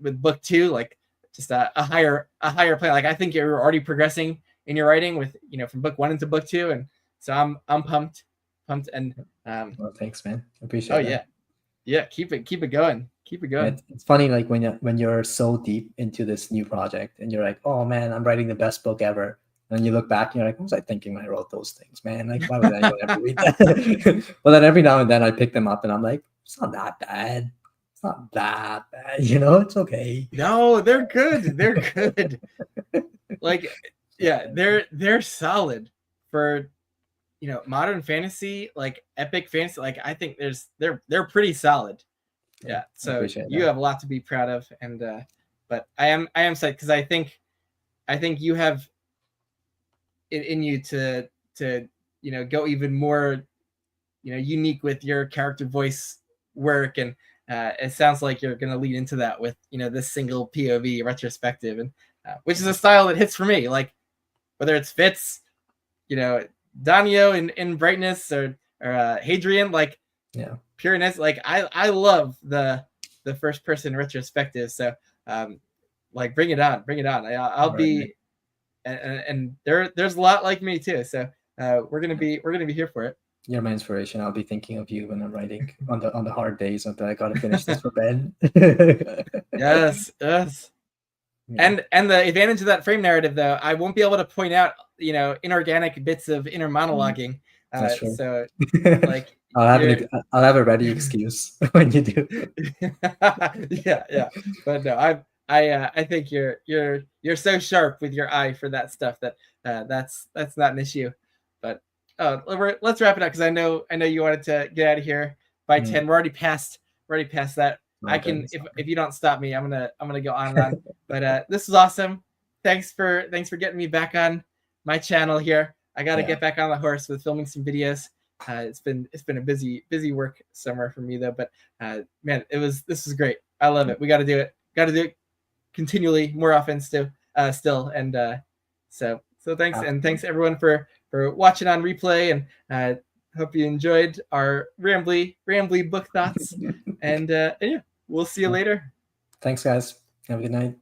Speaker 1: with book two, like just a higher plan. Like I think you're already progressing in your writing with from book one into book two, and so I'm pumped, and
Speaker 2: Well, thanks, man.
Speaker 1: oh
Speaker 2: Appreciate that.
Speaker 1: yeah, yeah, keep it going, keep it
Speaker 2: Yeah,
Speaker 1: going.
Speaker 2: it's funny, like when you're so deep into this new project and you're like, oh man, I'm writing the best book ever. And you look back and you're like, what was I thinking when I wrote those things, man? Like, why would anyone ever read that? But then every now and then I pick them up and I'm like, it's not that bad. It's not that bad, it's okay.
Speaker 1: No, they're good. They're good. Like,
Speaker 2: So,
Speaker 1: yeah, they're solid for modern fantasy, like epic fantasy. Like I think they're pretty solid.
Speaker 2: yeah,
Speaker 1: Yeah.
Speaker 2: I
Speaker 1: So
Speaker 2: appreciate
Speaker 1: you
Speaker 2: that.
Speaker 1: have a lot to be proud of, and but I am psyched because I think you have it in you to go even more unique with your character voice work, and it sounds like you're going to lead into that with this single POV retrospective, and which is a style that hits for me. Like whether it's Fitz, Danio in brightness or Hadrian, like pureness. Like I love the first person retrospective. So like bring it on. I'll be and there's a lot like me too. So we're gonna be here for it.
Speaker 2: You're my inspiration. I'll be thinking of you when I'm writing on the hard days of that I gotta finish this for Ben.
Speaker 1: Yes. Yeah. And the advantage of that frame narrative, though, I won't be able to point out, inorganic bits of inner monologuing.
Speaker 2: That's true.
Speaker 1: So, like,
Speaker 2: I'll have a ready excuse when you do.
Speaker 1: yeah. But no, I think you're so sharp with your eye for that stuff that that's not an issue. But let's wrap it up because I know you wanted to get out of here by 10. We're already past that. I can if you don't stop me, I'm gonna go on and on. But this is awesome. Thanks for getting me back on my channel here. I gotta get back on the horse with filming some videos. It's been a busy work summer for me though. But man, this was great. I love it. We got to do it continually, more often still. And so thanks. And thanks everyone for watching on replay, and hope you enjoyed our rambly book thoughts. And yeah, we'll see you later.
Speaker 2: Thanks, guys. Have a good night.